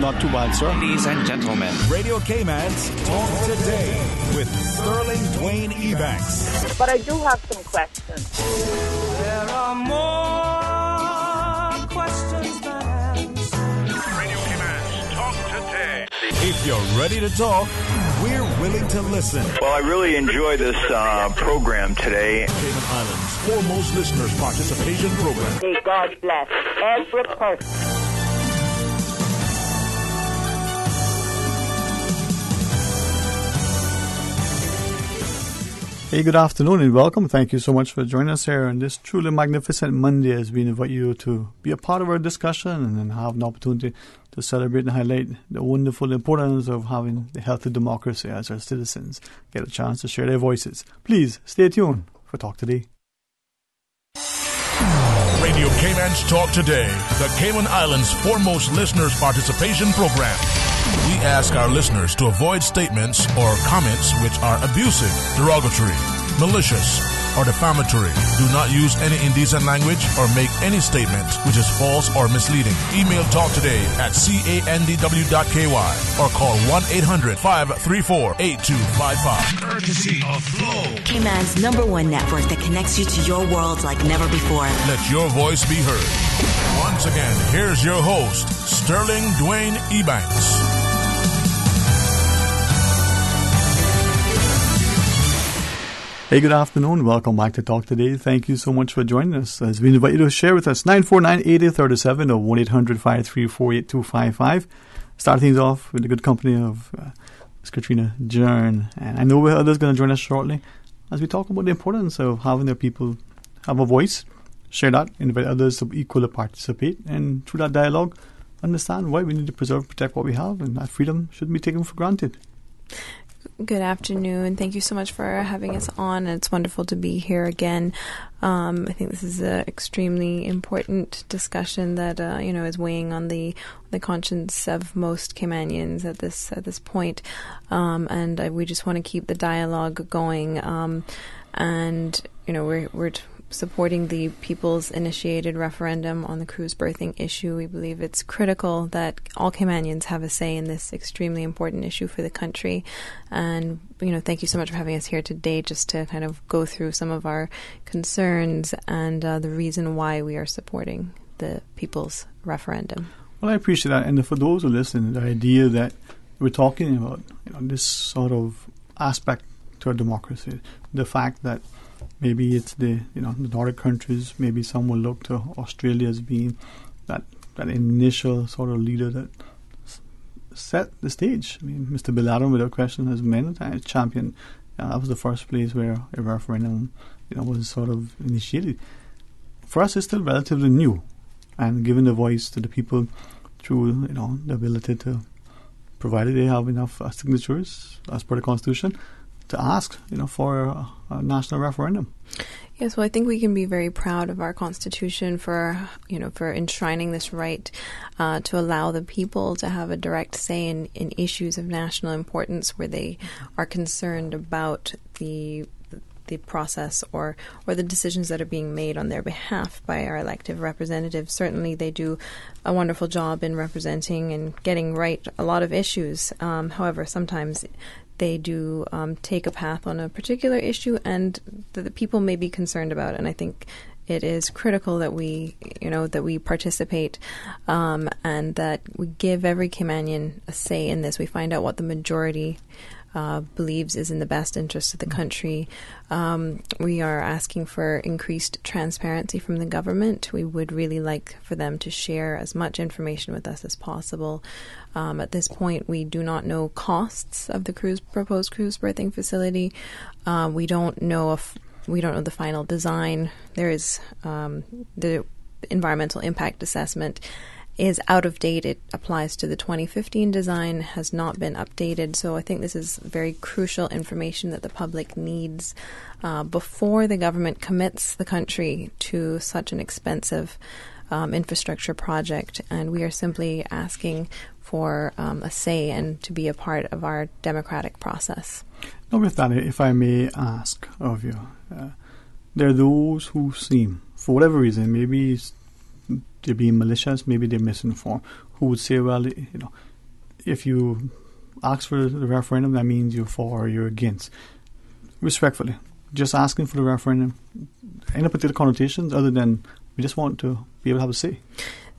not too bad, sir. Ladies and gentlemen, Radio Cayman's Talk Today with Sterling Dwayne Ebanks. But I do have some questions. There are more questions than answers. Radio Cayman's Talk Today. If you're ready to talk, we're willing to listen. Well, I really enjoy this program today. Cayman Islands' foremost listeners' participation program. May God bless every person. Hey, good afternoon and welcome. Thank you so much for joining us here on this truly magnificent Monday as we invite you to be a part of our discussion and have an opportunity to celebrate and highlight the wonderful importance of having the healthy democracy as our citizens get a chance to share their voices. Please stay tuned for Talk Today. Radio Cayman's Talk Today, the Cayman Islands' foremost listeners' participation program. We ask our listeners to avoid statements or comments which are abusive, derogatory, malicious, or defamatory. Do not use any indecent language or make any statement which is false or misleading. Email talktoday@candw.ky or call 1-800-534-8255. Courtesy of Flow. Cayman's #1 network that connects you to your world like never before. Let your voice be heard. Once again, here's your host, Sterling Dwayne Ebanks. Hey, good afternoon. Welcome back to Talk Today. Thank you so much for joining us. As we invite you to share with us, 949-8037 or 1-800-534-8255. Start things off with the good company of Ms. Katrina Jern. And I know others are going to join us shortly as we talk about the importance of having their people have a voice, share that, invite others to equally participate, and through that dialogue, understand why we need to preserve, protect what we have, and that freedom shouldn't be taken for granted. Good afternoon. Thank you so much for having us on. It's wonderful to be here again. I think this is an extremely important discussion that is weighing on the conscience of most Caymanians at this point, and we just want to keep the dialogue going. We're supporting the people's initiated referendum on the cruise berthing issue. We believe it's critical that all Caymanians have a say in this extremely important issue for the country. And, thank you so much for having us here today just to kind of go through some of our concerns and the reason why we are supporting the people's referendum. Well, I appreciate that. And for those who listen, the idea that we're talking about this sort of aspect to our democracy, the fact that maybe it's the Nordic countries. Maybe some will look to Australia as being that initial sort of leader that set the stage. I mean, Mr. Bill Adam, without question, has many times championed. That was the first place where a referendum, was sort of initiated. For us, it's still relatively new, and giving the voice to the people through the ability to, provided they have enough signatures as per the Constitution, to ask, for a national referendum. Yes, well, I think we can be very proud of our Constitution for enshrining this right to allow the people to have a direct say in issues of national importance where they are concerned about the process or the decisions that are being made on their behalf by our elected representatives. Certainly they do a wonderful job in representing and getting right a lot of issues. However, sometimes they do take a path on a particular issue and that the people may be concerned about. And I think it is critical that we participate and that we give every Caymanian a say in this. We find out what the majority believes is in the best interest of the country. We are asking for increased transparency from the government. We would really like for them to share as much information with us as possible. At this point, we do not know costs of the proposed cruise berthing facility. We don't know the final design. There is the environmental impact assessment is out of date. It applies to the 2015 design, has not been updated. So I think this is very crucial information that the public needs before the government commits the country to such an expensive infrastructure project. And we are simply asking for a say and to be a part of our democratic process. Now, with that, if I may ask of you, there are those who seem, for whatever reason, maybe they're being malicious, maybe they're misinformed, who would say, well, if you ask for the referendum, that means you're for or you're against. Respectfully, just asking for the referendum, any particular connotations other than we just want to be able to have a say?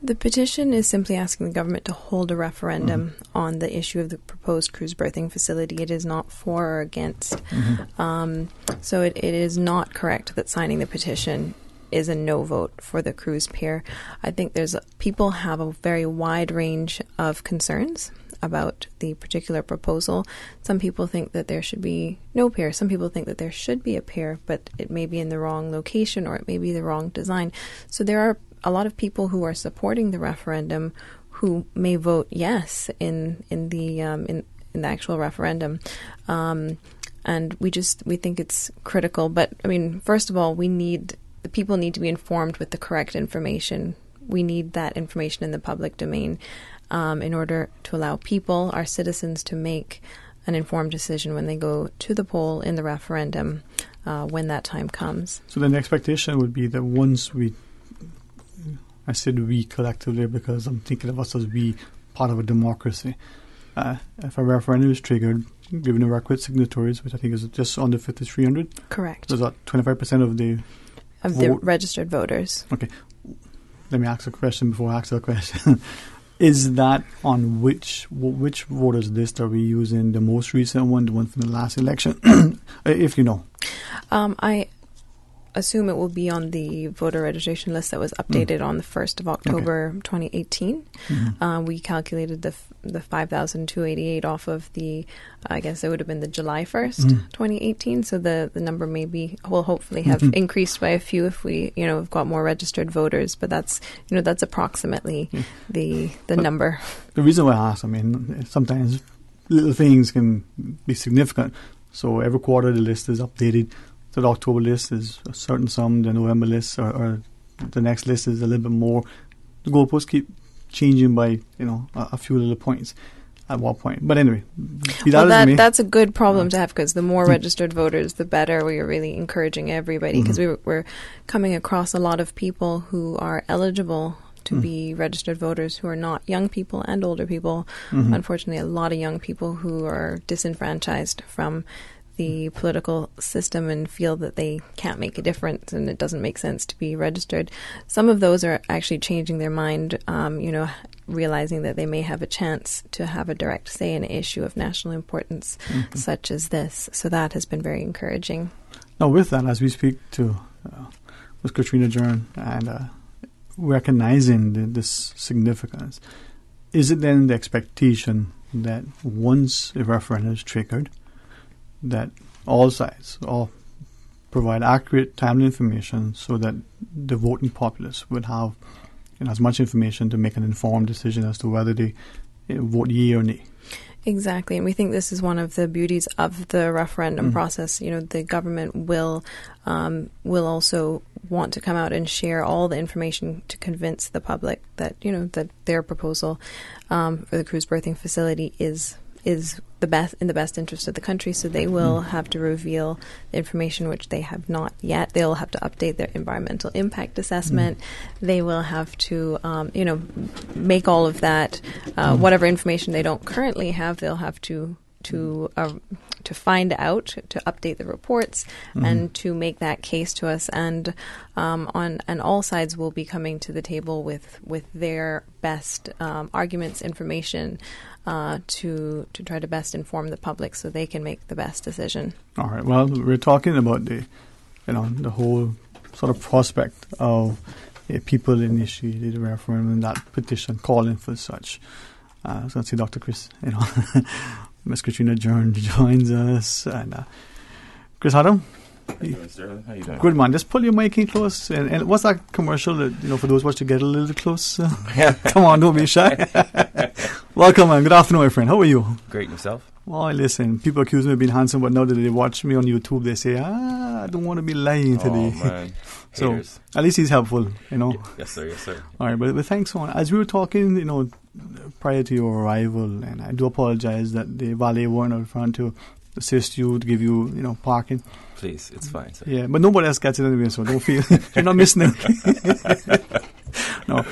The petition is simply asking the government to hold a referendum on the issue of the proposed cruise berthing facility. It is not for or against. So it is not correct that signing the petition is a no vote for the cruise pier. I think people have a very wide range of concerns about the particular proposal. Some people think that there should be no pier. Some people think that there should be a pier, but it may be in the wrong location or it may be the wrong design. So there are a lot of people who are supporting the referendum who may vote yes in the actual referendum. And we think it's critical. But I mean, first of all, the people need to be informed with the correct information. We need that information in the public domain in order to allow people, our citizens, to make an informed decision when they go to the poll in the referendum when that time comes. So Correct. So that's 25% of the the registered voters. Okay. Let me ask a question before I ask the question. Is that on which voters list are we using? The most recent one, the one from the last election, if you know? I assume it will be on the voter registration list that was updated on the 1st of October 2018. We calculated the 5,288 off of the, I guess it would have been the July 1st, 2018. So the number will hopefully have increased by a few if we, have got more registered voters. But that's approximately the number. The reason why I ask, sometimes little things can be significant. So every quarter the list is updated. So the October list is a certain sum, the November list or the next list is a little bit more. The goalposts keep changing by, a few little points at what point. But anyway, that's a good problem to have because the more registered voters, the better. We are really encouraging everybody because we're coming across a lot of people who are eligible to be registered voters who are not young people and older people. Unfortunately, a lot of young people who are disenfranchised from the political system and feel that they can't make a difference and it doesn't make sense to be registered. Some of those are actually changing their mind, realizing that they may have a chance to have a direct say in an issue of national importance such as this. So that has been very encouraging. Now with that, as we speak to Ms. Katrina Jern and recognizing this significance, is it then the expectation that once a referendum is triggered, that all sides all provide accurate, timely information so that the voting populace would have as much information to make an informed decision as to whether they vote yea or nay? Exactly, and we think this is one of the beauties of the referendum process. The government will also want to come out and share all the information to convince the public that that their proposal for the cruise berthing facility is the best in the best interest of the country. So they will have to reveal the information which they have not yet. They'll have to update their environmental impact assessment. They will have to, make all of that. Whatever information they don't currently have, they'll have to find out, to update the reports, and to make that case to us. And all sides will be coming to the table with their best arguments, information, to try to best inform the public so they can make the best decision. All right. Well, we're talking about the whole sort of prospect of people initiated a referendum and that petition calling for such. So let's see, Dr. Chris, Ms. Katrina Jern joins us, and Chris Adam. How you doing, Sterling? How you doing? Good, man. Just pull your mic in close. And what's that commercial that, for those watching to get a little close? Come on, don't be shy. Welcome, man. Good afternoon, my friend. How are you? Great, yourself? Well, listen, people accuse me of being handsome, but now that they watch me on YouTube, they say, I don't want to be lying today. Oh, man. So, at least he's helpful, Yes, sir. Yes, sir. All right, but thanks so much. As we were talking, prior to your arrival, and I do apologize that the valet weren't out front to assist you, to give you, parking. Please, it's fine, sir. Yeah, but nobody else gets it anyway, so don't feel you're not missing it. No,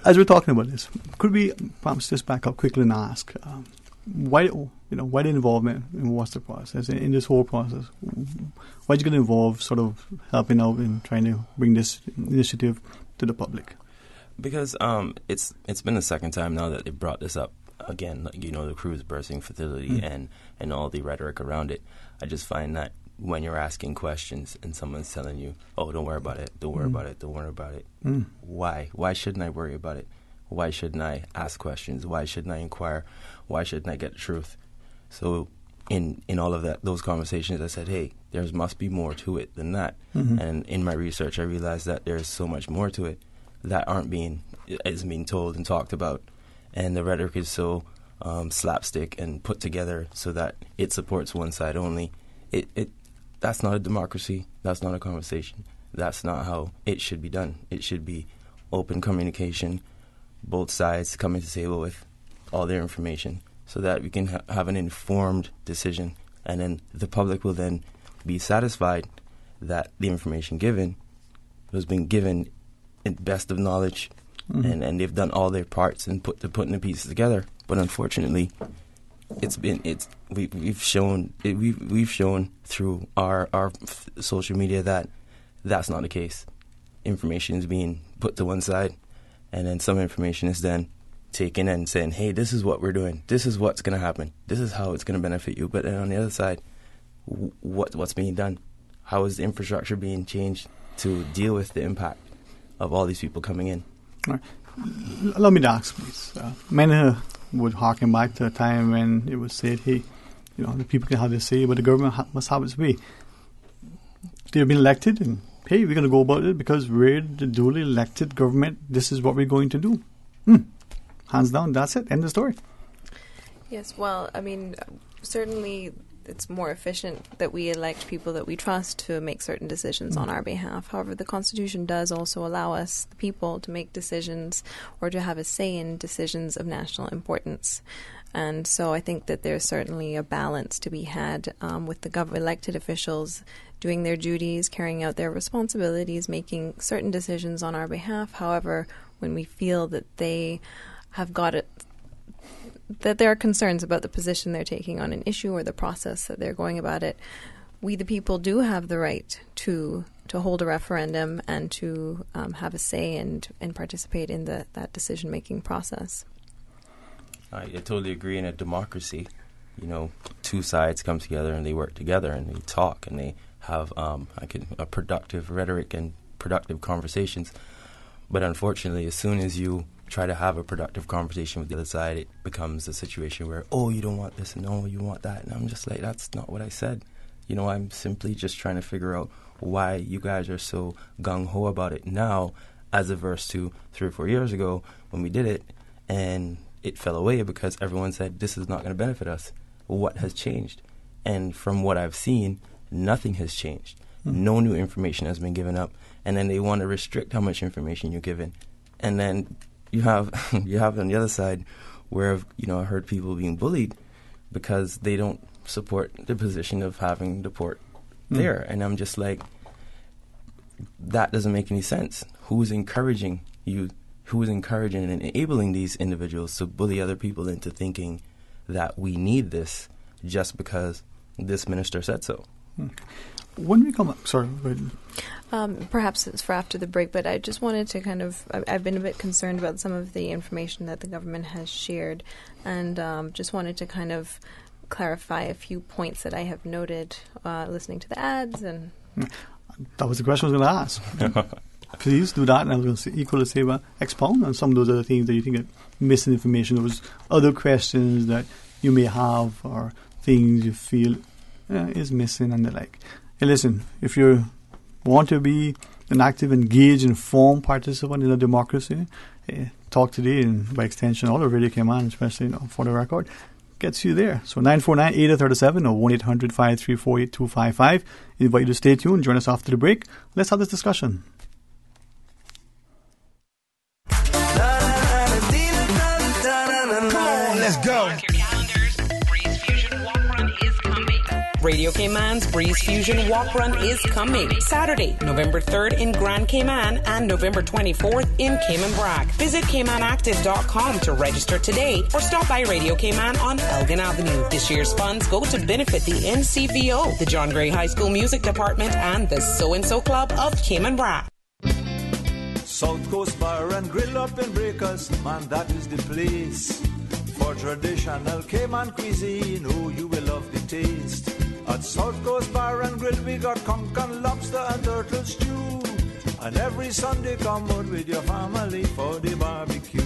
as we're talking about this, could we perhaps just back up quickly and ask, why the involvement and what's the process in this whole process? Why did you get involved, sort of helping out and trying to bring this initiative to the public? Because it's been the second time now that they brought this up again. The cruise bursting facility and all the rhetoric around it. I just find that when you're asking questions and someone's telling you, "Oh, don't worry about it, don't worry about it, don't worry about it," why? Why shouldn't I worry about it? Why shouldn't I ask questions? Why shouldn't I inquire? Why shouldn't I get the truth? So in all of those conversations, I said, hey, there must be more to it than that. And in my research, I realized that there's so much more to it that isn't being told and talked about. And the rhetoric is so slapstick and put together so that it supports one side only. That's not a democracy. That's not a conversation. That's not how it should be done. It should be open communication, both sides coming to the table with all their information so that we can have an informed decision, and then the public will then be satisfied that the information given was being given in best of knowledge, and they've done all their parts and putting the pieces together. But unfortunately, we've shown through our social media that that's not the case. Information is being put to one side, and then some information is then taken and saying, hey, this is what we're doing. This is what's going to happen. This is how it's going to benefit you. But then on the other side, what's being done? How is the infrastructure being changed to deal with the impact of all these people coming in? All right. Allow me to ask, please. Many would harken back to a time when it was said, hey, the people can have their say, but the government must have its way. They've been elected, and hey, we're going to go about it because we're the duly elected government. This is what we're going to do. Hands down, that's it. End of story. Yes, well, I mean, certainly it's more efficient that we elect people that we trust to make certain decisions on our behalf. However, the Constitution does also allow us, the people, to make decisions or to have a say in decisions of national importance. And so I think that there's certainly a balance to be had with the elected officials doing their duties, carrying out their responsibilities, making certain decisions on our behalf. However, when we feel that they have got it, that there are concerns about the position they're taking on an issue or the process that they're going about it, we the people do have the right to hold a referendum and to have a say and participate in that decision-making process. I totally agree. In a democracy, two sides come together and they work together and they talk and they have a productive rhetoric and productive conversations. But unfortunately, as soon as you try to have a productive conversation with the other side, it becomes a situation where, oh, you don't want this, and no, you want that. And I'm just like, that's not what I said. I'm simply just trying to figure out why you guys are so gung-ho about it now as opposed to 3 or 4 years ago when we did it, and it fell away because everyone said, this is not going to benefit us. What has changed? And from what I've seen, nothing has changed. No new information has been given up. And then they want to restrict how much information you're given. And then you have on the other side where I heard people being bullied because they don't support the position of having the port there. And I'm just like, that doesn't make any sense. Who's encouraging you? Who is encouraging and enabling these individuals to bully other people into thinking that we need this just because this minister said so? When we come up, sorry. Perhaps it's for after the break, but I just wanted to I've been a bit concerned about some of the information that the government has shared, and just wanted to kind of clarify a few points that I have noted listening to the ads. And that was the question I was going to ask. Please do that, and I was going to equally say, expound on some of those other things that you think are missing information, those other questions that you may have or things you feel is missing and the like. Hey, listen, if you want to be an active, engaged, informed participant in a democracy, talk today, and by extension, all of Radio Cayman, especially for the record, gets you there. So 949-8037 or 1-800-534-8255. Invite you to stay tuned. Join us after the break. Let's have this discussion. Come on, let's go. Mark your calendars. Breeze Fusion Walk Run is coming. Radio Cayman's Breeze Fusion Walk Run is coming. Saturday, November 3rd in Grand Cayman and November 24th in Cayman Brac. Visit CaymanActive.com to register today or stop by Radio Cayman on Elgin Avenue. This year's funds go to benefit the NCVO, the John Gray High School Music Department, and the So-and-So Club of Cayman Brac. South Coast Bar and Grill up in Breakers, man, that is the place. For traditional Cayman cuisine, oh, you will love the taste. At South Coast Bar and Grill, we got conch and lobster and turtle stew. And every Sunday, come out with your family for the barbecue.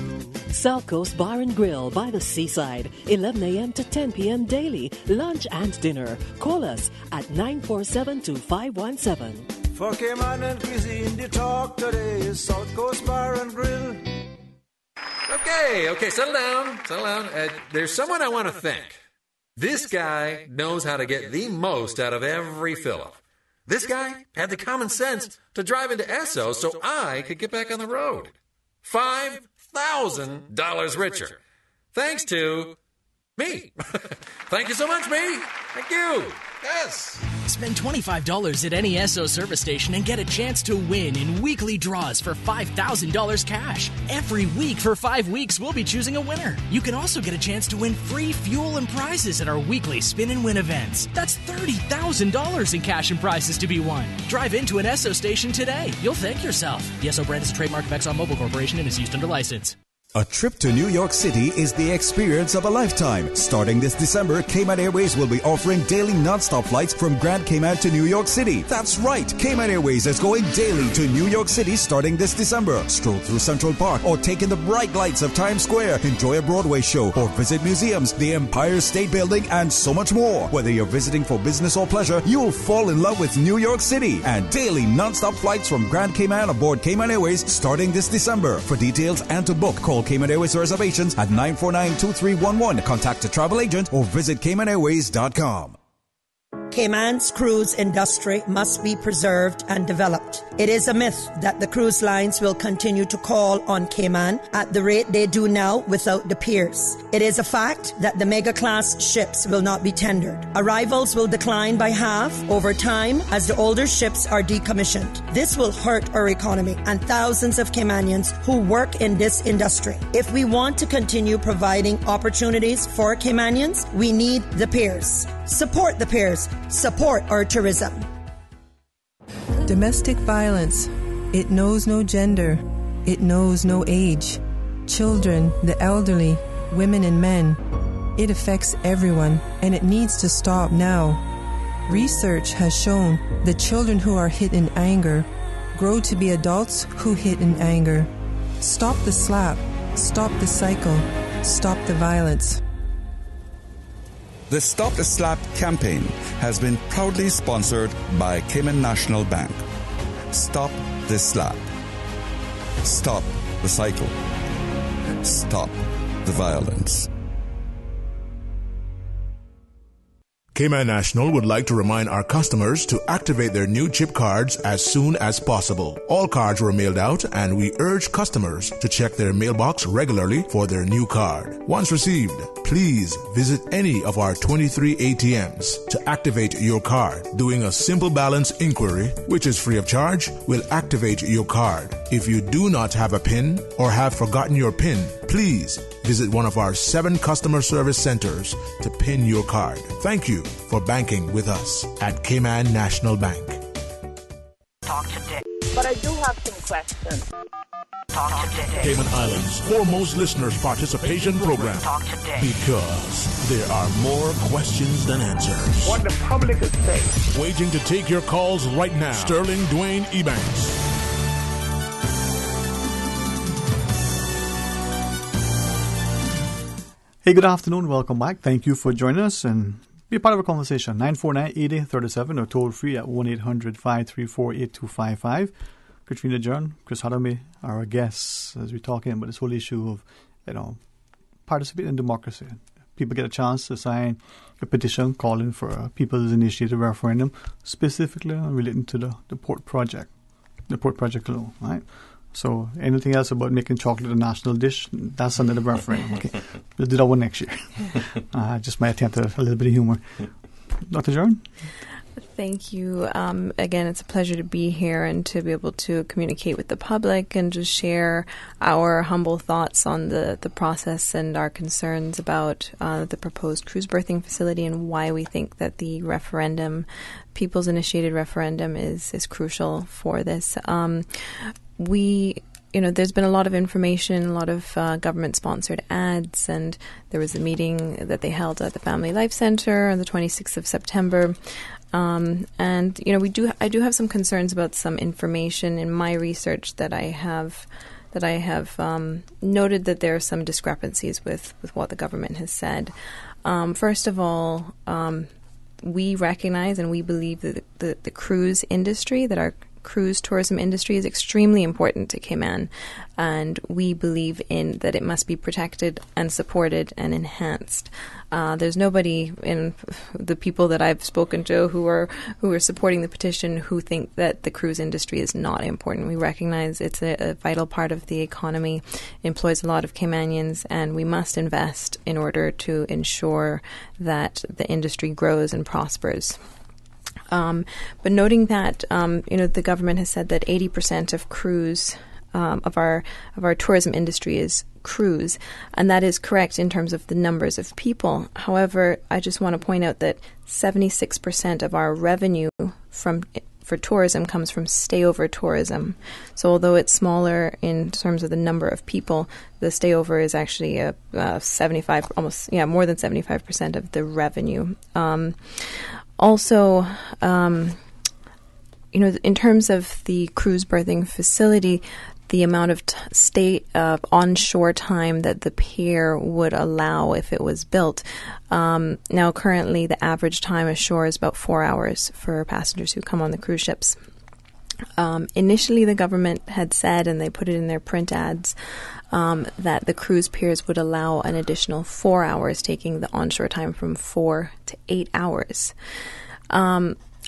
South Coast Bar and Grill by the seaside, 11 a.m. to 10 p.m. daily, lunch and dinner. Call us at 947-2517. For Cayman and cuisine, the talk today is South Coast Bar and Grill. Okay, settle down. There's someone I want to thank. This guy knows how to get the most out of every fill-up. This guy had the common sense to drive into Esso so I could get back on the road. $5,000 richer. Thanks to me. Thank you so much, me. Thank you. Yes. Spend $25 at any Esso service station and get a chance to win in weekly draws for $5,000 cash. Every week for 5 weeks, we'll be choosing a winner. You can also get a chance to win free fuel and prizes at our weekly Spin and Win events. That's $30,000 in cash and prizes to be won. Drive into an Esso station today. You'll thank yourself. The Esso brand is a trademark of ExxonMobil Corporation and is used under license. A trip to New York City is the experience of a lifetime. Starting this December, Cayman Airways will be offering daily non-stop flights from Grand Cayman to New York City. That's right, Cayman Airways is going daily to New York City starting this December. Stroll through Central Park or take in the bright lights of Times Square, enjoy a Broadway show or visit museums, the Empire State Building, and so much more. Whether you're visiting for business or pleasure, you'll fall in love with New York City. And daily non-stop flights from Grand Cayman aboard Cayman Airways starting this December. For details and to book, call Cayman Airways reservations at 949-2311. Contact a travel agent or visit CaymanAirways.com. Cayman's cruise industry must be preserved and developed. It is a myth that the cruise lines will continue to call on Cayman at the rate they do now without the piers. It is a fact that the mega-class ships will not be tendered. Arrivals will decline by half over time as the older ships are decommissioned. This will hurt our economy and thousands of Caymanians who work in this industry. If we want to continue providing opportunities for Caymanians, we need the piers. Support the piers. Support our tourism. Domestic violence. It knows no gender. It knows no age. Children, the elderly, women and men. It affects everyone, and it needs to stop now. Research has shown that children who are hit in anger grow to be adults who hit in anger. Stop the slap. Stop the cycle. Stop the violence. The Stop the Slap campaign has been proudly sponsored by Cayman National Bank. Stop the slap. Stop the cycle. Stop the violence. Cayman National would like to remind our customers to activate their new chip cards as soon as possible. All cards were mailed out, and we urge customers to check their mailbox regularly for their new card. Once received, please visit any of our 23 ATMs to activate your card. Doing a simple balance inquiry, which is free of charge, will activate your card. If you do not have a PIN or have forgotten your PIN, please visit one of our 7 customer service centers to PIN your card. Thank you for banking with us at Cayman National Bank. Talk today. But I do have some questions. Talk today. Cayman Islands' foremost listeners' participation program. Talk today. Because there are more questions than answers. What the public is saying. Waiting to take your calls right now. Sterling Dwayne Ebanks. Hey, good afternoon. Welcome back. Thank you for joining us and be a part of our conversation. 949-8037 or toll free at 1-800-534-8255. Katrina Jern, Chris Hadame are our guests as we're talking about this whole issue of, participating in democracy. People get a chance to sign a petition calling for a people's initiative referendum, specifically relating to the port project alone, right? So anything else about making chocolate a national dish, that's another referendum. Okay, we'll do that one next year. Just my attempt at a little bit of humor. Dr. Jaron? Thank you. Again, it's a pleasure to be here and to be able to communicate with the public and just share our humble thoughts on the process and our concerns about the proposed cruise berthing facility and why we think that the referendum, people's initiated referendum, is crucial for this. There's been a lot of information, a lot of government-sponsored ads, and there was a meeting that they held at the Family Life Center on the 26th of September. I do have some concerns about some information in my research that I have noted that there are some discrepancies with what the government has said. First of all, we recognize and we believe that the cruise industry, that our cruise tourism industry is extremely important to Cayman, and we believe in that it must be protected and supported and enhanced. There's nobody in the people that I've spoken to who are supporting the petition who think that the cruise industry is not important. We recognize it's a vital part of the economy, employs a lot of Caymanians, and we must invest in order to ensure that the industry grows and prospers. But noting that the government has said that 80% of cruise of our tourism industry is cruise, and that is correct in terms of the numbers of people. However, I just want to point out that 76% of our revenue for tourism comes from stayover tourism. So although it's smaller in terms of the number of people, the stayover is actually more than 75% of the revenue. Also, in terms of the cruise berthing facility, the amount of onshore time that the pier would allow if it was built. Now, currently, the average time ashore is about 4 hours for passengers who come on the cruise ships. Initially, the government had said, and they put it in their print ads, that the cruise piers would allow an additional 4 hours, taking the onshore time from 4 to 8 hours.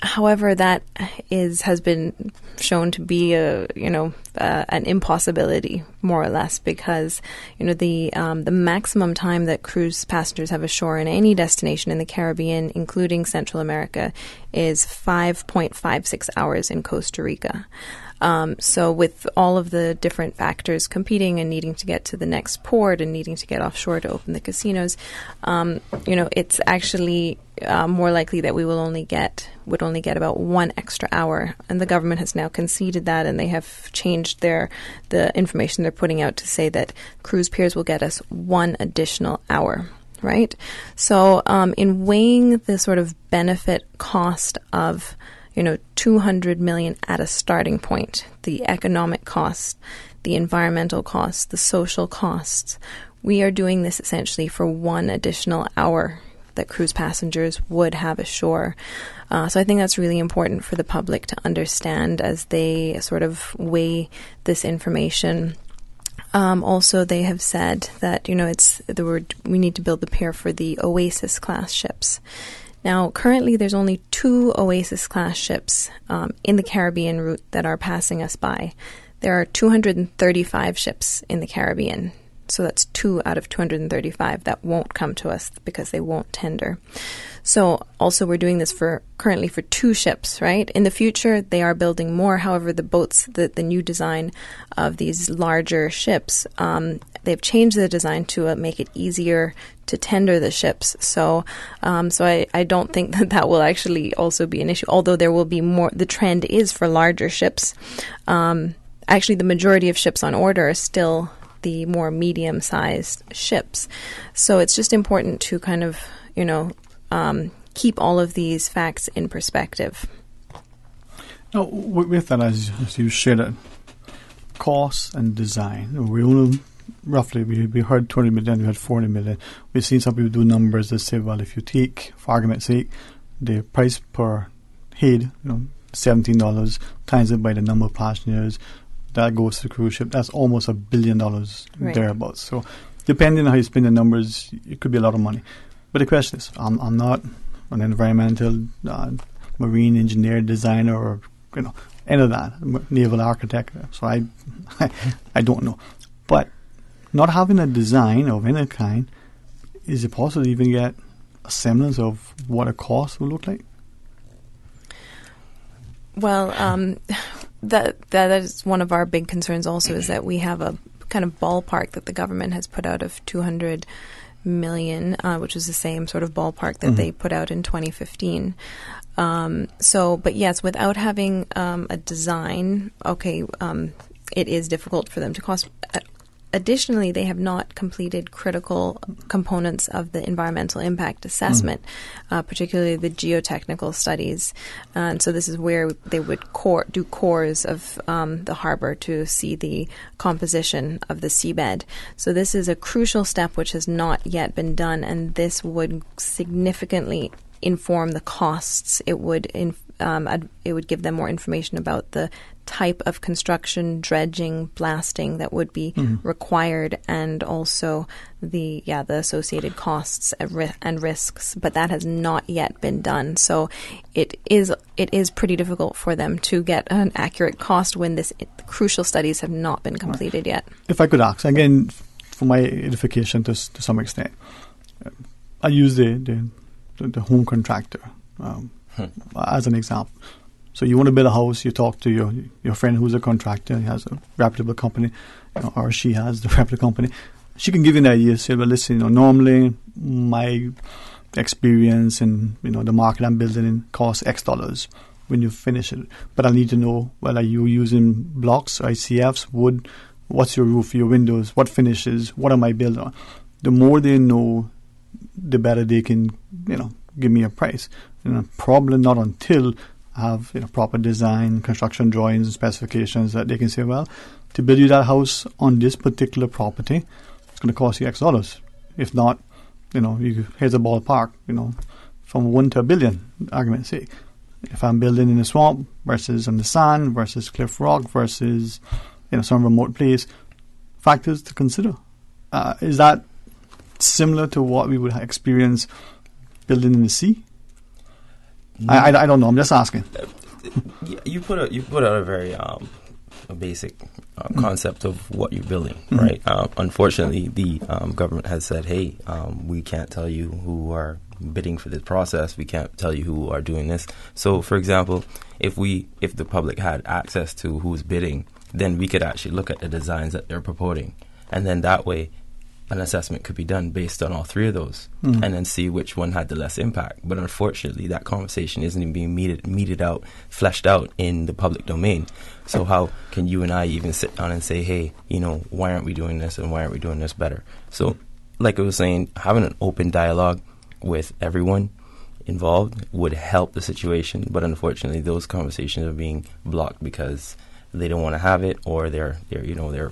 However, that has been shown to be an impossibility, more or less, because the maximum time that cruise passengers have ashore in any destination in the Caribbean, including Central America, is 5.56 hours in Costa Rica. So with all of the different factors competing and needing to get to the next port and needing to get offshore to open the casinos, it's actually more likely that we would only get about 1 extra hour. And the government has now conceded that, and they have changed the information they're putting out to say that cruise piers will get us 1 additional hour. Right? So in weighing the sort of benefit cost of $200 million at a starting point, the economic costs, the environmental costs, the social costs, we are doing this essentially for 1 additional hour that cruise passengers would have ashore. So I think that's really important for the public to understand as they sort of weigh this information. Also, they have said that, we need to build the pier for the Oasis class ships. Now, currently, there's only 2 Oasis-class ships in the Caribbean route that are passing us by. There are 235 ships in the Caribbean, so that's 2 out of 235 that won't come to us because they won't tender. So, also, we're doing this currently for 2 ships, right? In the future, they are building more. However, the boats, the new design of these larger ships, they've changed the design to make it easier to tender the ships. So I don't think that will actually also be an issue, although there will be more. The trend is for larger ships. Actually, the majority of ships on order are still the more medium-sized ships. So it's just important to kind of, keep all of these facts in perspective. Now, with that, as you shared it, cost and design, we only roughly, we heard 20 million, we had 40 million. We've seen some people do numbers that say, well, if you take, for argument's sake, the price per head, $17, times it by the number of passengers, that goes to the cruise ship, that's almost $1 billion right. thereabouts. So depending on how you spend the numbers, it could be a lot of money. But the question is, I'm not an environmental marine engineer, designer, or any of that, naval architect. So I don't know. But not having a design of any kind, is it possible to even get a semblance of what a cost will look like? Well, that is one of our big concerns also, is that we have a kind of ballpark that the government has put out of 200 million, which is the same sort of ballpark that they put out in 2015. But yes, without having a design, it is difficult for them to cost. Additionally, they have not completed critical components of the environmental impact assessment, particularly the geotechnical studies. And so this is where they would do cores of the harbor to see the composition of the seabed. So this is a crucial step which has not yet been done, and this would significantly inform the costs. It would give them more information about the type of construction, dredging, blasting that would be required, and also the associated costs and risks. But that has not yet been done. So it is pretty difficult for them to get an accurate cost when the crucial studies have not been completed yet. If I could ask again, for my edification to some extent, I use the home contractor as an example. So you want to build a house, you talk to your friend who's a contractor, he has a reputable company, or she has the reputable company. She can give you an idea, say, well, listen, normally my experience in the market I'm building in costs X dollars when you finish it. But I need to know, well, are you using blocks, ICFs, wood? What's your roof, your windows, what finishes, what am I building on? The more they know, the better they can, give me a price. Probably not until have proper design, construction drawings and specifications that they can say, well, to build you that house on this particular property, it's going to cost you X dollars. If not, here's a ballpark, from 1 to a billion, argument's sake. If I'm building in a swamp versus on the sand versus cliff rock versus some remote place, factors to consider. Is that similar to what we would experience building in the sea? I don't know. I'm just asking. You put out a very a basic concept of what you're building, right? Unfortunately, the government has said, "Hey, we can't tell you who are bidding for this process. We can't tell you who are doing this." So, for example, if the public had access to who's bidding, then we could actually look at the designs that they're proposing, and then that way, an assessment could be done based on all three of those, and then see which one had the less impact. But unfortunately, that conversation isn't even being fleshed out in the public domain. So how can you and I even sit down and say, hey, why aren't we doing this and why aren't we doing this better? So, like I was saying, having an open dialogue with everyone involved would help the situation. But unfortunately, those conversations are being blocked because they don't want to have it, or they're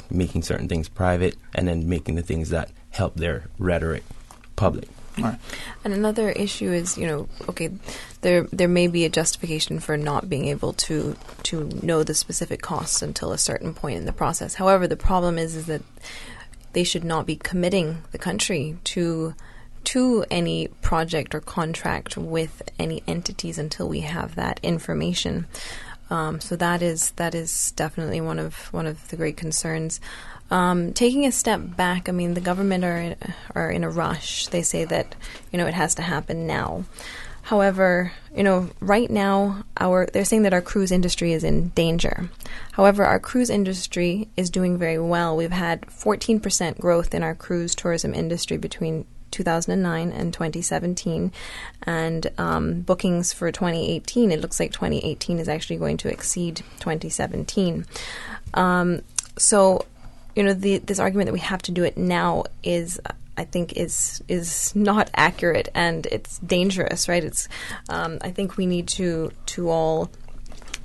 making certain things private and then making the things that help their rhetoric public. Right. And another issue is, there may be a justification for not being able to know the specific costs until a certain point in the process. However, the problem is that they should not be committing the country to any project or contract with any entities until we have that information. So that is definitely one of the great concerns. Taking a step back, the government are in a rush. They say that it has to happen now. However, right now they're saying that our cruise industry is in danger. However, our cruise industry is doing very well. We've had 14% growth in our cruise tourism industry between 2009 and 2017, and bookings for 2018, it looks like 2018 is actually going to exceed 2017. So, this argument that we have to do it now I think is not accurate, and it's dangerous, right? It's I think we need to all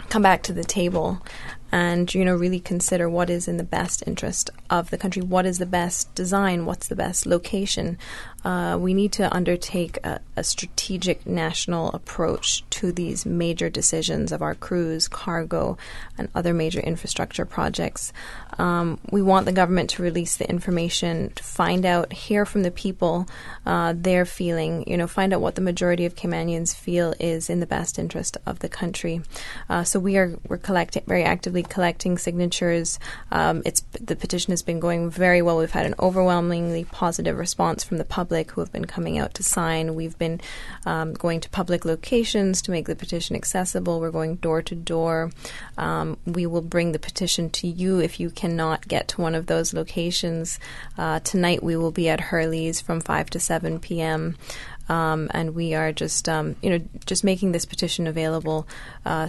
come back to the table and really consider what is in the best interest of the country. What is the best design? What's the best location? We need to undertake a strategic national approach to these major decisions of our cruise, cargo, and other major infrastructure projects. We want the government to release the information, to find out, hear from the people, their feeling, find out what the majority of Caymanians feel is in the best interest of the country. So we're very actively actively collecting signatures. The petition has been going very well. We've had an overwhelmingly positive response from the public who have been coming out to sign. We've been going to public locations to make the petition accessible. We're going door to door. We will bring the petition to you if you cannot get to one of those locations. Tonight we will be at Hurley's from 5 to 7 p.m. And we are just making this petition available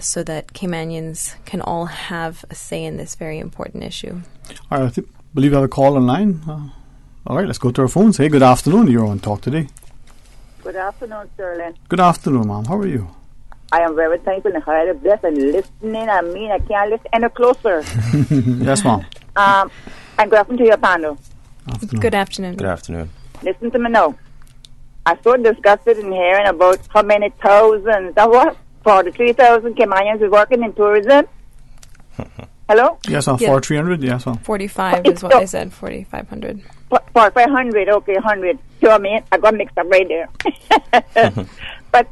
so that Caymanians can all have a say in this very important issue. All right, I believe we have a call online. All right, let's go to our phones. Hey, good afternoon. You're on Talk Today. Good afternoon, Sterling. Good afternoon, ma'am. How are you? I am very thankful and highly blessed and listening. I mean, I can't listen any closer. Yes, ma'am. And good afternoon to your panel. Good afternoon. Good afternoon. Listen to me now. I'm so disgusted in hearing about how many thousands, 43,000 Caymanians is working in tourism. Hello? Yes, ma'am. 4,300. Yes, ma'am. 45 is what I said. 4,500. 4,500. Okay, 100. So I mean, I got mixed up right there. But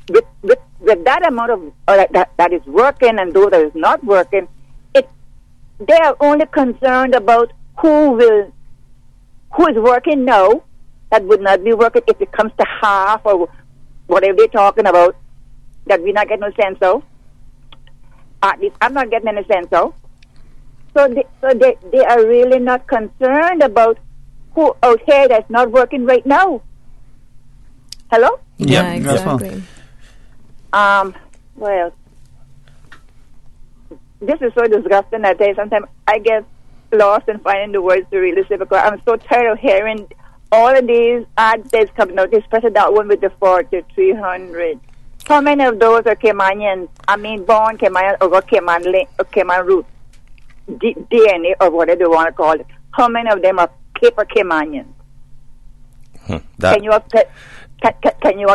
with that amount of that is working and those that is not working, they are only concerned about who is working now. That would not be working if it comes to half or whatever they're talking about. That we're not getting no sense of. At least I'm not getting any sense of. So they are really not concerned about who out here that's not working right now. Hello? Yeah, exactly. Well, this is so disgusting that day. Sometimes I get lost in finding the words to really say because I'm so tired of hearing all of these ads that's coming out, especially that one with the 4,300. How many of those are Caymanians? I mean, born Cayman or got Cayman root, DNA or whatever you want to call it. How many of them are paper Caymanians? Can you all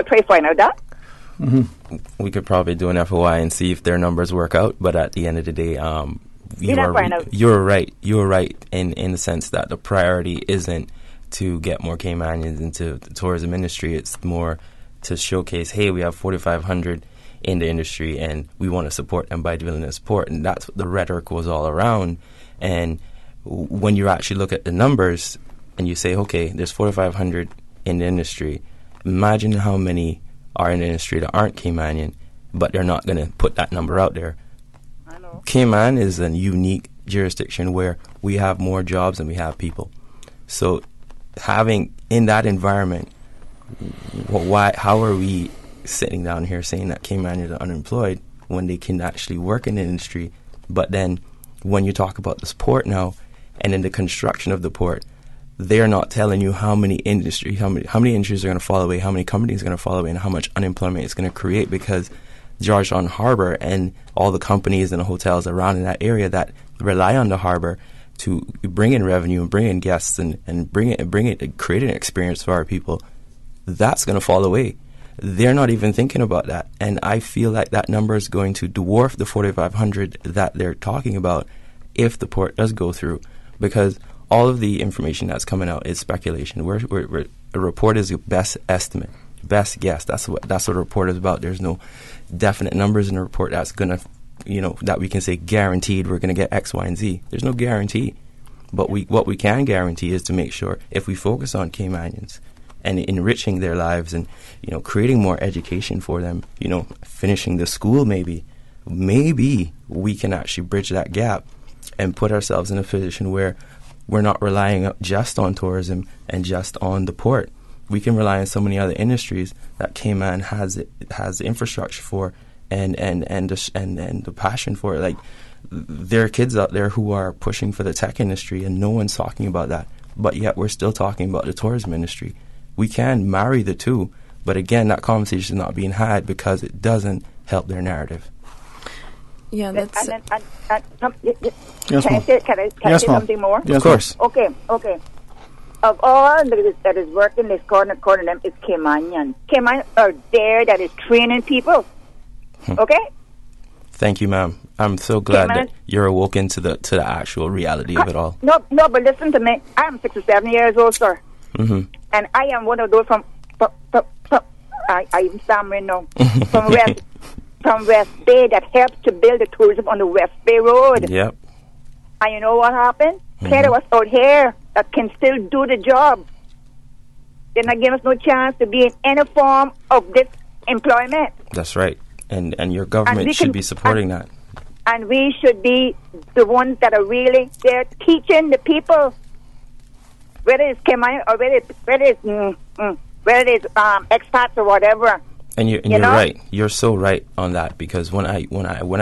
try to find out that? Mm-hmm. We could probably do an FOI and see if their numbers work out. But at the end of the day, you're right. You're right in the sense that the priority isn't to get more Caymanians into the tourism industry. It's more to showcase, hey, we have 4,500 in the industry and we want to support them by doing the support. And that's what the rhetoric was all around. And when you actually look at the numbers and you say, okay, there's 4,500 in the industry, imagine how many are in the industry that aren't Caymanian, but they're not going to put that number out there. I know. Cayman is a unique jurisdiction where we have more jobs than we have people. So having in that environment, how are we sitting down here saying that Caymanians are unemployed when they can actually work in the industry? But then when you talk about this port now and in the construction of the port, they're not telling you how many industries are going to fall away, how many companies are going to fall away, and how much unemployment it's going to create because Georgetown Harbor and all the companies and the hotels around in that area that rely on the harbor to bring in revenue and bring in guests and create an experience for our people, that's going to fall away. They're not even thinking about that. And I feel like that number is going to dwarf the 4,500 that they're talking about if the port does go through. Because all of the information that's coming out is speculation. A report is your best estimate, best guess. That's what a report is about. There's no definite numbers in a report that's going to, that we can say guaranteed we're going to get X, Y, and Z. There's no guarantee. But what we can guarantee is to make sure if we focus on Caymanians and enriching their lives and, creating more education for them, finishing the school maybe we can actually bridge that gap and put ourselves in a position where we're not relying just on tourism and just on the port. We can rely on so many other industries that Cayman has the infrastructure for and the passion for it. Like, there are kids out there who are pushing for the tech industry and no one's talking about that. But yet we're still talking about the tourism industry. We can marry the two, but again, that conversation is not being had because it doesn't help their narrative. Yeah, that's... Can I say something more? Yes, of course. Okay. Of all that is working this corner of them is Caymanian. Cayman are there that is training people. Okay? Thank you, ma'am. I'm so glad that you're awoken to the actual reality of it all. No, but listen to me. I am 67 years old, sir. Mm-hmm. And I am one of those from I even stammering now. From from West Bay that helped to build the tourism on the West Bay Road. Yep. And you know what happened? There was out here that can still do the job. They're not giving us no chance to be in any form of this employment. That's right. And your government should be supporting that. And we should be the ones that are really there teaching the people, whether it's Cayman or whether it's expats or whatever. And you're right. You're so right on that, because when I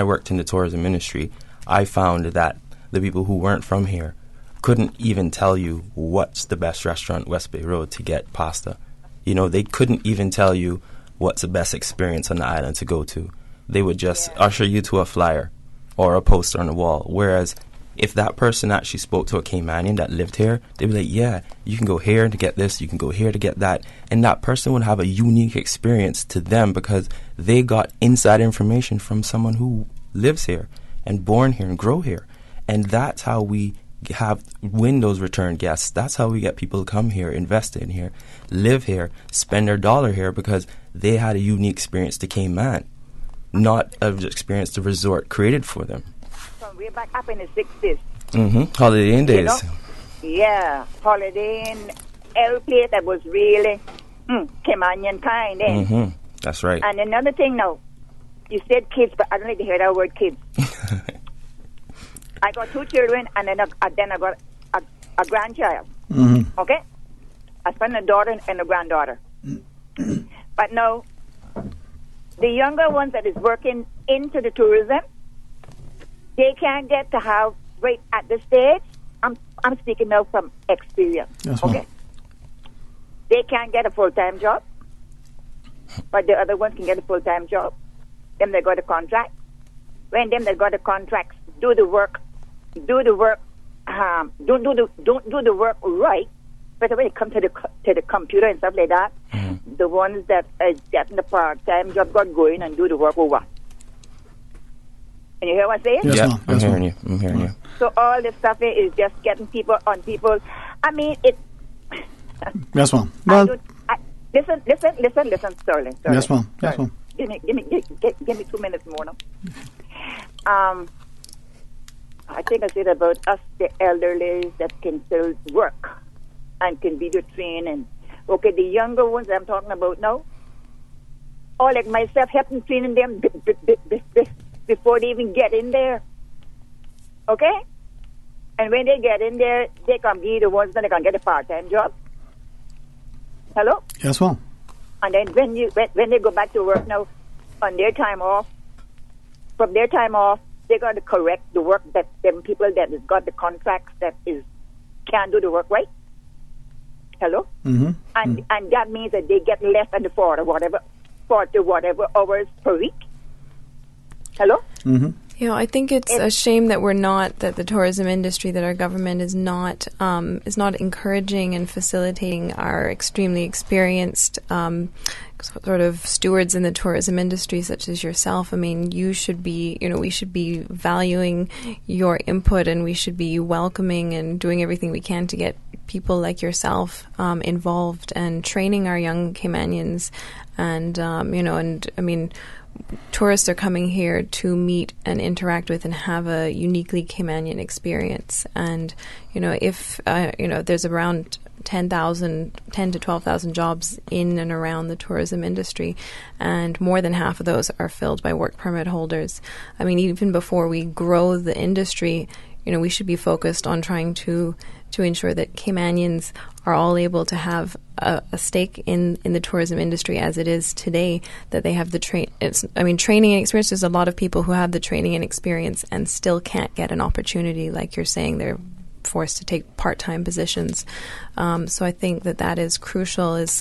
worked in the tourism industry, I found that the people who weren't from here couldn't even tell you what's the best restaurant West Bay Road to get pasta. You know, they couldn't even tell you what's the best experience on the island to go to. They would just usher you to a flyer or a poster on the wall. Whereas if that person actually spoke to a Caymanian that lived here, they'd be like, yeah, you can go here to get this, you can go here to get that. And that person would have a unique experience to them because they got inside information from someone who lives here and born here and grow here. And that's how we win those return guests. That's how we get people to come here, invest in here, live here, spend their dollar here, because they had a unique experience to Cayman, not an experience the resort created for them. From way back up in the 60s. Holiday Inn days. You know? Yeah, Holiday Inn, every place that was really Caymanian kind. That's right. And another thing now, you said kids, but I don't like to hear that word kids. I got 2 children, and then I got a grandchild. Okay? I spent a daughter and a granddaughter. But no, the younger ones that is working into the tourism, they can't get to have, right at this stage, I'm speaking now from experience. Yes, okay? They can't get a full-time job, but the other ones can get a full-time job. Then they got a contract. When them they got a contract, do the work right. But when it comes to the computer and stuff like that, the ones that are getting the part-time job got going and do the work over. And you hear what I'm saying? Yes, ma'am. I'm hearing you. So all this stuff is just getting people on people. I mean, it. Yes, ma'am. Well, listen, Sterling. Yes, ma'am. Yes, ma'am. Give me 2 minutes more now. I think I said about us, the elderly that can still work and can be the training. Okay, the younger ones I'm talking about now, or like myself, helping training them before they even get in there. Okay? And when they get in there, they can be the ones that they can get a part-time job. Hello? Yes, ma'am. And then when they go back to work now, on their time off, from their time off, they got to correct the work that them people that has got the contracts that can't do the work right. Hello? And that means that they get less than the 40 whatever hours per week. Hello? You know, I think it's a shame that that the tourism industry, that our government is not encouraging and facilitating our extremely experienced sort of stewards in the tourism industry, such as yourself. I mean, we should be valuing your input, and we should be welcoming and doing everything we can to get people like yourself involved and training our young Caymanians. And I mean, tourists are coming here to meet and interact with and have a uniquely Caymanian experience. And, if, there's around 10 to 12,000 jobs in and around the tourism industry, and more than half of those are filled by work permit holders. I mean, even before we grow the industry, we should be focused on trying to ensure that Caymanians are all able to have a stake in the tourism industry as it is today, that they have the training and experience. There's a lot of people who have the training and experience and still can't get an opportunity, like you're saying. They're forced to take part-time positions. So I think that is crucial, is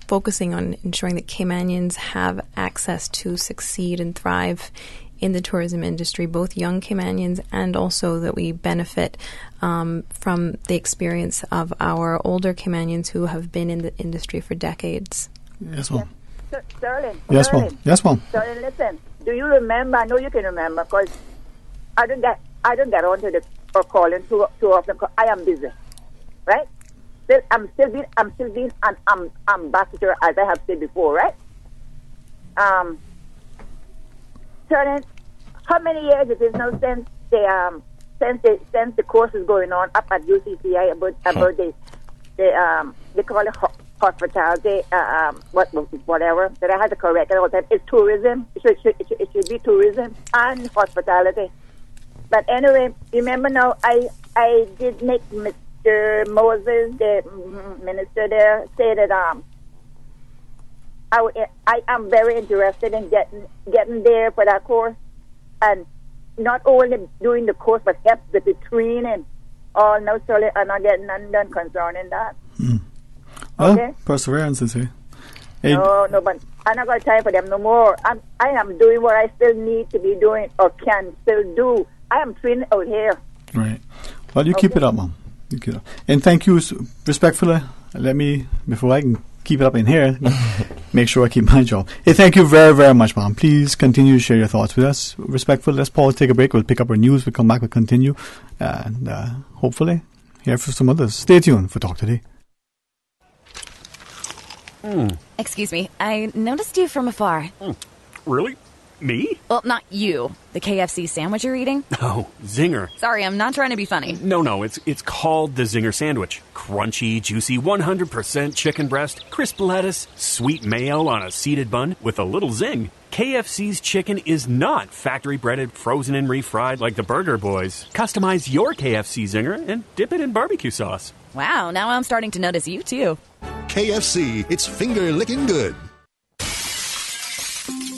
focusing on ensuring that Caymanians have access to succeed and thrive in the tourism industry, both young Caymanians, and also that we benefit from the experience of our older Caymanians who have been in the industry for decades. Yes, ma'am. Sterling. Yes, ma'am. Yes, ma'am. Sterling, listen. Do you remember? I know you can remember, because I don't get onto the calling too often. Cause I am busy, right? I'm still being an ambassador, as I have said before, right? Turning, how many years it is now since the course is going on up at UCCI about they call it hospitality, whatever. That I had to correct it all the time. It's tourism. It should be tourism and hospitality. But anyway, remember now, I did make Mr. Moses, the minister there, say that I am very interested in getting there for that course, and not only doing the course but help with the training. All now, so I'm not getting none concerning that. Well, okay? Perseverance is here. No, but I'm not got time for them no more. I am doing what I still need to be doing or can still do. I am training out here. Right. Well, you keep it up, Mom. You keep it up. And thank you, respectfully. Let me, before I can keep it up in here, make sure I keep my job. Hey, thank you very, very much, Mom. Please continue to share your thoughts with us. Respectfully, let's pause, take a break. We'll pick up our news. We'll come back. We'll continue. And hopefully hear from some others. Stay tuned for Talk Today. Excuse me, I noticed you from afar. Really? Me? Well, not you. The KFC sandwich you're eating? Oh, Zinger. Sorry, I'm not trying to be funny. No, it's called the Zinger sandwich. Crunchy, juicy, 100% chicken breast, crisp lettuce, sweet mayo on a seeded bun with a little zing. KFC's chicken is not factory breaded, frozen and refried like the Burger Boys. Customize your KFC Zinger and dip it in barbecue sauce. Wow, now I'm starting to notice you too. KFC, it's finger licking good.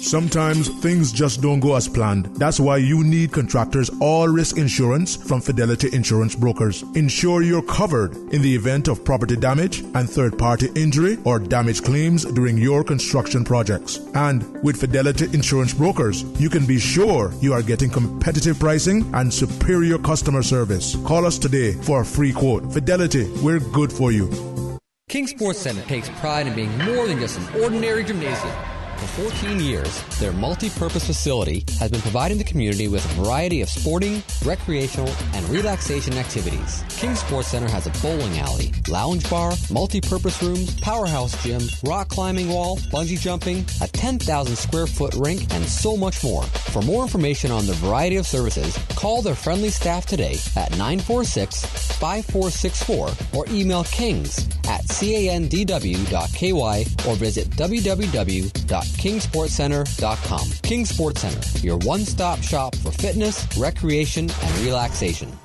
Sometimes things just don't go as planned. That's why you need Contractors All Risk Insurance from Fidelity Insurance Brokers. Ensure you're covered in the event of property damage and third-party injury or damage claims during your construction projects. And with Fidelity Insurance Brokers, you can be sure you are getting competitive pricing and superior customer service. Call us today for a free quote. Fidelity, we're good for you. King Sports Center takes pride in being more than just an ordinary gymnasium. For 14 years, their multi-purpose facility has been providing the community with a variety of sporting, recreational, and relaxation activities. King Sports Center has a bowling alley, lounge bar, multi-purpose rooms, powerhouse gym, rock climbing wall, bungee jumping, a 10,000 square foot rink, and so much more. For more information on the variety of services, call their friendly staff today at 946-5464 or email kings@candw.ky or visit www.kingsportscenter.com. King Sports Center, your one-stop shop for fitness, recreation, and relaxation.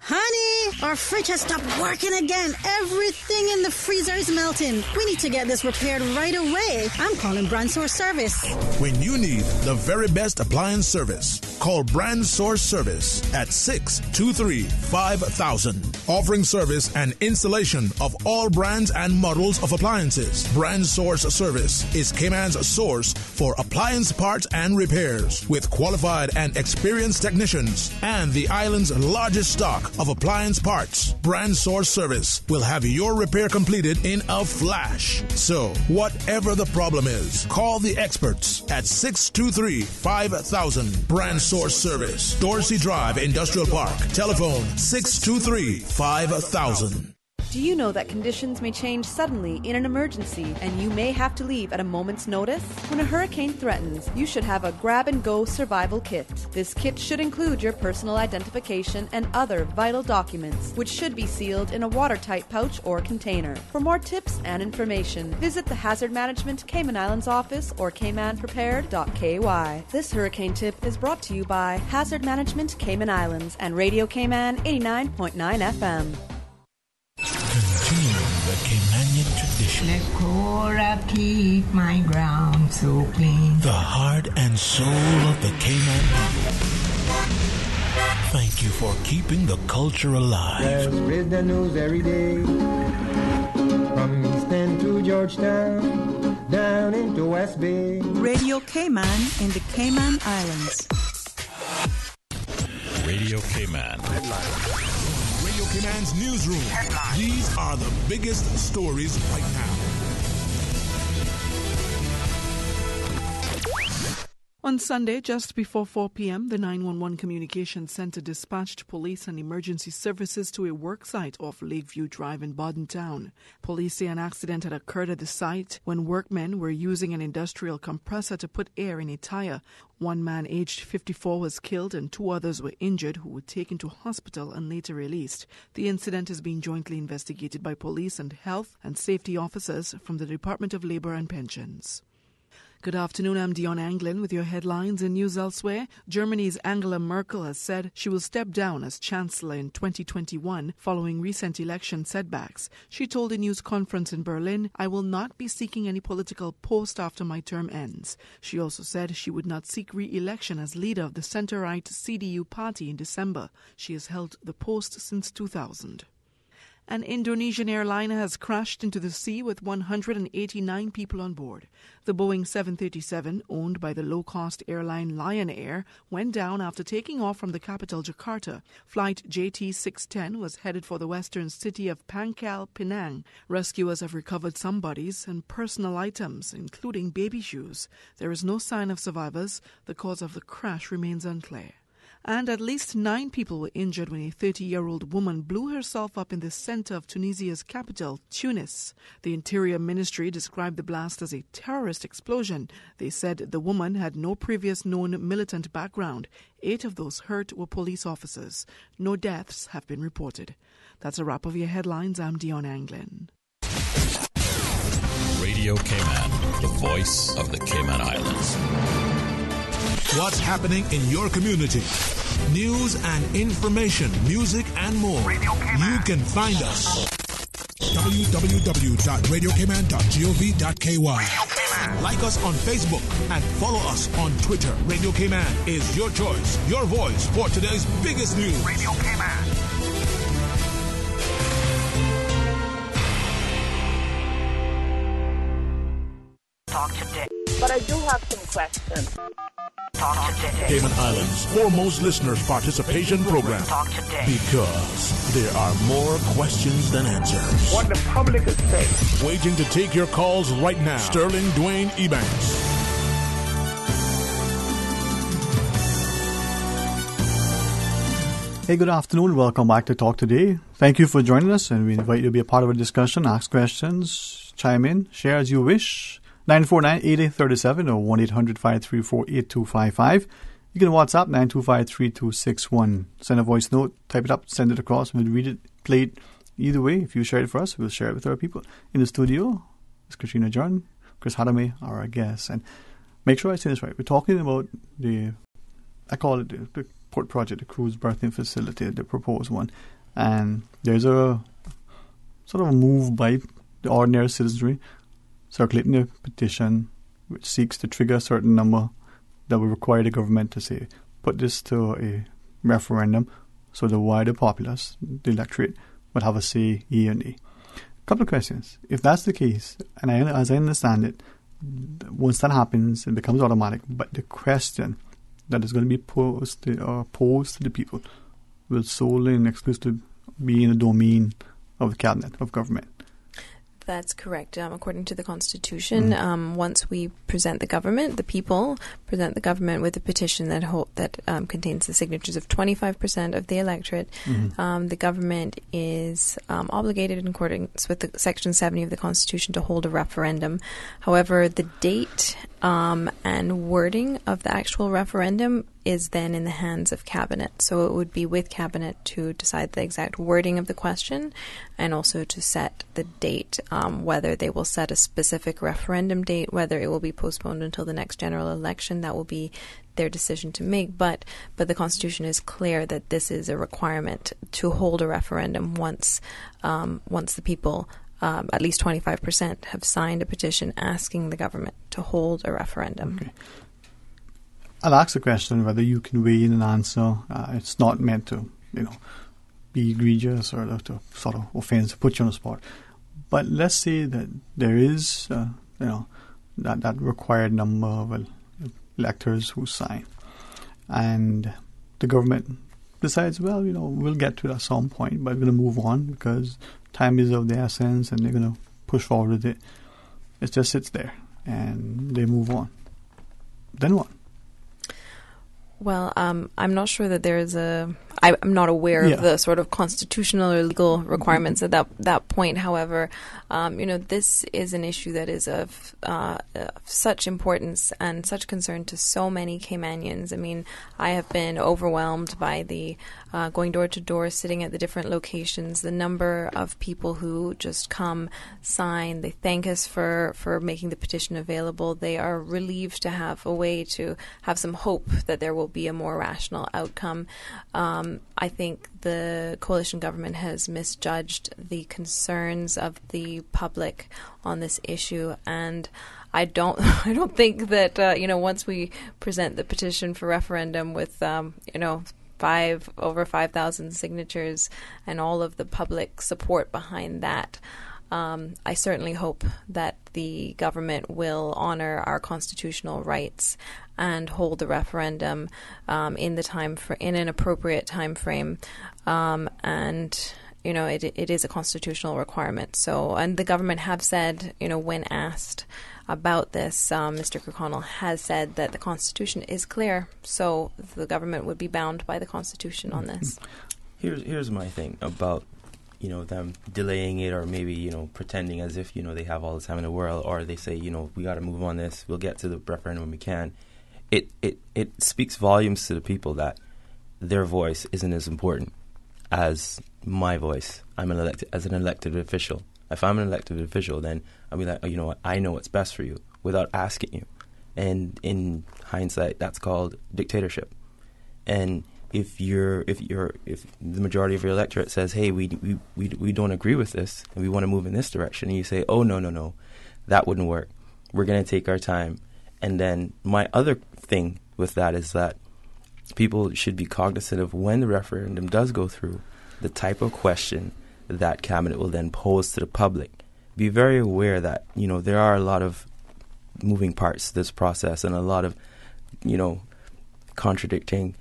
Honey, our fridge has stopped working again. Everything in the freezer is melting. We need to get this repaired right away. I'm calling Brand Source Service. When you need the very best appliance service, call Brand Source Service at 623-5000. Offering service and installation of all brands and models of appliances. Brand Source Service is Cayman's source for appliance parts and repairs with qualified and experienced technicians and the island's largest stock of appliance parts. Brand Source Service will have your repair completed in a flash. So, whatever the problem is, call the experts at 623-5000. Brand Source Service, Dorsey Drive, Industrial Park. Telephone 623-5000. Do you know that conditions may change suddenly in an emergency and you may have to leave at a moment's notice? When a hurricane threatens, you should have a grab-and-go survival kit. This kit should include your personal identification and other vital documents, which should be sealed in a watertight pouch or container. For more tips and information, visit the Hazard Management Cayman Islands office or caymanprepared.ky. This hurricane tip is brought to you by Hazard Management Cayman Islands and Radio Cayman 89.9 FM. Continuing the Caymanian tradition. Let Cora keep my ground so clean. The heart and soul of the Cayman people. Thank you for keeping the culture alive. There's the news every day. From East End to Georgetown, down into West Bay. Radio Cayman in the Cayman Islands. Radio Cayman. Radio Cayman's newsroom. These are the biggest stories right now. On Sunday, just before 4 p.m., the 911 Communications Center dispatched police and emergency services to a work site off Lakeview Drive in Bordentown. Police say an accident had occurred at the site when workmen were using an industrial compressor to put air in a tire. One man aged 54 was killed and 2 others were injured who were taken to hospital and later released. The incident is being jointly investigated by police and health and safety officers from the Department of Labor and Pensions. Good afternoon, I'm Dion Anglin with your headlines and news elsewhere. Germany's Angela Merkel has said she will step down as Chancellor in 2021 following recent election setbacks. She told a news conference in Berlin, "I will not be seeking any political post after my term ends." She also said she would not seek re-election as leader of the centre-right CDU party in December. She has held the post since 2000. An Indonesian airliner has crashed into the sea with 189 people on board. The Boeing 737, owned by the low-cost airline Lion Air, went down after taking off from the capital, Jakarta. Flight JT610 was headed for the western city of Pangkal Pinang. Rescuers have recovered some bodies and personal items, including baby shoes. There is no sign of survivors. The cause of the crash remains unclear. And at least 9 people were injured when a 30-year-old woman blew herself up in the center of Tunisia's capital, Tunis. The Interior Ministry described the blast as a terrorist explosion. They said the woman had no previous known militant background. 8 of those hurt were police officers. No deaths have been reported. That's a wrap of your headlines. I'm Dion Anglin. Radio Cayman, the voice of the Cayman Islands. What's happening in your community? News and information, music and more. You can find us. www.radiocayman.gov.ky. Like us on Facebook and follow us on Twitter. Radio Cayman is your choice, your voice for today's biggest news. Radio Cayman. Talk today. But I do have some questions. Talk today. Cayman Islands' foremost listeners' participation program. Talk today. Because there are more questions than answers. What the public is saying. Waiting to take your calls right now. Sterling Dwayne Ebanks. Hey, good afternoon. Welcome back to Talk Today. Thank you for joining us, and we invite you to be a part of our discussion, ask questions, chime in, share as you wish. 949-8837 or 1-800-534-8255. You can WhatsApp 925-3261. Send a voice note, type it up, send it across. We'll read it, play it. Either way, if you share it for us, we'll share it with our people. In the studio, it's Katrina John, Chris Hadame, our guest. And make sure I say this right. We're talking about I call it the port project, the cruise berthing facility, the proposed one. And there's a sort of a move by the ordinary citizenry circulating a petition which seeks to trigger a certain number that will require the government to say, put this to a referendum so the wider populace, the electorate, would have a say, yea or nay. A couple of questions. If that's the case, and as I understand it, once that happens, it becomes automatic, but the question that is going to be posed to the people will solely and exclusively be in the domain of the cabinet, of government. That's correct. According to the Constitution, once we present the government, the people present the government with a petition that contains the signatures of 25% of the electorate, the government is obligated in accordance with Section 70 of the Constitution to hold a referendum. However, the date and wording of the actual referendum is then in the hands of Cabinet. So it would be with Cabinet to decide the exact wording of the question and also to set the date, whether they will set a specific referendum date, whether it will be postponed until the next general election. That will be their decision to make. But the Constitution is clear that this is a requirement to hold a referendum once the people, at least 25%, have signed a petition asking the government to hold a referendum. Okay. I'll ask the question whether you can weigh in and answer. It's not meant to, be egregious or to sort of offense, put you on the spot. But let's say that there is, that required number of electors who sign, and the government decides, we'll get to it at some point, but we're going to move on because time is of the essence, and they're going to push forward with it. It just sits there, and they move on. Then what? Well, I'm not sure that there is I'm not aware of the sort of constitutional or legal requirements at that point. However, this is an issue that is of such importance and such concern to so many Caymanians. I mean, I have been overwhelmed by the going door to door, sitting at the different locations, the number of people who just come, sign, they thank us for making the petition available. They are relieved to have a way to have some hope that there will be a more rational outcome. I think the coalition government has misjudged the concerns of the public on this issue, and I don't think that once we present the petition for referendum with over 5,000 signatures and all of the public support behind that, I certainly hope that the government will honor our constitutional rights and hold the referendum in an appropriate time frame, and it is a constitutional requirement. So, and the government have said, when asked about this, Mr. Kirkconnell has said that the Constitution is clear, so the government would be bound by the Constitution on this. Here's my thing about them delaying it, or maybe pretending as if they have all the time in the world, or they say we got to move on this. We'll get to the referendum when we can. It speaks volumes to the people that their voice isn't as important as my voice. I'm an elected official. If I'm an elected official, then I'll be like, what? I know what's best for you without asking you. And in hindsight, that's called dictatorship. And if the majority of your electorate says, hey, we don't agree with this and we want to move in this direction, and you say, oh, no, that wouldn't work. We're going to take our time. And then my other thing with that is that people should be cognizant of, when the referendum does go through, the type of question that Cabinet will then pose to the public. Be very aware that, there are a lot of moving parts to this process and a lot of, contradicting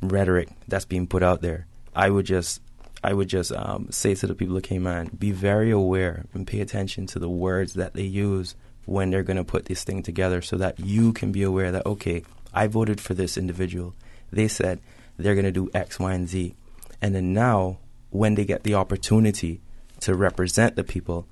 rhetoric that's being put out there. I would just say to the people of Cayman, be very aware and pay attention to the words that they use when they're going to put this thing together, so that you can be aware that, okay, I voted for this individual. They said they're going to do X, Y, and Z. And then now, when they get the opportunity to represent the people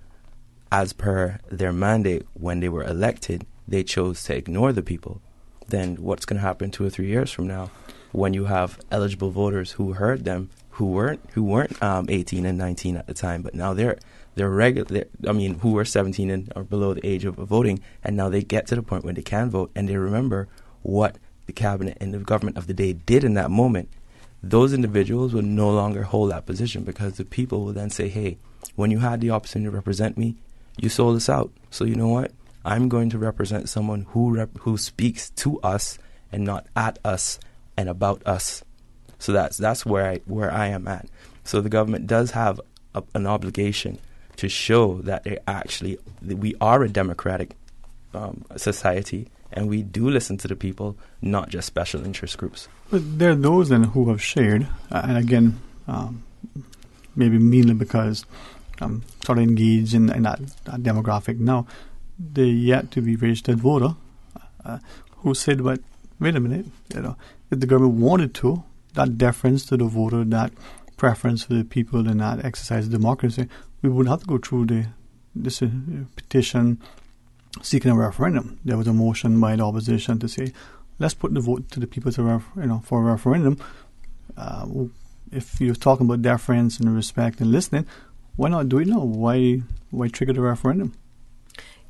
as per their mandate when they were elected, they chose to ignore the people. Then what's going to happen 2 or 3 years from now, when you have eligible voters who heard them, who weren't 18 and 19 at the time, but now they're regular. Who were 17 and or below the age of voting, and now they get to the point when they can vote, and they remember what the cabinet and the government of the day did in that moment. Those individuals will no longer hold that position, because the people will then say, hey, when you had the opportunity to represent me, you sold us out. So you know what? I'm going to represent someone who speaks to us and not at us and about us. So that's where I am at. So the government does have an obligation to show that we are a democratic society, and we do listen to the people, not just special interest groups. But there are those then who have shared, and again, maybe mainly because I'm sort of engaged in that demographic now, they're yet to be registered voter, who said, but wait a minute, if the government wanted to, that deference to the voter, that preference for the people and that exercise of democracy, we wouldn't have to go through this petition seeking a referendum. There was a motion by the opposition to say, let's put the vote to the people for a referendum. If you're talking about deference and respect and listening, why not do it now? Why trigger the referendum?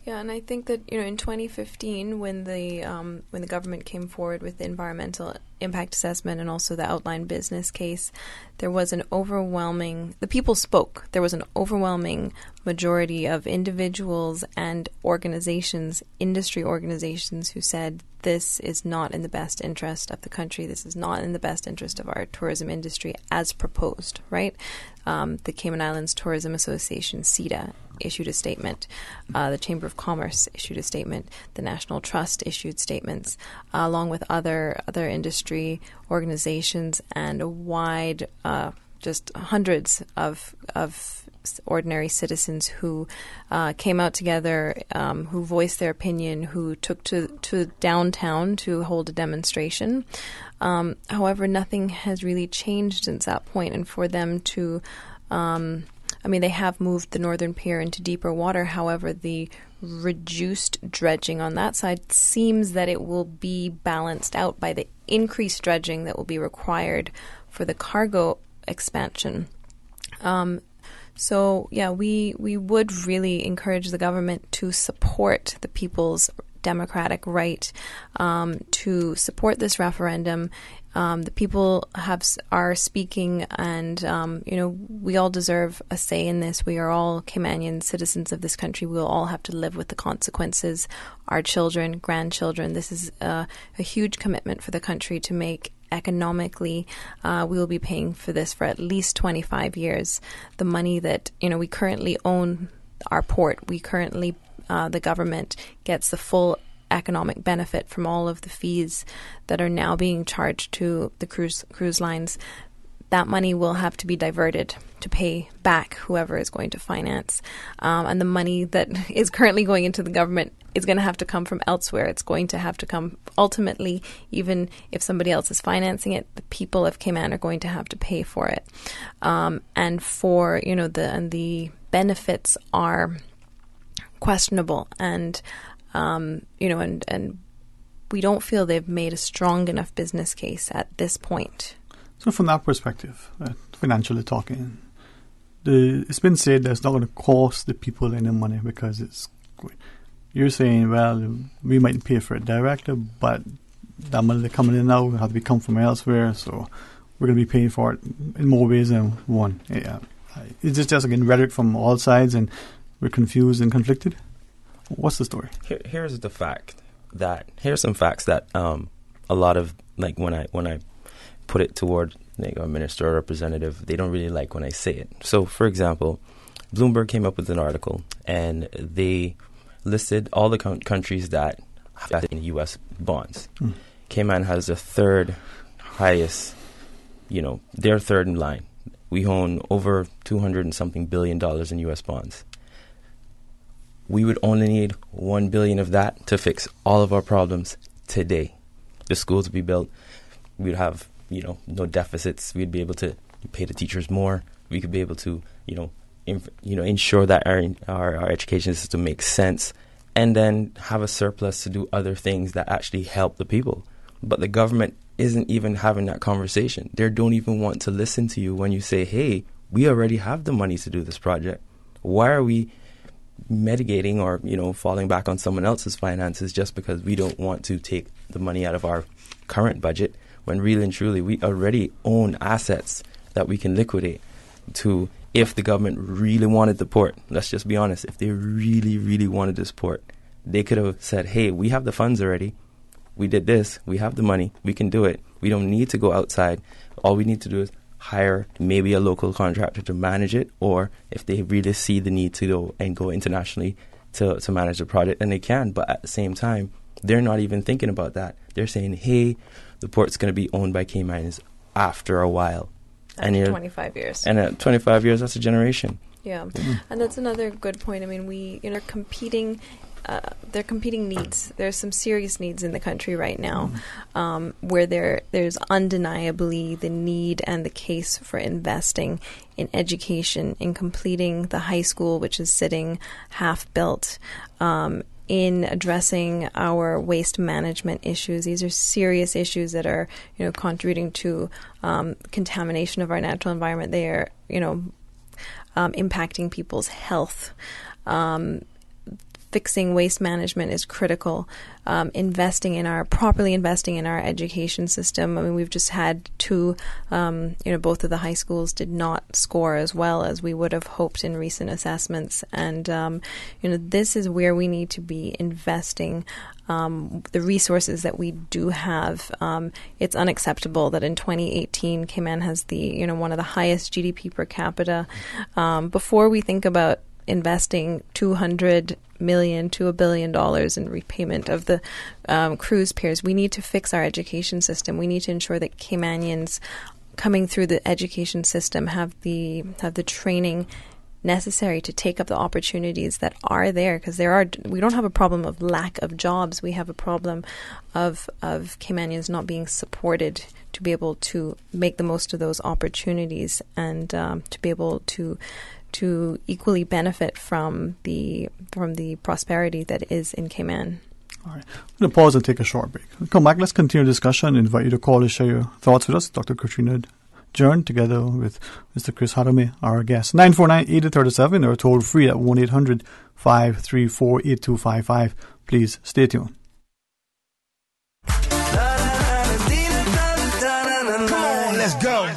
Yeah, and I think that in 2015, when the government came forward with the environmental impact assessment and also the outline business case, there was the people spoke. There was an overwhelming majority of individuals and organizations, industry organizations, who said this is not in the best interest of the country. This is not in the best interest of our tourism industry as proposed, right? The Cayman Islands Tourism Association, CETA, issued a statement. The Chamber of Commerce issued a statement. The National Trust issued statements, along with other industry organizations and a wide, just hundreds of ordinary citizens who came out together, who voiced their opinion, who took to downtown to hold a demonstration. However, nothing has really changed since that point, and for them to they have moved the northern pier into deeper water. However, the reduced dredging on that side seems that it will be balanced out by the increased dredging that will be required for the cargo expansion. We would really encourage the government to support the people's democratic right to support this referendum. The people are speaking, and we all deserve a say in this. We are all Caymanian citizens of this country. We will all have to live with the consequences. Our children, grandchildren. This is a huge commitment for the country to make. Economically, we will be paying for this for at least 25 years. The money that we currently own our port. We currently, the government gets the full economic benefit from all of the fees that are now being charged to the cruise lines. That money will have to be diverted to pay back whoever is going to finance. And the money that is currently going into the government is going to have to come from elsewhere. It's going to have to come ultimately, even if somebody else is financing it, the people of Cayman are going to have to pay for it. And for, the benefits are questionable, and we don't feel they've made a strong enough business case at this point. So from that perspective, financially talking, it's been said that it's not going to cost the people any money because you're saying, well, we might pay for it directly, but that money that's coming in now will have to come from elsewhere, so we're going to be paying for it in more ways than one. It's just again rhetoric from all sides, and we're confused and conflicted. What's the story? Here's some facts that a lot of, like, when I put it toward a minister or representative, they don't really like when I say it. So, for example, Bloomberg came up with an article, and they listed all the countries that have U.S. bonds. Cayman has the third highest, they're third in line. We own over $200 and something billion in U.S. bonds. We would only need $1 billion of that to fix all of our problems today. The schools would be built. We'd have, no deficits. We'd be able to pay the teachers more. We could be able to, ensure that our education system makes sense, and then have a surplus to do other things that actually help the people. But the government isn't even having that conversation. They don't even want to listen to you when you say, hey, we already have the money to do this project. Why are we mitigating or, falling back on someone else's finances just because we don't want to take the money out of our current budget, when really and truly we already own assets that we can liquidate to, if the government really wanted the port. Let's just be honest. If they really, really wanted this port, they could have said, hey, we have the funds already. We did this. We have the money. We can do it. We don't need to go outside. All we need to do is hire maybe a local contractor to manage it, or if they really see the need to go internationally to manage the project, then they can. But at the same time, they're not even thinking about that. They're saying, hey, the port's going to be owned by Caymanians after a while. After 25 years. And at 25 years, that's a generation. Yeah. And that's another good point. I mean, we are competing. They're competing needs. There's some serious needs in the country right now, where there's undeniably the need and the case for investing in education, in completing the high school, which is sitting half built, in addressing our waste management issues. These are serious issues that are, contributing to contamination of our natural environment. They are, impacting people's health. Fixing waste management is critical. Properly investing in our education system. I mean, we've just had two, both of the high schools did not score as well as we would have hoped in recent assessments. And, this is where we need to be investing the resources that we do have. It's unacceptable that in 2018, Cayman has the, one of the highest GDP per capita. Before we think about investing $200 million to $1 billion in repayment of the cruise piers, we need to fix our education system. We need to ensure that Caymanians coming through the education system have the training necessary to take up the opportunities that are there, because we don't have a problem of lack of jobs. We have a problem of Caymanians not being supported to be able to make the most of those opportunities and to be able to equally benefit from the prosperity that is in Cayman. All right. I'm going to pause and take a short break. We'll come back. Let's continue the discussion. Invite you to call and share your thoughts with us. Dr. Katrina Jern, together with Mr. Chris Hadame, our guest. 949-8037 or toll free at 1-800-534-8255. Please stay tuned. Come on, let's go.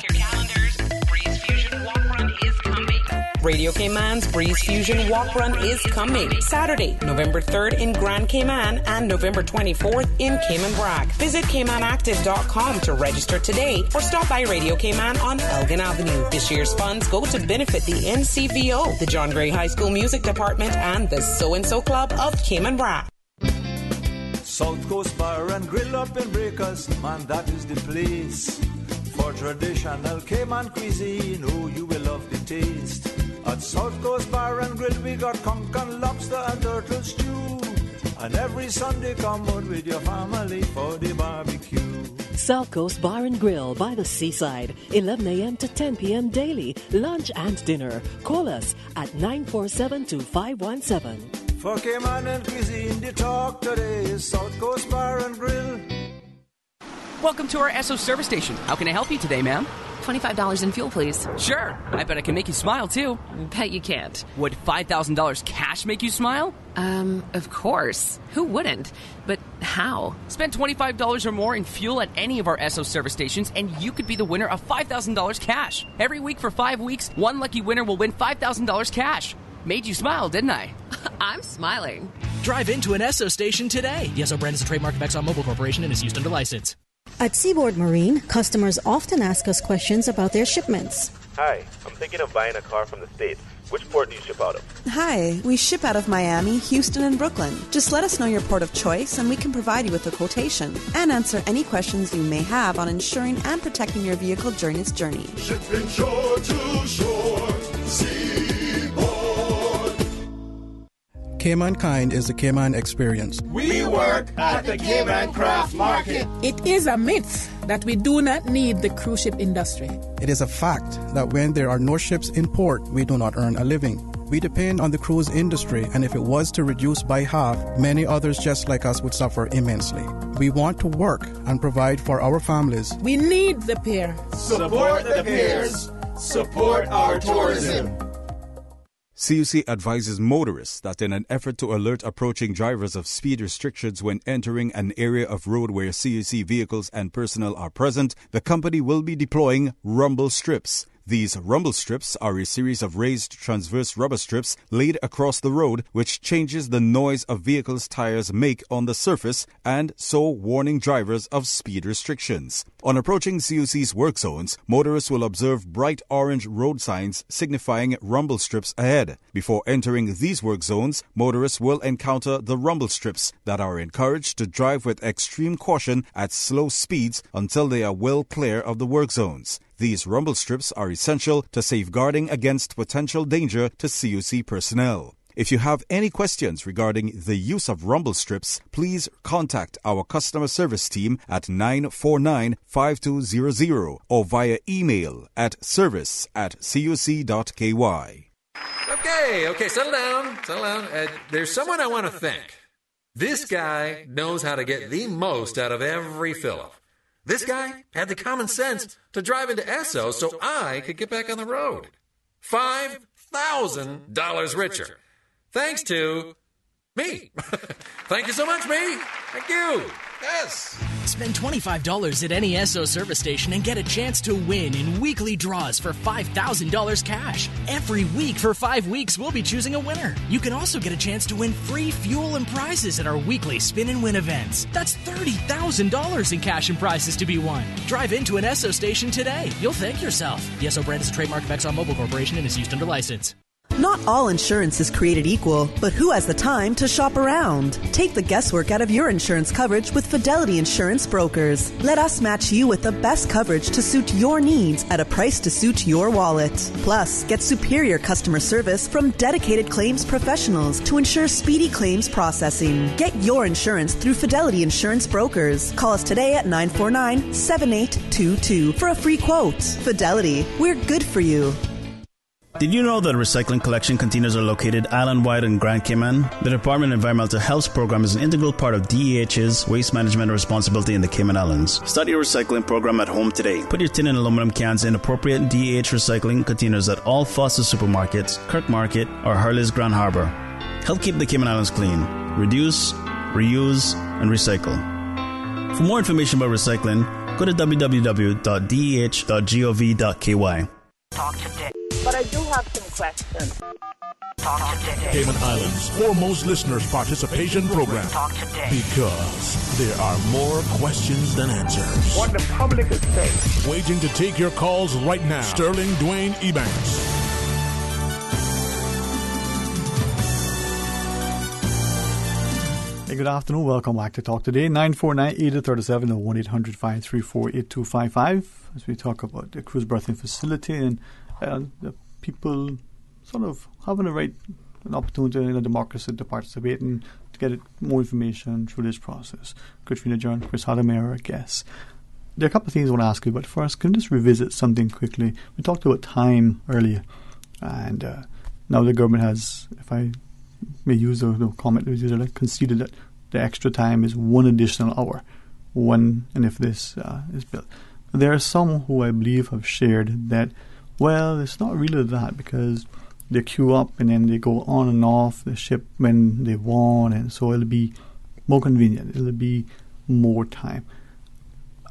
Radio Cayman's Breeze Fusion Walk Run is coming Saturday, November 3rd in Grand Cayman and November 24th in Cayman Brac. Visit CaymanActive.com to register today or stop by Radio Cayman on Elgin Avenue. This year's funds go to benefit the NCVO, the John Gray High School Music Department, and the So-and-So Club of Cayman Brac. South Coast Bar and Grill up in Breakers, man, that is the place. For traditional Cayman cuisine, oh, you will love the taste. At South Coast Bar and Grill, we got conch and lobster and turtle stew. And every Sunday, come out with your family for the barbecue. South Coast Bar and Grill by the seaside, 11 a.m. to 10 p.m. daily, lunch and dinner. Call us at 947-2517. For Cayman and cuisine, the talk today is South Coast Bar and Grill. Welcome to our Esso service station. How can I help you today, ma'am? $25 in fuel, please. Sure. I bet I can make you smile, too. Bet you can't. Would $5,000 cash make you smile? Of course. Who wouldn't? But how? Spend $25 or more in fuel at any of our Esso service stations, and you could be the winner of $5,000 cash. Every week for 5 weeks, one lucky winner will win $5,000 cash. Made you smile, didn't I? I'm smiling. Drive into an Esso station today. The Esso brand is a trademark of ExxonMobil Corporation and is used under license. At Seaboard Marine, customers often ask us questions about their shipments. Hi, I'm thinking of buying a car from the States. Which port do you ship out of? Hi, we ship out of Miami, Houston, and Brooklyn. Just let us know your port of choice and we can provide you with a quotation and answer any questions you may have on insuring and protecting your vehicle during its journey. Shipping shore to shore, Caymankind is the Cayman experience. We work at the Cayman Craft Market. It is a myth that we do not need the cruise ship industry. It is a fact that when there are no ships in port, we do not earn a living. We depend on the cruise industry, and if it was to reduce by half, many others just like us would suffer immensely. We want to work and provide for our families. We need the pier. Support the piers. Support our tourism. CUC advises motorists that in an effort to alert approaching drivers of speed restrictions when entering an area of road where CUC vehicles and personnel are present, the company will be deploying rumble strips. These rumble strips are a series of raised transverse rubber strips laid across the road which changes the noise of vehicles' tires make on the surface and so warning drivers of speed restrictions. On approaching CUC's work zones, motorists will observe bright orange road signs signifying rumble strips ahead. Before entering these work zones, motorists will encounter the rumble strips that are encouraged to drive with extreme caution at slow speeds until they are well clear of the work zones. These rumble strips are essential to safeguarding against potential danger to CUC personnel. If you have any questions regarding the use of rumble strips, please contact our customer service team at 949-5200 or via email at service@cuc.ky. Okay, settle down. There's someone I want to thank. This guy knows how to get the most out of every fill-up. This guy had the common sense to drive into Esso so I could get back on the road. $5,000 richer. Thanks to me. Thank you so much, me. Thank you. Yes. Spend $25 at any Esso service station and get a chance to win in weekly draws for $5,000 cash. Every week for 5 weeks, we'll be choosing a winner. You can also get a chance to win free fuel and prizes at our weekly spin and win events. That's $30,000 in cash and prizes to be won. Drive into an Esso station today. You'll thank yourself. The Esso brand is a trademark of ExxonMobil Corporation and is used under license. Not all insurance is created equal, but who has the time to shop around? Take the guesswork out of your insurance coverage with Fidelity Insurance Brokers. Let us match you with the best coverage to suit your needs at a price to suit your wallet. Plus, get superior customer service from dedicated claims professionals to ensure speedy claims processing. Get your insurance through Fidelity Insurance Brokers. Call us today at 949-7822 for a free quote. Fidelity, we're good for you. Did you know that recycling collection containers are located island-wide in Grand Cayman? The Department of Environmental Health's program is an integral part of DEH's waste management responsibility in the Cayman Islands. Start your recycling program at home today. Put your tin and aluminum cans in appropriate DEH recycling containers at all Foster supermarkets, Kirk Market, or Hurley's Grand Harbor. Help keep the Cayman Islands clean. Reduce, reuse, and recycle. For more information about recycling, go to www.deh.gov.ky. Talk today. But I do have some questions. Talk today. Cayman Islands' foremost listeners' participation program. Talk today. Because there are more questions than answers. What the public is saying. Waiting to take your calls right now. Sterling Dwayne Ebanks. Hey, good afternoon. Welcome back to Talk Today. 949-8037 or 1-800-534-8255 as we talk about the cruise berthing facility and the people sort of having an opportunity in a democracy to participate and to get more information through this process. Katrina John, Chris Hadamir, our guests. There are a couple of things I want to ask you, but first, can you just revisit something quickly? We talked about time earlier, and now the government has, if I may use the comment, conceded that the extra time is one additional hour when and if this is built. There are some who I believe have shared that, well, it's not really that because they queue up and then they go on and off the ship when they want, and so it'll be more convenient. It'll be more time.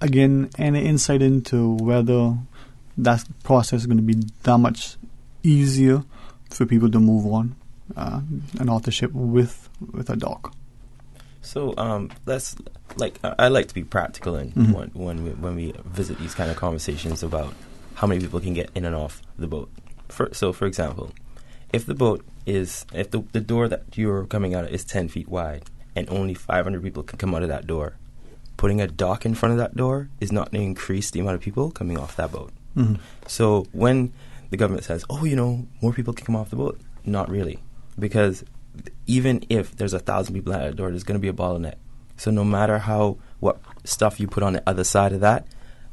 Again, any insight into whether that process is going to be that much easier for people to move on and off the ship with a dock? So let's I like to be practical in when we visit these kind of conversations about how many people can get in and off the boat. For example, if the boat is the door that you're coming out of is 10 feet wide and only 500 people can come out of that door, putting a dock in front of that door is not going to increase the amount of people coming off that boat. Mm-hmm. So when the government says, more people can come off the boat, not really, because even if there's 1,000 people at that door, there's going to be a bottleneck. So no matter what stuff you put on the other side of that,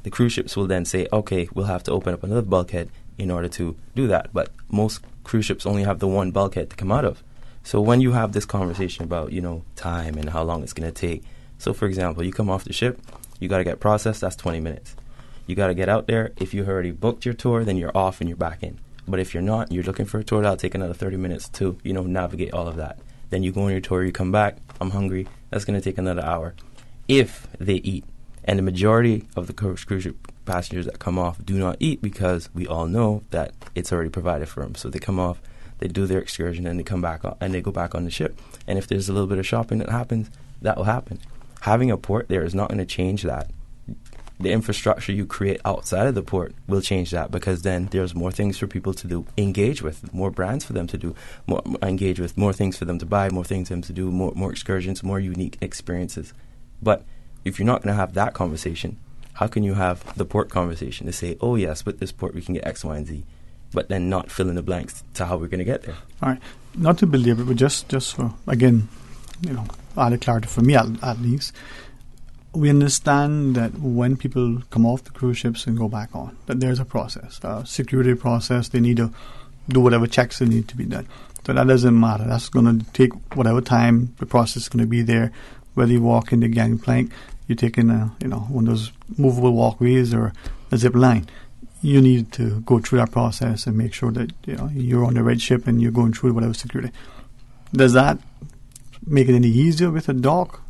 the cruise ships will then say, okay, we'll have to open up another bulkhead in order to do that. But most cruise ships only have the one bulkhead to come out of. So when you have this conversation about, time and how long it's going to take. So, for example, you come off the ship, you got to get processed, that's 20 minutes. You got to get out there. If you already booked your tour, then you're off and you're back in. But if you're not, you're looking for a tour, that'll take another 30 minutes to, navigate all of that. Then you go on your tour, you come back, I'm hungry, that's going to take another hour. If they eat. And the majority of the cruise ship passengers that come off do not eat because we all know that it's already provided for them. So they come off, they do their excursion, and they come back and they go back on the ship. And if there's a little bit of shopping that happens, that will happen. Having a port there is not going to change that. The infrastructure you create outside of the port will change that, because then there's more things for people to do, engage with, more brands for them to do, engage with, more things for them to buy, more things for them to do, more excursions, more unique experiences. But if you're not going to have that conversation, how can you have the port conversation to say, oh yes, with this port we can get X, Y, and Z, but then not fill in the blanks to how we're going to get there? All right. Not to belabor, but just for, again, added clarity for me at least, we understand that when people come off the cruise ships and go back on, that there's a process, a security process. They need to do whatever checks that need to be done. So that doesn't matter. That's going to take whatever time the process is going to be there. Whether you walk in the gangplank, you're taking one of those movable walkways or a zip line. You need to go through that process and make sure that you're on the right ship and you're going through whatever security. Does that make it any easier with a dock?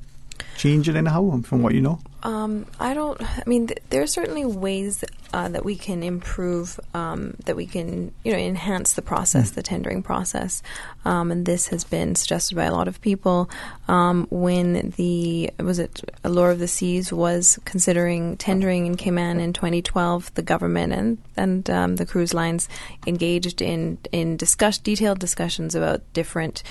Change it anyhow from what you know? There are certainly ways improve, that we can enhance the process, the tendering process, and this has been suggested by a lot of people. When Allure of the Seas was considering tendering in Cayman in 2012, the government and the cruise lines engaged in detailed discussions about different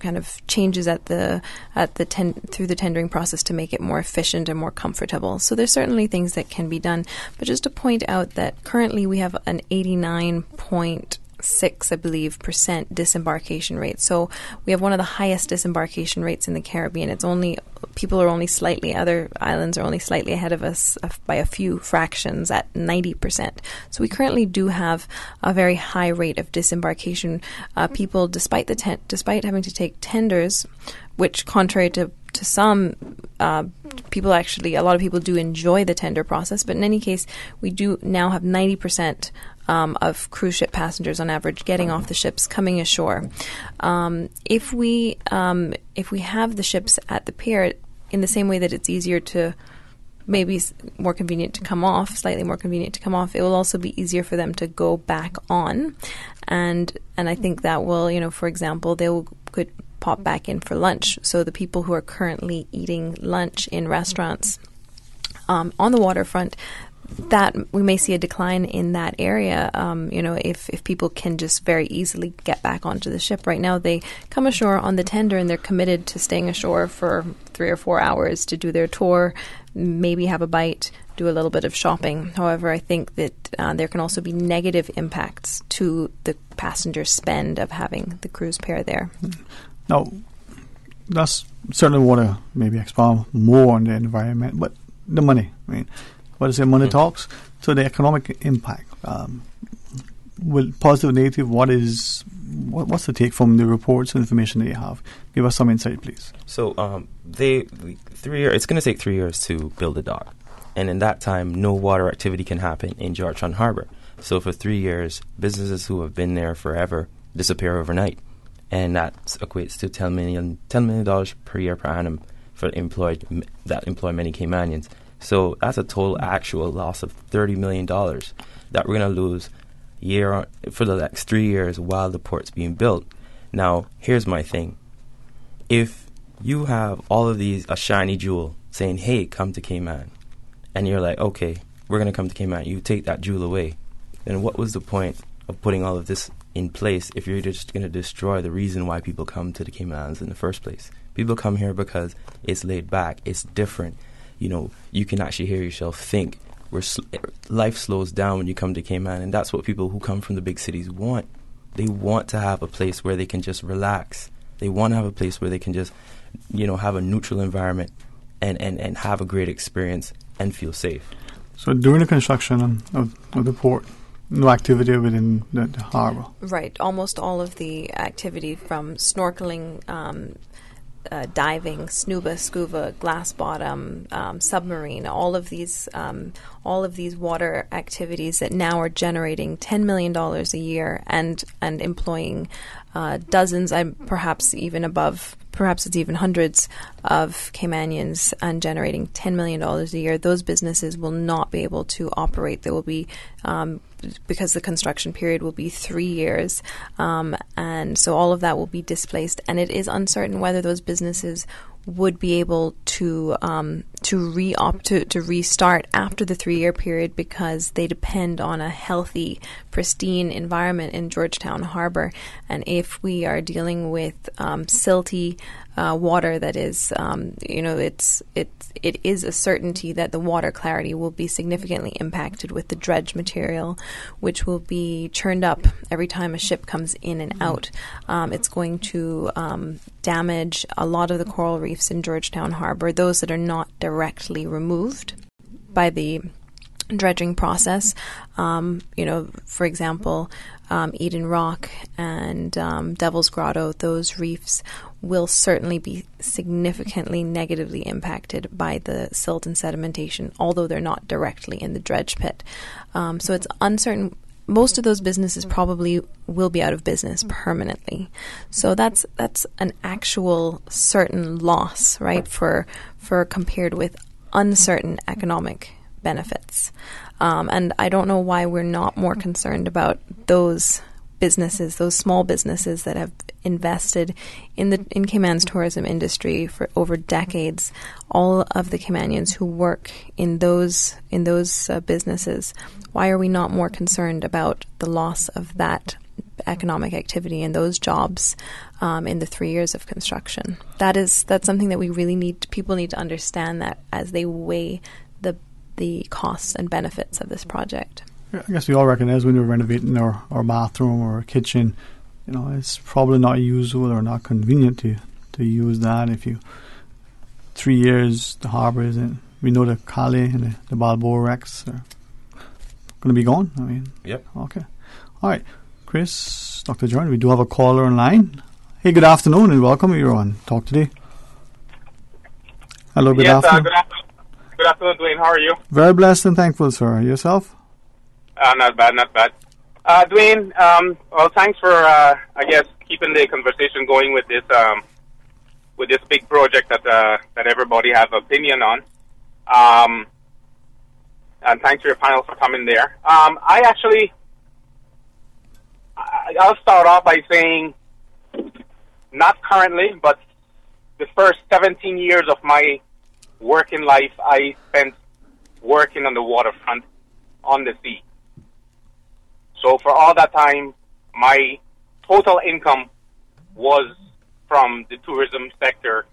kind of changes through the tendering process to make it more efficient and more comfortable. So there's certainly things that can be done. But just to point out that currently we have an 89.6, I believe, % disembarkation rate. So we have one of the highest disembarkation rates in the Caribbean. Other islands are only slightly ahead of us by a few fractions at 90%. So we currently do have a very high rate of disembarkation. People, despite having to take tenders, which contrary to some people, actually, a lot of people do enjoy the tender process. But in any case, we do now have 90% of cruise ship passengers on average getting off the ships, coming ashore. If we have the ships at the pier, in the same way that it's easier to, maybe more convenient to come off, slightly more convenient to come off, it will also be easier for them to go back on. And I think that will, for example, could pop back in for lunch. So the people who are currently eating lunch in restaurants on the waterfront, that we may see a decline in that area, if people can just very easily get back onto the ship. Right now, they come ashore on the tender and they're committed to staying ashore for 3 or 4 hours to do their tour, maybe have a bite, do a little bit of shopping. However, I think that there can also be negative impacts to the passenger spend of having the cruise pair there. Now, that's certainly want to maybe expound more on the environment, but the money, what is it? Money talks. So the economic impact, positive, negative. What's the take from the reports and information that you have? Give us some insight, please. So it's going to take 3 years to build a dock, and in that time, no water activity can happen in Georgetown Harbor. So for 3 years, businesses who have been there forever disappear overnight, and that equates to $10 million per year per annum that employ many Caymanians. So that's a total actual loss of $30 million that we're going to lose for the next 3 years while the port's being built. Now, here's my thing. If you have all of these, a shiny jewel, saying, hey, come to Cayman, and you're like, okay, we're going to come to Cayman, you take that jewel away, then what was the point of putting all of this in place if you're just going to destroy the reason why people come to the Cayman Islands in the first place? People come here because it's laid back, it's different. You can actually hear yourself think. Life slows down when you come to Cayman, and that's what people who come from the big cities want. They want to have a place where they can just relax. They want to have a place where they can just, have a neutral environment and have a great experience and feel safe. So during the construction of the port, no activity within the harbor? Right. Almost all of the activity from snorkeling, diving, scuba, glass bottom, submarine, all of these water activities that now are generating $10 million a year and employing dozens, perhaps it's even hundreds of Caymanians, and generating $10 million a year. Those businesses will not be able to operate. There will be because the construction period will be 3 years, and so all of that will be displaced, and it is uncertain whether those businesses would be able to restart after the 3 year period, because they depend on a healthy, pristine environment in Georgetown Harbor. And if we are dealing with silty water that is, it is a certainty that the water clarity will be significantly impacted with the dredge material, which will be churned up every time a ship comes in and out. It's going to damage a lot of the coral reefs in Georgetown Harbor, those that are not directly removed by the dredging process. For example, Eden Rock and Devil's Grotto, those reefs will certainly be significantly negatively impacted by the silt and sedimentation, although they're not directly in the dredge pit. So it's uncertain. Most of those businesses probably will be out of business permanently. So that's an actual certain loss, right, for compared with uncertain economic benefits. And I don't know why we're not more concerned about those businesses, those small businesses that have invested in Cayman's tourism industry for over decades. All of the Caymanians who work in those businesses. Why are we not more concerned about the loss of that economic activity and those jobs in the 3 years of construction? That's something that we really need. People need to understand that as they weigh the costs and benefits of this project. I guess we all recognize when we're renovating our bathroom or our kitchen, it's probably not usable or not convenient to use that. If 3 years the harbour isn't, we know the Calais and the Balboa wrecks are going to be gone. Yep. Okay. All right. Chris, Dr. Jordan, we do have a caller online. Hey, good afternoon and welcome. You're on Talk Today. Hello, good afternoon. Good afternoon, Dwayne. How are you? Very blessed and thankful, sir. Yourself? Not bad. Dwayne, well, thanks for, keeping the conversation going with this big project that everybody have opinion on. And thanks for your panel for coming there. I'll start off by saying, not currently, but the first 17 years of my working life, I spent working on the waterfront, on the sea. So for all that time, my total income was from the tourism sector,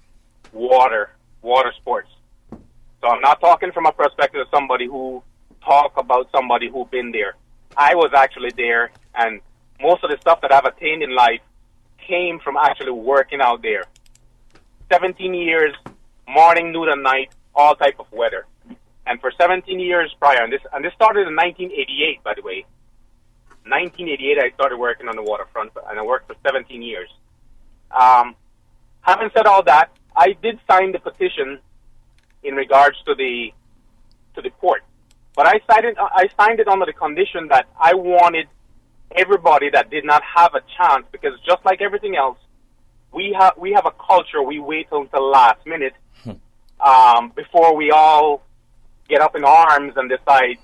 water sports. So I'm not talking from a perspective of somebody who talk about somebody who's been there. I was actually there, and most of the stuff that I've attained in life came from actually working out there. 17 years, morning, noon, and night, all type of weather. And for 17 years prior, and this started in 1988, by the way. 1988, I started working on the waterfront, and I worked for 17 years. Having said all that, I did sign the petition in regards to the port, but I signed it under the condition that I wanted everybody that did not have a chance, because just like everything else, we have a culture. We wait until the last minute before we all get up in arms and decide,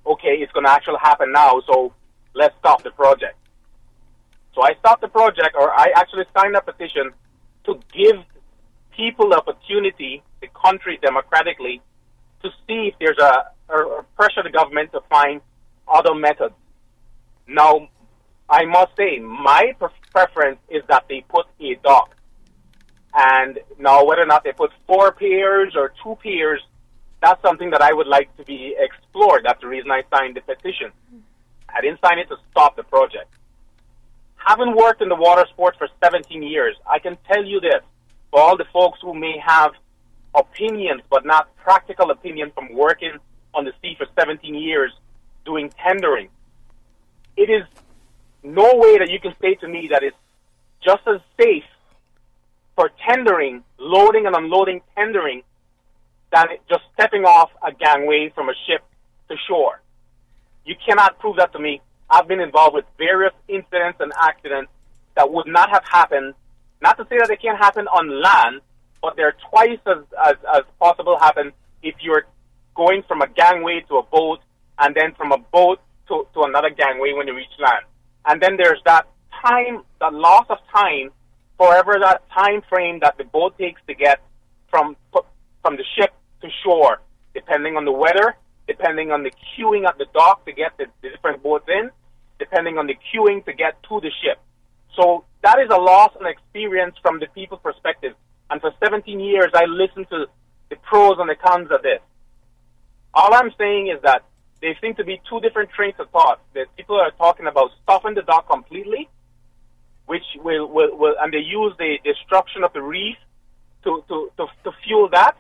okay, it's going to actually happen now, so let's stop the project. So I stopped the project, or I actually signed a petition to give people the opportunity, the country democratically, to see if there's a pressure the government to find other methods. Now, I must say, my preference is that they put a dock. And now whether or not they put 4 piers or 2 piers, that's something that I would like to be explored. That's the reason I signed the petition. I didn't sign it to stop the project. Having worked in the water sports for 17 years, I can tell you this, for all the folks who may have opinions, but not practical opinions from working on the sea for 17 years doing tendering, it is no way that you can say to me that it's just as safe for tendering, loading and unloading tendering, than just stepping off a gangway from a ship to shore. You cannot prove that to me. I've been involved with various incidents and accidents that would not have happened. Not to say that they can't happen on land, but they're twice as possible happen if you're going from a gangway to a boat, and then from a boat to another gangway when you reach land. And then there's that time, that loss of time, forever that time frame that the boat takes to get from the ship to shore, depending on the weather, depending on the queuing at the dock to get the different boats in, depending on the queuing to get to the ship. So that is a loss and experience from the people's perspective. And for 17 years, I listened to the pros and the cons of this. All I'm saying is that there seem to be two different trains of thought. The people are talking about stopping the dock completely, which will and they use the destruction of the reef to fuel that.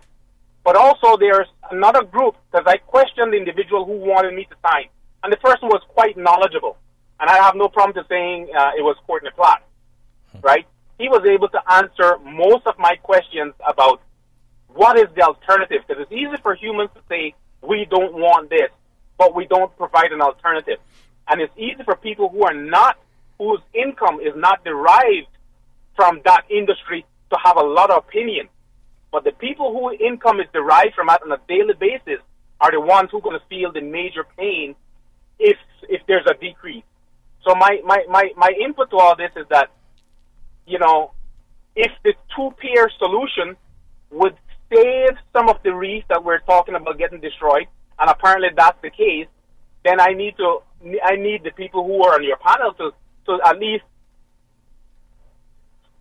But also there's another group, because I questioned the individual who wanted me to sign, and the person was quite knowledgeable, and I have no problem to saying it was Courtney Platt, right? He was able to answer most of my questions about what is the alternative, because it's easy for humans to say, we don't want this, but we don't provide an alternative. And it's easy for people whose income is not derived from that industry to have a lot of opinion. But the people whose income is derived from that on a daily basis are the ones who are going to feel the major pain if there's a decrease. So my input to all this is that, you know, if the two-pair solution would save some of the reefs that we're talking about getting destroyed, and apparently that's the case, then I need the people who are on your panel to at least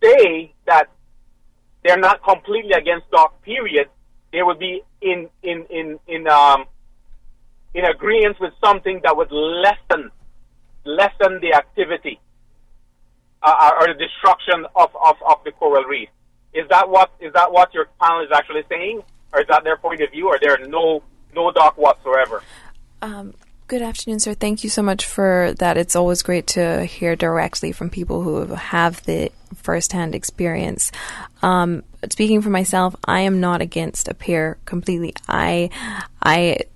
say that they're not completely against dock, period. They would be in agreement with something that would lessen the activity or the destruction of the coral reef. Is that what your panel is actually saying, or is that their point of view, or there no dock whatsoever? Good afternoon, sir. Thank you so much for that. It's always great to hear directly from people who have the first-hand experience. Speaking for myself, I am not against a pier completely. I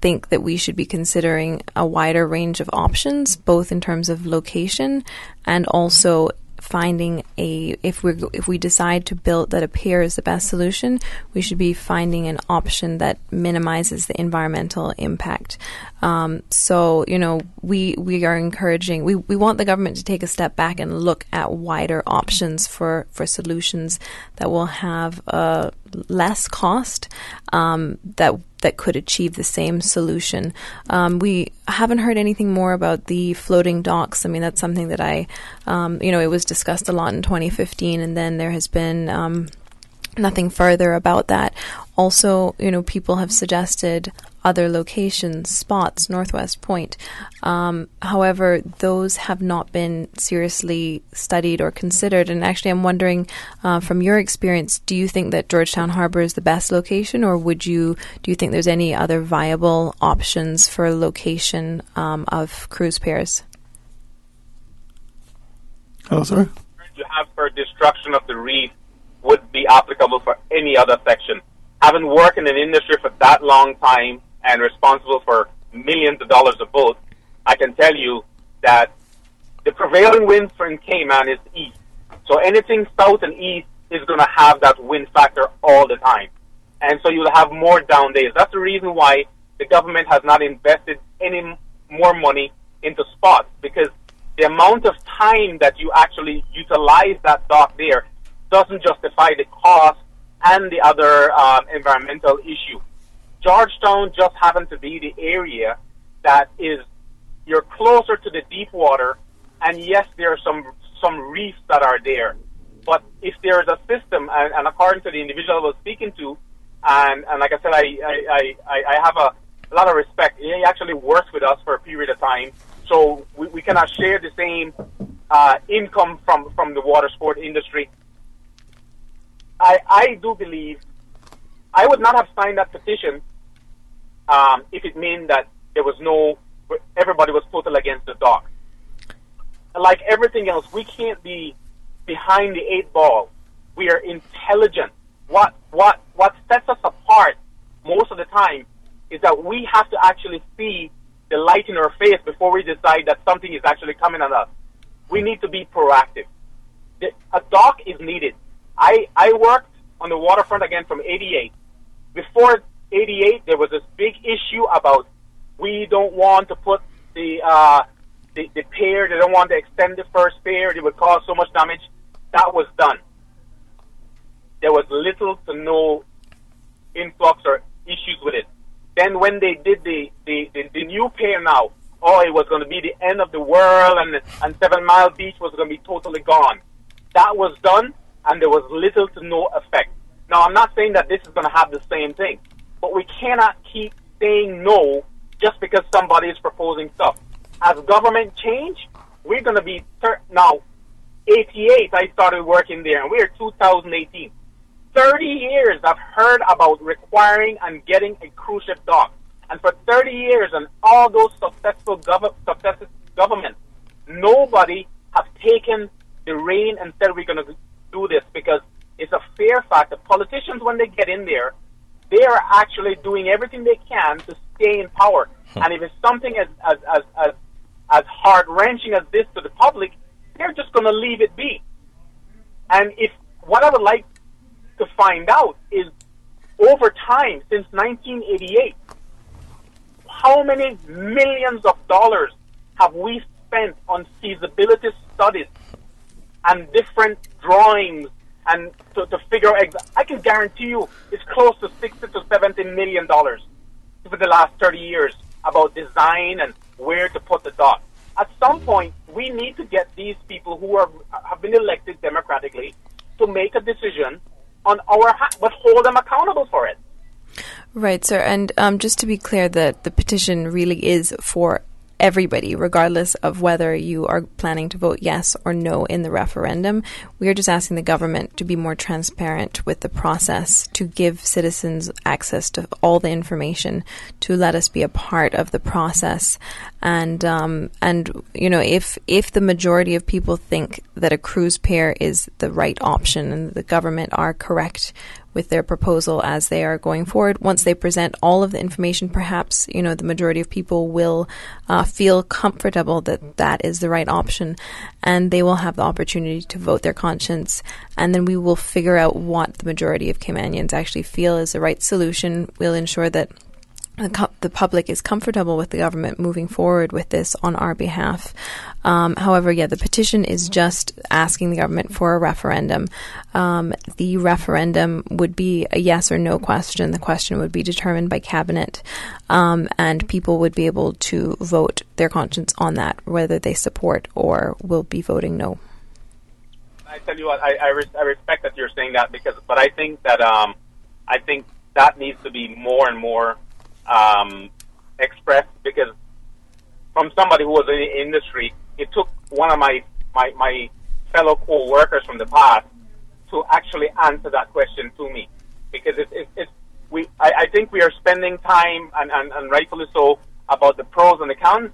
think that we should be considering a wider range of options, both in terms of location and also finding if we decide to build that a pier is the best solution, we should be finding an option that minimizes the environmental impact. So, you know, we are encouraging, we want the government to take a step back and look at wider options for solutions that will have less cost, that could achieve the same solution. We haven't heard anything more about the floating docks. I mean, that's something that it was discussed a lot in 2015, and then there has been nothing further about that. Also, you know, people have suggested other locations, spots, Northwest Point. However, those have not been seriously studied or considered. And actually, I'm wondering, from your experience, do you think that Georgetown Harbor is the best location, or do you think there's any other viable options for location of cruise pairs? Hello, sir. You have for destruction of the reef would be applicable for any other section. Having worked in an industry for that long time and responsible for millions of dollars of boats, I can tell you that the prevailing winds in Cayman is east. So anything south and east is going to have that wind factor all the time. And so you'll have more down days. That's the reason why the government has not invested any more money into spots, because the amount of time that you actually utilize that dock there doesn't justify the cost and the other environmental issue. Georgetown just happens to be the area that you're closer to the deep water, and yes, there are some reefs that are there. But if there's a system, and according to the individual I was speaking to, and like I said, I have a lot of respect. He actually works with us for a period of time, so we cannot share the same income from the water sport industry. I do believe I would not have signed that petition if it meant that everybody was totally against the dock. Like everything else, we can't be behind the eight ball. We are intelligent. What sets us apart most of the time is that we have to actually see the light in our face before we decide that something is actually coming at us. We need to be proactive. A dock is needed. I worked on the waterfront again from 88. Before 88, there was this big issue about we don't want to put the pier, they don't want to extend the first pier, it would cause so much damage. That was done. There was little to no influx or issues with it. Then when they did the new pier now, it was going to be the end of the world, and 7 Mile Beach was going to be totally gone. That was done, and there was little to no effect. Now, I'm not saying that this is going to have the same thing, but we cannot keep saying no just because somebody is proposing stuff. As government change, we're going to be... Now, 88, I started working there, and we're 2018. 30 years I've heard about requiring and getting a cruise ship dock. And for 30 years, and all those successful governments, nobody has taken the rein and said we're going to do this, because it's a fair fact. The politicians, when they get in there, they are actually doing everything they can to stay in power. And if it's something as heart-wrenching as this to the public, they're just going to leave it be. And what I would like to find out is, over time, since 1988, how many millions of dollars have we spent on feasibility studies and different drawings and to figure out? I can guarantee you it's close to $60 to $70 million for the last 30 years about design and where to put the dot. At some point, we need to get these people who have been elected democratically to make a decision on our but hold them accountable for it. Right, sir. And just to be clear, the petition really is for everybody, regardless of whether you are planning to vote yes or no in the referendum. We are just asking the government to be more transparent with the process, to give citizens access to all the information, to let us be a part of the process. And you know, if the majority of people think that a cruise pair is the right option and the government are correct with their proposal as they are going forward, once they present all of the information, perhaps, you know, the majority of people will feel comfortable that that is the right option, and they will have the opportunity to vote their conscience, and then we will figure out what the majority of Caymanians actually feel is the right solution. We'll ensure that the public is comfortable with the government moving forward with this on our behalf. However, the petition is just asking the government for a referendum. The referendum would be a yes or no question. The question would be determined by cabinet, and people would be able to vote their conscience on that, whether they support or will be voting no. I tell you what, I respect that you're saying that, but I think that needs to be more and more expressed, because from somebody who was in the industry, it took one of my fellow co-workers from the past to actually answer that question to me, because I think we are spending time and rightfully so about the pros and the cons,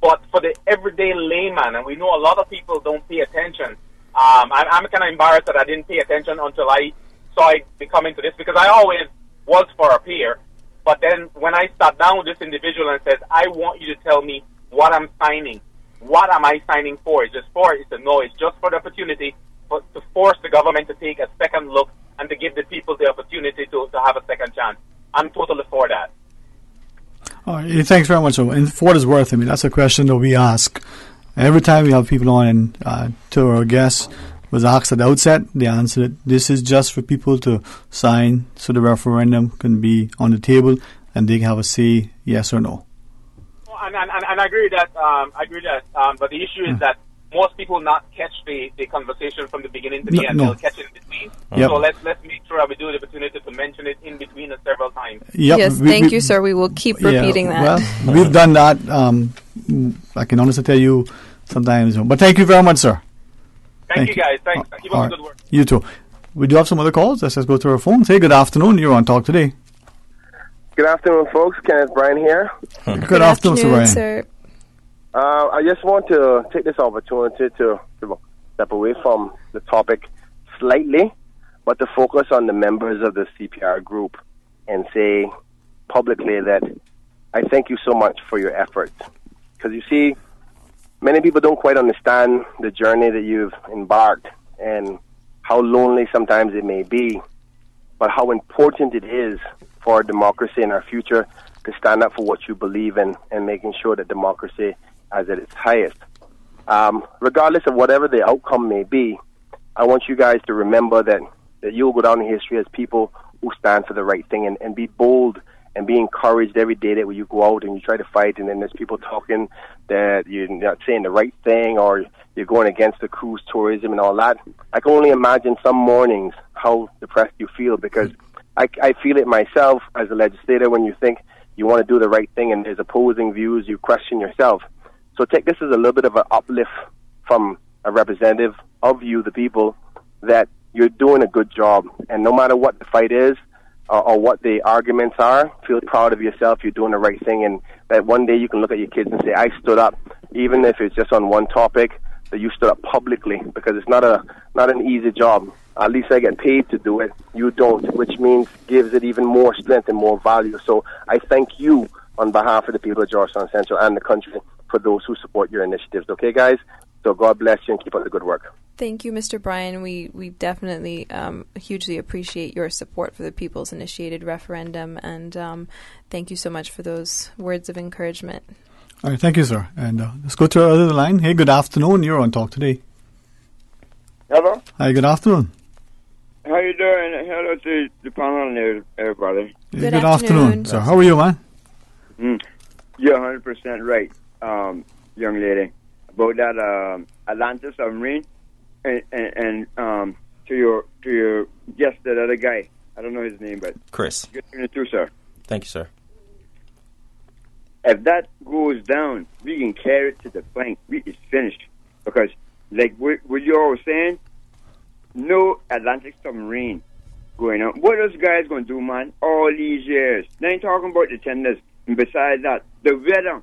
but for the everyday layman, and we know a lot of people don't pay attention. I'm kind of embarrassed that I didn't pay attention until I saw it come into this, because I always was for a peer. But then when I sat down with this individual and said, I want you to tell me what I'm signing. What am I signing for? Is this for? It's a no. It's just for the opportunity to force the government to take a second look and to give the people the opportunity to have a second chance. I'm totally for that. All right. Thanks very much. So, and for what it's worth, I mean, that's a question that we ask every time we have people on, and to our guests was asked at the outset, they answered it. This is just for people to sign so the referendum can be on the table and they can have a say, yes or no. And I agree with that. But the issue is that most people not catch the conversation from the beginning to the end. They'll catch it in between. Yep. So let's make sure we do the opportunity to mention it in between several times. Yep. Yes, thank you, sir. We will keep repeating that. Well, we've done that. I can honestly tell you sometimes. But thank you very much, sir. Thank you, guys. Thanks. Keep up the good work. You too. We do have some other calls. Let's just go to our phone. Say good afternoon. You're on Talk Today. Good afternoon, folks. Kenneth Bryan here. Good afternoon, Sir Bryan. Sir. I just want to take this opportunity to step away from the topic slightly, but to focus on the members of the CPR group and say publicly that I thank you so much for your efforts. Because you see, many people don't quite understand the journey that you've embarked and how lonely sometimes it may be, but how important it is for our democracy and our future to stand up for what you believe in and making sure that democracy is at its highest. Regardless of whatever the outcome may be, I want you guys to remember that you'll go down in history as people who stand for the right thing and be bold and be encouraged every day that when you go out and you try to fight and then there's people talking that you're not saying the right thing or you're going against the cruise tourism and all that. I can only imagine some mornings how depressed you feel, because I feel it myself as a legislator. When you think you want to do the right thing and there's opposing views, you question yourself. So take this as a little bit of an uplift from a representative of you, the people, that you're doing a good job. And no matter what the fight is or what the arguments are, feel proud of yourself. You're doing the right thing. And that one day you can look at your kids and say, I stood up, even if it's just on one topic, that you stood up publicly, because it's not an easy job. At least I get paid to do it. You don't, which means gives it even more strength and more value. So I thank you on behalf of the people of Georgetown Central and the country for those who support your initiatives. Okay, guys? So God bless you and keep up the good work. Thank you, Mr. Bryan. We definitely hugely appreciate your support for the People's Initiated Referendum, and thank you so much for those words of encouragement. All right, thank you, sir. And let's go to our other line. Hey, good afternoon. You're on Talk Today. Hello? Hi, good afternoon. How you doing? Hello to the panel and everybody. Good afternoon, sir. How are you, man? You're 100% right, young lady, about that Atlantis submarine, and to your guest, that other guy. I don't know his name, but Chris. Good evening too, sir. Thank you, sir. If that goes down, we can carry it to the bank. It's finished. Because, like what you all were saying, no Atlantic submarine going on. What are those guys going to do, man, all these years? They ain't talking about the tenders. And besides that, the weather.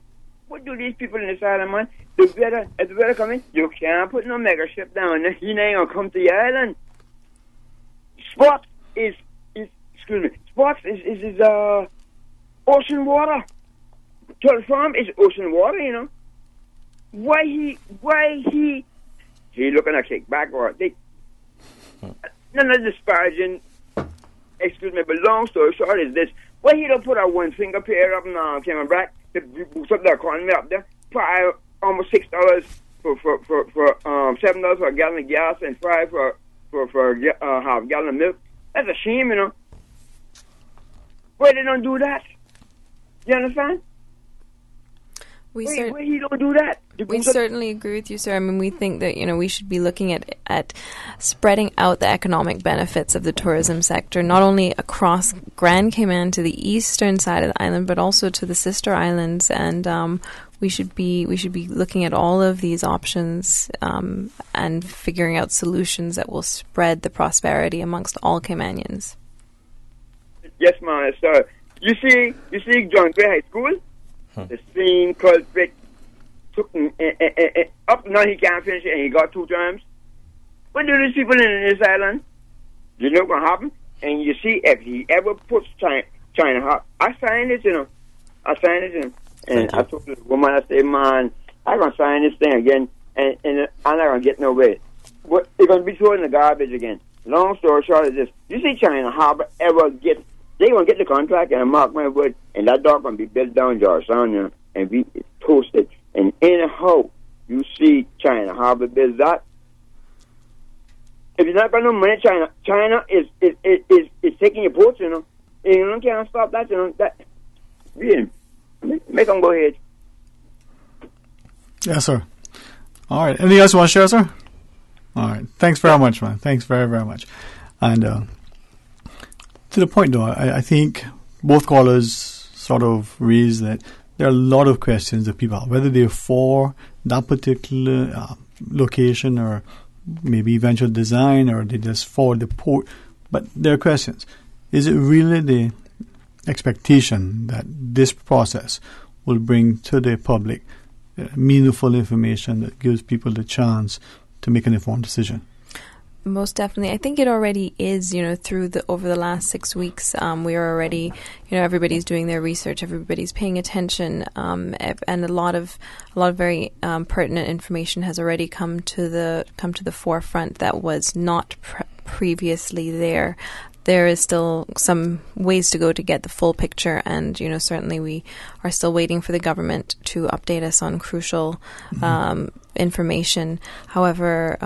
What do these people in this island, man? The weather, if the weather coming, you can't put no mega ship down. He ain't going to come to your island. Spots is ocean water. Turtle Farm is ocean water, you know. Why he looking at kickback or they none of disparaging, excuse me, but long story short is this. Why he don't put a one finger pair up and Cayman back to boost up the economy up there, pay almost $6 for $7 for a gallon of gas and $5 for half a gallon of milk. That's a shame, you know. Why they don't do that? You understand? We don't do that. We certainly agree with you, sir. I mean, we think that, you know, we should be looking at spreading out the economic benefits of the tourism sector, not only across Grand Cayman to the eastern side of the island, but also to the sister islands. And we should be looking at all of these options and figuring out solutions that will spread the prosperity amongst all Caymanians. Yes, ma'am, sir. You see, John Gray High School. The same culprit took up. Now he can't finish it, and he got 2 terms. What do these people in this island? You know what's going to happen? And you see, if he ever puts China hot, I signed it, you know. And I told the woman, I said, man, I'm going to sign this thing again, and I'm not going to get no way. It's going to be thrown in the garbage again. Long story short is this. You see China Harbor ever get... They going to get the contract, and I mark my word, and that dock going to be built down Georgetown, you know, and be toasted. And anyhow, you see China Harbor build that. If you're not got no money, China is taking your ports, you know. And you can't stop that, you know. That, yeah, make them go ahead. Yes, sir. All right. Anything else you want to share, sir? All right. Thanks very much, man. Thanks very, very much. And to the point, though, I think both callers sort of raised that there are a lot of questions that people have, whether they're for that particular location or maybe eventual design or they just for the port. But there are questions. Is it really the expectation that this process will bring to the public meaningful information that gives people the chance to make an informed decision? Most definitely. I think it already is, you know, over the last 6 weeks, we are already, you know, everybody's doing their research, everybody's paying attention, and a lot of very pertinent information has already come to the forefront that was not previously there. There is still some ways to go to get the full picture, and, you know, certainly we are still waiting for the government to update us on crucial information. However,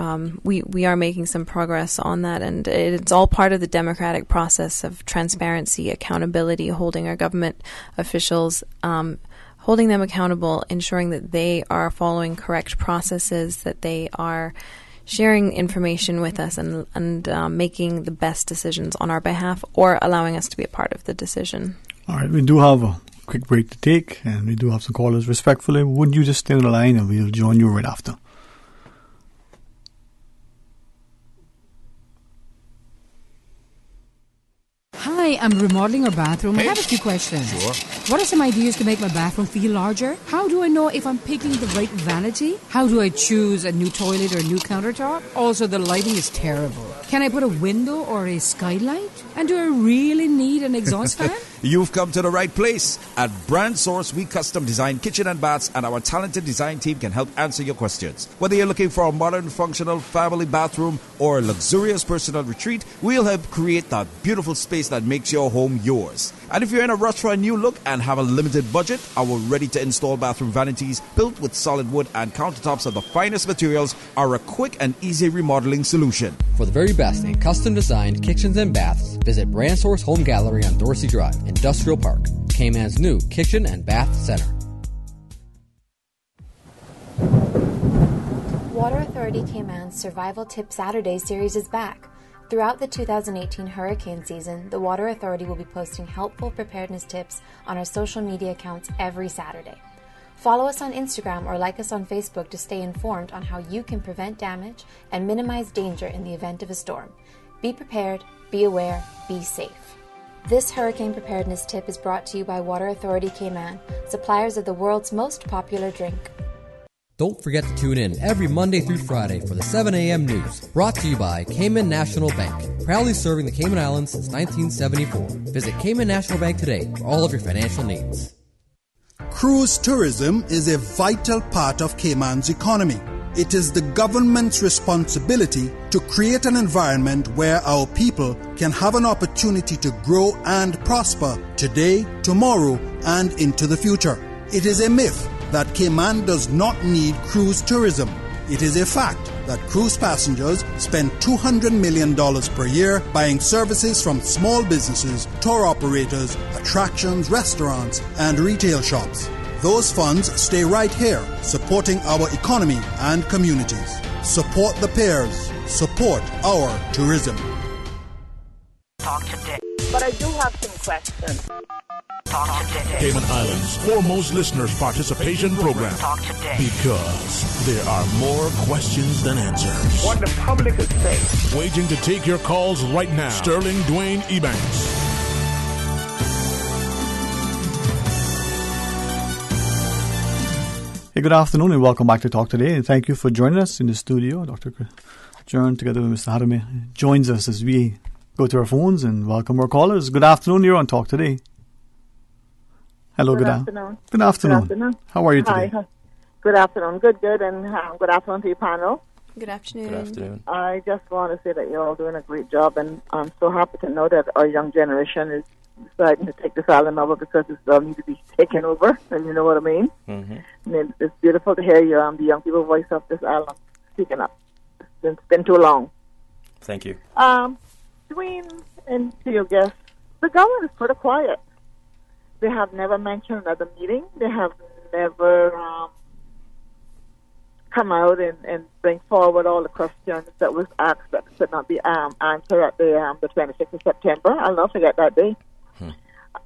we are making some progress on that, and it's all part of the democratic process of transparency, accountability, holding our government officials, holding them accountable, ensuring that they are following correct processes, that they are sharing information with us and making the best decisions on our behalf or allowing us to be a part of the decision. All right, we do have a quick break to take, and we do have some callers. Respectfully, would you just stay on the line and we'll join you right after? Hi, I'm remodeling our bathroom. I have a few questions. Sure. What are some ideas to make my bathroom feel larger? How do I know if I'm picking the right vanity? How do I choose a new toilet or a new countertop? Also, the lighting is terrible. Can I put a window or a skylight? And do I really need an exhaust fan? You've come to the right place. At Brand Source, we custom design kitchen and baths, and our talented design team can help answer your questions. Whether you're looking for a modern, functional family bathroom or a luxurious personal retreat, we'll help create that beautiful space that makes your home yours. And if you're in a rush for a new look and have a limited budget, our ready-to-install bathroom vanities, built with solid wood and countertops of the finest materials, are a quick and easy remodeling solution. For the very best in custom-designed kitchens and baths, visit Brand Source Home Gallery on Dorsey Drive, Industrial Park, Cayman's new kitchen and bath center. Water Authority Cayman's Survival Tip Saturday series is back. Throughout the 2018 hurricane season, the Water Authority will be posting helpful preparedness tips on our social media accounts every Saturday. Follow us on Instagram or like us on Facebook to stay informed on how you can prevent damage and minimize danger in the event of a storm. Be prepared, be aware, be safe. This hurricane preparedness tip is brought to you by Water Authority Cayman, suppliers of the world's most popular drink. Don't forget to tune in every Monday through Friday for the 7 a.m. news, brought to you by Cayman National Bank, proudly serving the Cayman Islands since 1974. Visit Cayman National Bank today for all of your financial needs. Cruise tourism is a vital part of Cayman's economy. It is the government's responsibility to create an environment where our people can have an opportunity to grow and prosper today, tomorrow, and into the future. It is a myth that Cayman does not need cruise tourism. It is a fact that cruise passengers spend $200 million per year buying services from small businesses, tour operators, attractions, restaurants, and retail shops. Those funds stay right here, supporting our economy and communities. Support the pairs. Support our tourism. Talk today. But I do have some questions. Talk today. Cayman Islands' foremost listeners' participation program. Talk today. Because there are more questions than answers. What the public is saying. Waiting to take your calls right now. Sterling Dwayne Ebanks. Hey, good afternoon and welcome back to Talk Today. And thank you for joining us in the studio. Dr. Jern, together with Mr. Harame, joins us as we go to our phones and welcome our callers. Good afternoon. You're on Talk Today. Hello, good afternoon. Good afternoon. How are you today? Hi. Good afternoon. Good, and good afternoon to your panel. Good afternoon. Good afternoon. I just want to say that you're all doing a great job, and I'm so happy to know that our young generation is deciding to take this island over because it still needs to be taken over, and you know what I mean? Mm-hmm. And it's beautiful to hear you, the young people voice of this island speaking up. It's been too long. Thank you. Dwayne, and to your guests, the government is pretty quiet. They have never mentioned at the meeting. They have never come out and bring forward all the questions that was asked that could not be answered at the 26th of September. I'll not forget that day.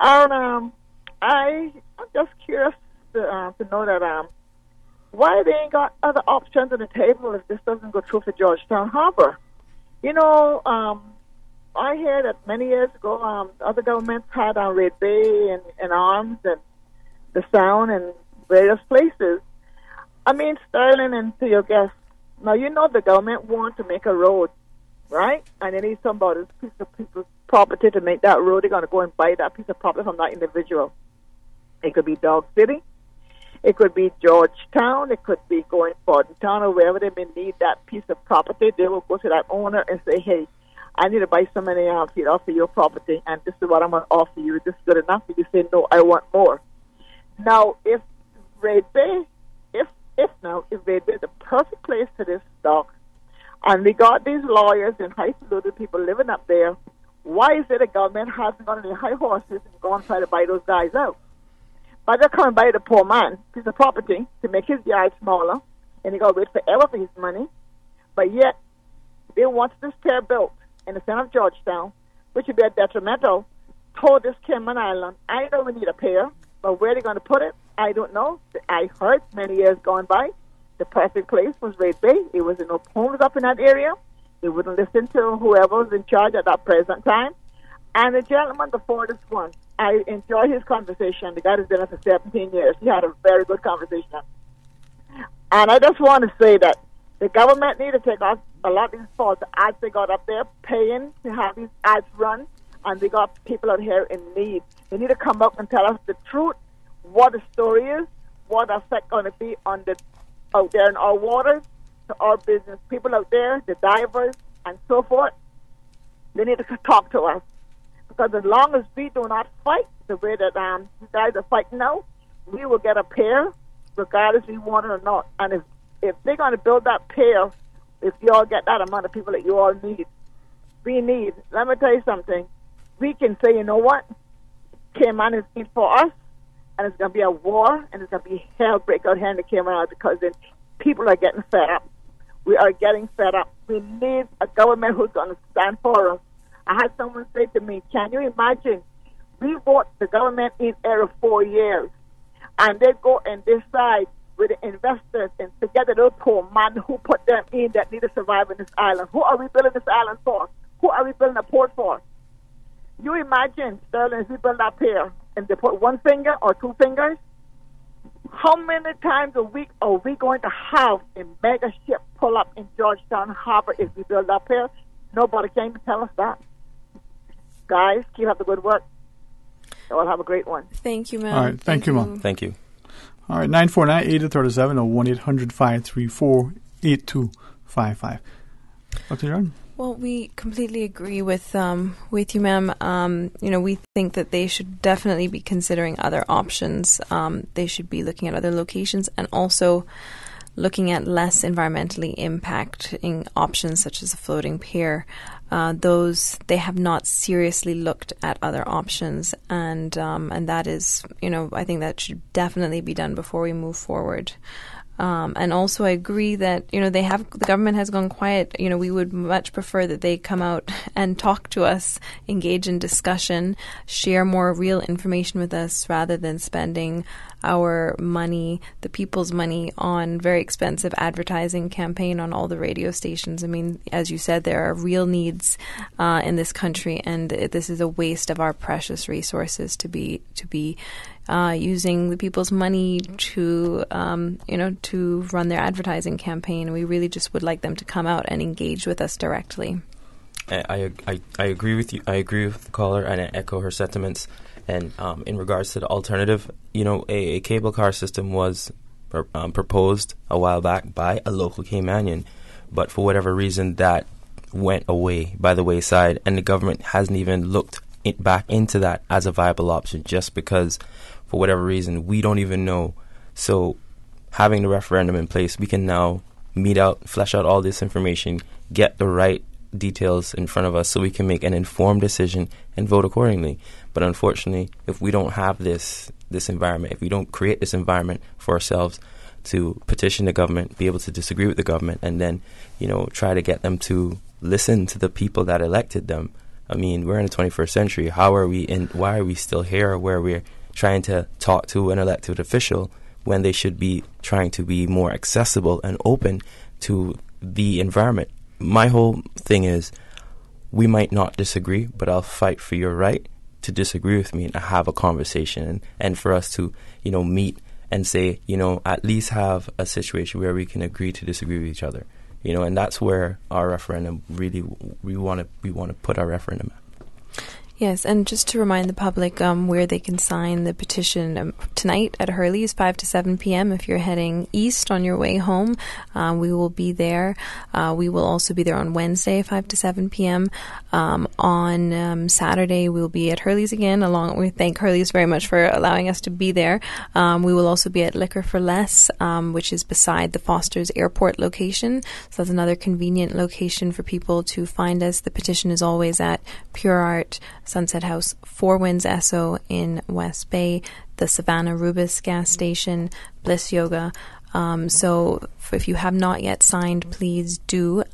And I'm just curious to know that why they ain't got other options on the table if this doesn't go through for Georgetown Harbor. You know, I heard that many years ago, other governments had Red Bay and Arms and the Sound and various places. I mean, Sterling, and to your guests, now you know the government wants to make a road, right? And they need somebody's piece of people's property to make that road. They're going to go and buy that piece of property from that individual. It could be Dog City. It could be Georgetown. It could be going Town or wherever they may need that piece of property. They will go to that owner and say, hey, I need to buy so many feet off of your property, and this is what I'm going to offer you. Is this good enough? And you say, no, I want more. Now, if Red Bay, if Red Bay is the perfect place for this stock, and we got these lawyers and high-falutin people living up there, why is it the government hasn't gone on the high horses and gone and try to buy those guys out? But they're coming by the poor man piece of property to make his yard smaller, and he got to wait forever for his money. But yet, they want this pier built in the center of Georgetown, which would be a detrimental to this Cayman Island. I know we need a pier, but where they're going to put it, I don't know. I heard many years gone by, the perfect place was Red Bay. It was no homes up in that area. They wouldn't listen to whoever was in charge at that present time. And the gentleman before this one, I enjoyed his conversation. The guy has been there for 17 years. He had a very good conversation. And I just want to say that the government need to take off a lot of these faults. The ads they got up there, paying to have these ads run, and we got people out here in need. They need to come out and tell us the truth, what the story is, what the effect going to be on the out there in our waters, to our business people out there, the divers, and so forth. They need to talk to us. Because as long as we do not fight the way that you guys are fighting now, we will get a pier, regardless if we want it or not. And if they're going to build that pier, if you all get that amount of people that you all need, let me tell you something, we can say, you know what, Cayman is in for us, and it's going to be a war, and it's going to be hell break out here in the Cayman Islands, because then people are getting fed up. We are getting fed up. We need a government who's going to stand for us. I had someone say to me, can you imagine, we vote the government in every 4 years, and they go and decide with the investors and together those poor man who put them in that need to survive in this island. Who are we building this island for? Who are we building a port for? You imagine, Sterling, if we build that pier and they put one finger or two fingers, how many times a week are we going to have a mega ship pull up in Georgetown Harbor if we build that pier? Nobody can even tell us that. Guys, keep up the good work. We'll have a great one. Thank you, ma'am. All right. Thank you, ma'am. Thank you. All right. 949-8037 or 1-800-534-8255. Dr. Jordan? Well, we completely agree with you, ma'am. We think that they should definitely be considering other options. They should be looking at other locations and also looking at less environmentally impacting options such as a floating pier. They have not seriously looked at other options, and that is, I think that should definitely be done before we move forward. And also I agree that, the government has gone quiet. We would much prefer that they come out and talk to us, engage in discussion, share more real information with us rather than spending our money, the people's money, on very expensive advertising campaign on all the radio stations. I mean, as you said, there are real needs in this country, and this is a waste of our precious resources to be using the people's money to run their advertising campaign. We really just would like them to come out and engage with us directly. I agree with you. I agree with the caller, and I echo her sentiments. And in regards to the alternative, a cable car system was proposed a while back by a local Caymanian, but for whatever reason that went away by the wayside, and the government hasn't even looked back into that as a viable option, just because for whatever reason we don't even know. So having the referendum in place, we can now flesh out all this information, get the right details in front of us so we can make an informed decision and vote accordingly. But unfortunately, if we don't have this environment, if we don't create this environment for ourselves to petition the government, be able to disagree with the government, and then, try to get them to listen to the people that elected them. I mean, we're in the 21st century. Why are we still here where we're trying to talk to an elected official when they should be trying to be more accessible and open to the environment? My whole thing is, we might not disagree, but I'll fight for your right to disagree with me and have a conversation, and for us to, meet and say, at least have a situation where we can agree to disagree with each other, and that's where our referendum really, we want to put our referendum at. Yes, and just to remind the public where they can sign the petition tonight at Hurley's 5 to 7 p.m. If you're heading east on your way home, we will be there. We will also be there on Wednesday, 5 to 7 p.m. On Saturday, we'll be at Hurley's again. We thank Hurley's very much for allowing us to be there. We will also be at Liquor for Less, which is beside the Foster's Airport location. So that's another convenient location for people to find us. The petition is always at Pure Art, Sunset House, Four Winds Esso in West Bay, the Savannah Rubis gas station, Bliss Yoga. So if you have not yet signed, please do.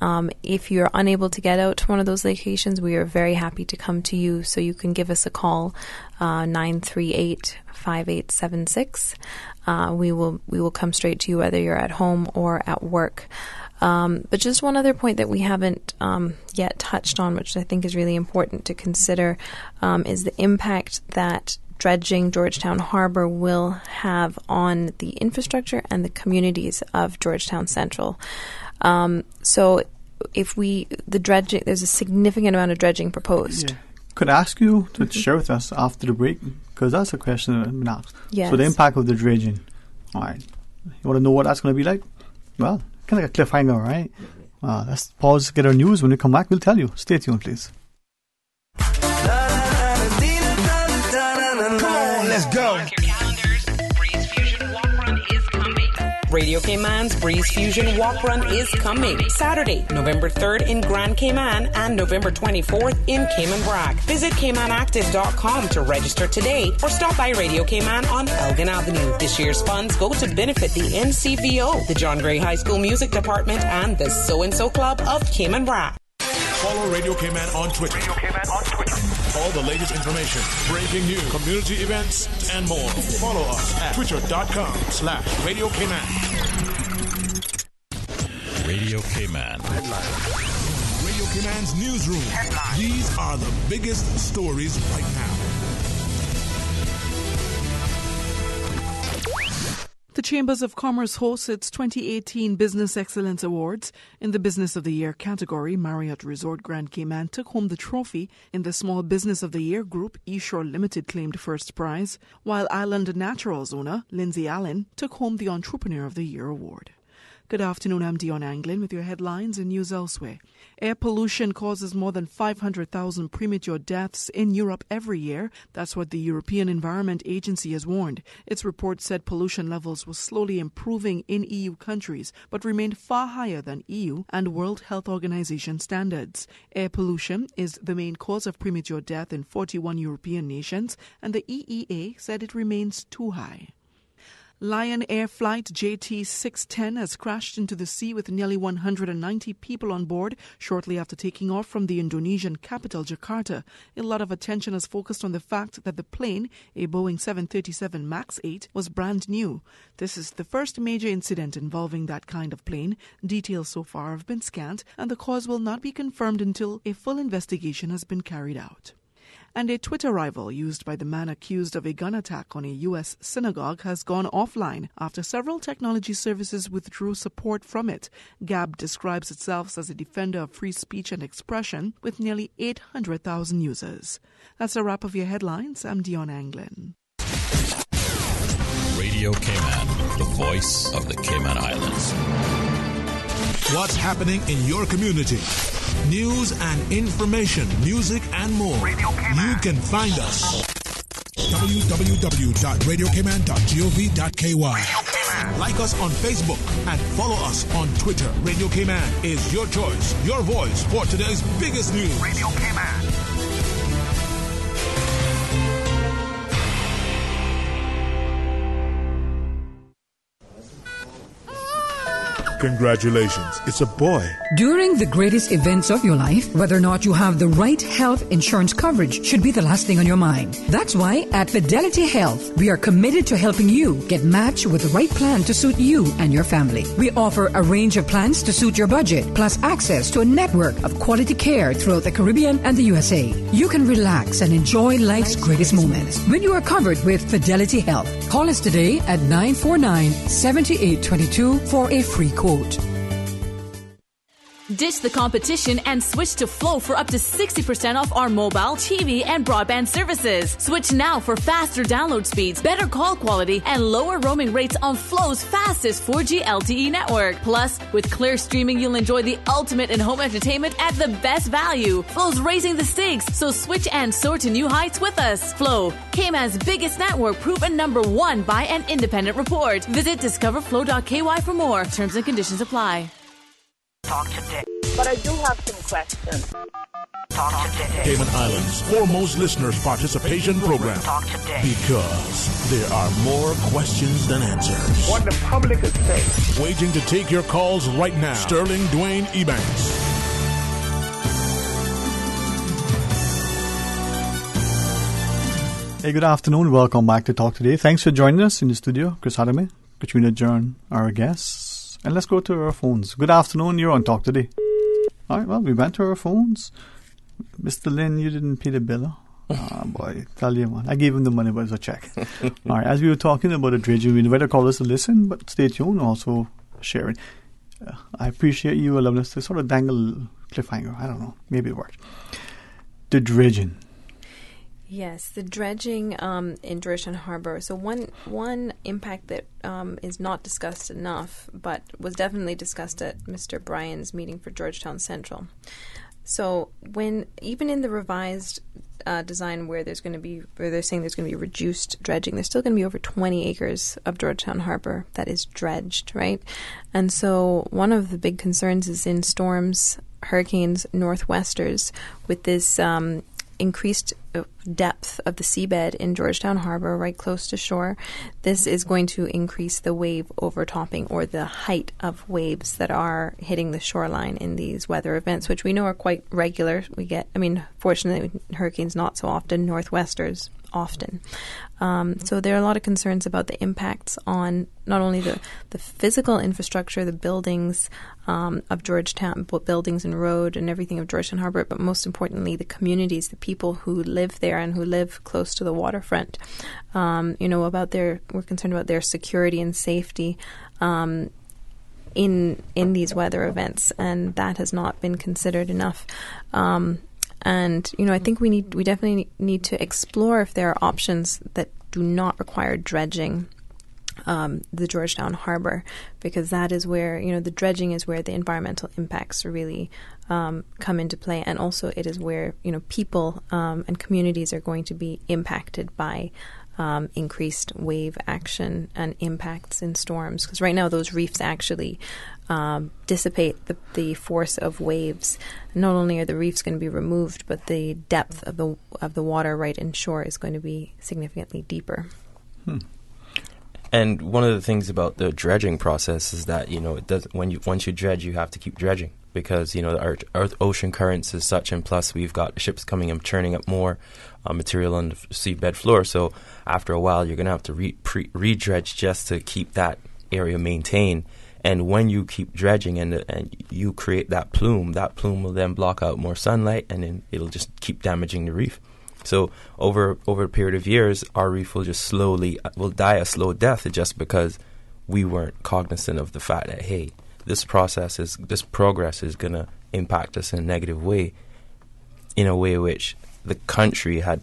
If you're unable to get out to one of those locations, we are very happy to come to you. So you can give us a call, 938-5876. We will come straight to you whether you're at home or at work. But just one other point that we haven't yet touched on, which I think is really important to consider, is the impact that dredging Georgetown Harbor will have on the infrastructure and the communities of Georgetown Central. So if there's a significant amount of dredging proposed. Yeah. could ask you to share with us after the break, because that's a question that I've been asked. Yes. So the impact of the dredging. All right. You want to know what that's going to be like? Well, kind of like a cliffhanger, right? Let's pause, get our news. When we come back, we'll tell you. Stay tuned, please. Come on, let's go. Radio Cayman's Breeze Fusion Walk Run is coming Saturday, November 3rd in Grand Cayman and November 24th in Cayman Brac. Visit CaymanActive.com to register today or stop by Radio Cayman on Elgin Avenue. This year's funds go to benefit the NCVO, the John Gray High School Music Department, and the So-and-So Club of Cayman Brac. Follow Radio Cayman on Twitter. All the latest information, breaking news, community events, and more. Follow us at twitter.com/Radio Cayman. Radio Cayman. Radio Cayman's newsroom. These are the biggest stories right now. The Chambers of Commerce hosts its 2018 Business Excellence Awards. In the Business of the Year category, Marriott Resort Grand Cayman took home the trophy. In the Small Business of the Year group, Eshore Limited claimed first prize, while Island Naturals owner Lindsay Allen took home the Entrepreneur of the Year award. Good afternoon, I'm Dion Anglin with your headlines and news elsewhere. Air pollution causes more than 500,000 premature deaths in Europe every year. That's what the European Environment Agency has warned. Its report said pollution levels were slowly improving in EU countries, but remained far higher than EU and World Health Organization standards. Air pollution is the main cause of premature death in 41 European nations, and the EEA said it remains too high. Lion Air Flight JT610 has crashed into the sea with nearly 190 people on board shortly after taking off from the Indonesian capital, Jakarta. A lot of attention has focused on the fact that the plane, a Boeing 737 MAX 8, was brand new. This is the first major incident involving that kind of plane. Details so far have been scant, and the cause will not be confirmed until a full investigation has been carried out. And a Twitter rival used by the man accused of a gun attack on a U.S. synagogue has gone offline after several technology services withdrew support from it. Gab describes itself as a defender of free speech and expression with nearly 800,000 users. That's a wrap of your headlines. I'm Dion Anglin. Radio Cayman, the voice of the Cayman Islands. What's happening in your community? News and information, music and more. You can find us. www.radiocayman.gov.ky. Like us on Facebook and follow us on Twitter. Radio Cayman is your choice, your voice for today's biggest news. Radio Cayman. Congratulations, it's a boy. During the greatest events of your life, whether or not you have the right health insurance coverage should be the last thing on your mind. That's why at Fidelity Health, we are committed to helping you get matched with the right plan to suit you and your family. We offer a range of plans to suit your budget, plus access to a network of quality care throughout the Caribbean and the USA. You can relax and enjoy life's greatest moments when you are covered with Fidelity Health. Call us today at 949-7822 for a free quote. Ditch the competition and switch to Flow for up to 60% off our mobile, TV, and broadband services. Switch now for faster download speeds, better call quality, and lower roaming rates on Flow's fastest 4G LTE network. Plus, with clear streaming, you'll enjoy the ultimate in home entertainment at the best value. Flow's raising the stakes, so switch and soar to new heights with us. Flow, Cayman's biggest network, proven #1 by an independent report. Visit discoverflow.ky for more. Terms and conditions apply. Talk today. But I do have some questions. Talk today. Cayman Islands' foremost listeners' participation program. Talk today. Because there are more questions than answers. What the public is saying. Waiting to take your calls right now. Sterling Dwayne Ebanks. Hey, good afternoon. Welcome back to Talk Today. Thanks for joining us in the studio. Chris Hadame, Katrina Jern, our guests. And let's go to our phones. Good afternoon. You're on Talk Today. All right, well, we went to our phones. Mr. Lin, you didn't pay the bill. Boy, tell you, man. I gave him the money, but it's a check. All right, as we were talking about the dredging, we invite our callers to listen, but stay tuned, also sharing. I appreciate you allowing us to sort of dangle cliffhanger. I don't know. Maybe it worked. The dredging. Yes, the dredging in Georgetown Harbor. So one impact that is not discussed enough, but was definitely discussed at Mr. Bryan's meeting for Georgetown Central. So even in the revised design where they're saying there's going to be reduced dredging, there's still going to be over 20 acres of Georgetown Harbor that is dredged, right? And so one of the big concerns is in storms, hurricanes, northwesters, with this increased depth of the seabed in Georgetown Harbor, right close to shore. This is going to increase the wave overtopping, or the height of waves that are hitting the shoreline in these weather events, which we know are quite regular. Fortunately, hurricanes not so often, northwesters often. So there are a lot of concerns about the impacts on not only the physical infrastructure, the buildings of Georgetown, buildings and road and everything of Georgetown Harbor, but most importantly, the communities, the people who live there and who live close to the waterfront. We're concerned about their security and safety in these weather events, and that has not been considered enough. I think we definitely need to explore if there are options that do not require dredging the Georgetown Harbor, because that is where, the dredging is where the environmental impacts really come into play, and also it is where, people and communities are going to be impacted by increased wave action and impacts in storms. Because right now those reefs actually dissipate the force of waves. Not only are the reefs going to be removed, but the depth of the water right inshore is going to be significantly deeper. And one of the things about the dredging process is that it doesn't. Once you dredge, you have to keep dredging, because our ocean currents is such, and plus we've got ships coming and churning up more material on the seabed floor. So after a while, you're going to have to re-dredge just to keep that area maintained. And when you keep dredging and you create that plume will then block out more sunlight, and then it'll just keep damaging the reef. So over a period of years, our reef will just will die a slow death, just because we weren't cognizant of the fact that, hey, this progress is going to impact us in a negative way, in a way which the country had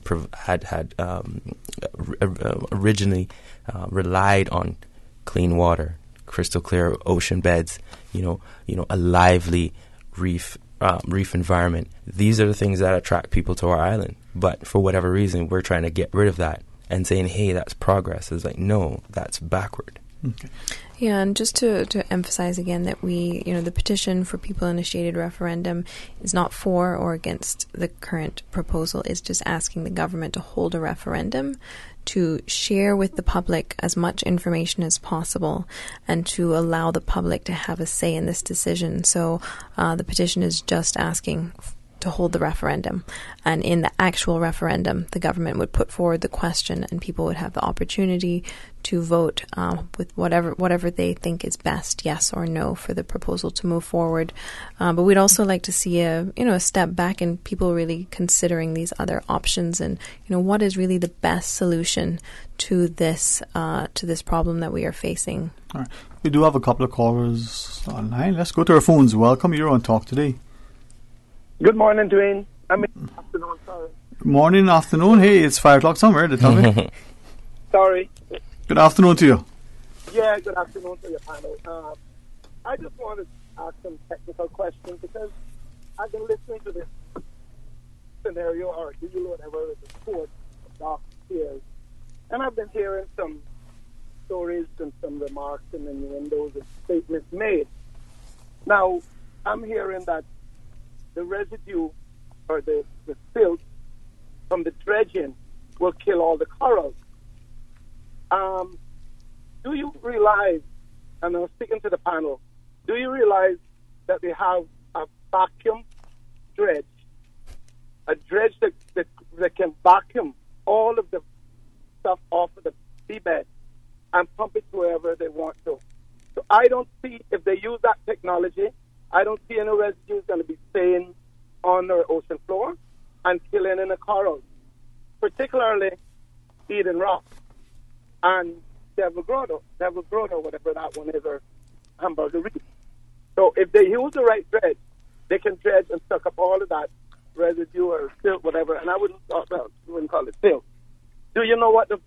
originally relied on clean water, crystal clear ocean beds, a lively reef environment. These are the things that attract people to our island. But for whatever reason, we're trying to get rid of that and saying, hey, that's progress. It's like, no, that's backward. Okay. Yeah, and just to emphasize again that the petition for people-initiated referendum is not for or against the current proposal. It's just asking the government to hold a referendum, to share with the public as much information as possible, and to allow the public to have a say in this decision. So the petition is just asking to hold the referendum, and in the actual referendum, the government would put forward the question, and people would have the opportunity to vote with whatever they think is best, yes or no, for the proposal to move forward. But we'd also like to see a step back and people really considering these other options, and what is really the best solution to this problem that we are facing. All right. We do have a couple of callers online. Let's go to our phones. Welcome. You're on Talk Today. Good morning, Dwayne. Afternoon, sorry. Morning, afternoon. Hey, it's 5 o'clock somewhere. Tell me. Sorry. Good afternoon to you. Yeah, good afternoon to your panel. I just wanted to ask some technical questions, because I've been listening to this scenario or deal, whatever, with the court doc here, and I've been hearing some stories and some remarks and innuendos and statements made. Now, I'm hearing that the residue or the silt from the dredging will kill all the corals. Do you realize, and I'm speaking to the panel, do you realize that they have a vacuum dredge, a dredge that can vacuum all of the stuff off of the seabed and pump it to wherever they want to? So I don't see, if they use that technology, I don't see any residues going to be staying on the ocean floor and killing in the corals, particularly Eden Rock and Devil Grotto, whatever that one is, or Hamburger Reef. So if they use the right dredge, they can dredge and suck up all of that residue or silt, whatever, and I wouldn't call it silt. Do you know what the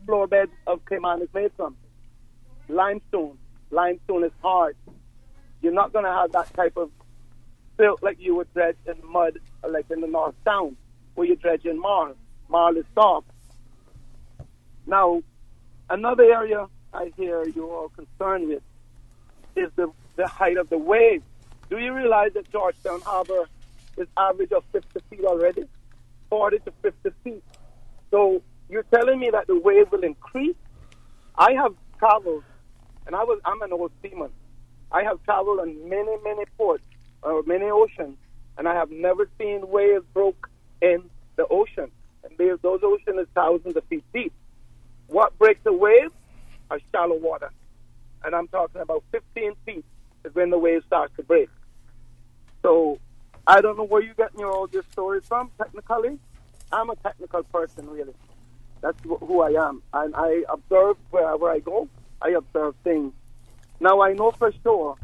floor bed of Cayman is made from? Limestone. Limestone is hard. You're not going to have that type of silt like you would dredge in mud, like in the North Sound, where you dredge in marl. Marl is soft. Now, another area I hear you're all concerned with is the height of the waves. Do you realize that Georgetown Harbor is average of 50 feet already? 40 to 50 feet. So you're telling me that the wave will increase? I have traveled, and I'm an old seaman. I have traveled on many, many ports, or many oceans, and I have never seen waves broke in the ocean. And those oceans are thousands of feet deep. What breaks a wave are shallow water. And I'm talking about 15 feet is when the wave starts to break. So I don't know where you're getting all your stories from, technically. I'm a technical person, really. That's who I am. And I observe wherever I go. I observe things. Now, I know for sure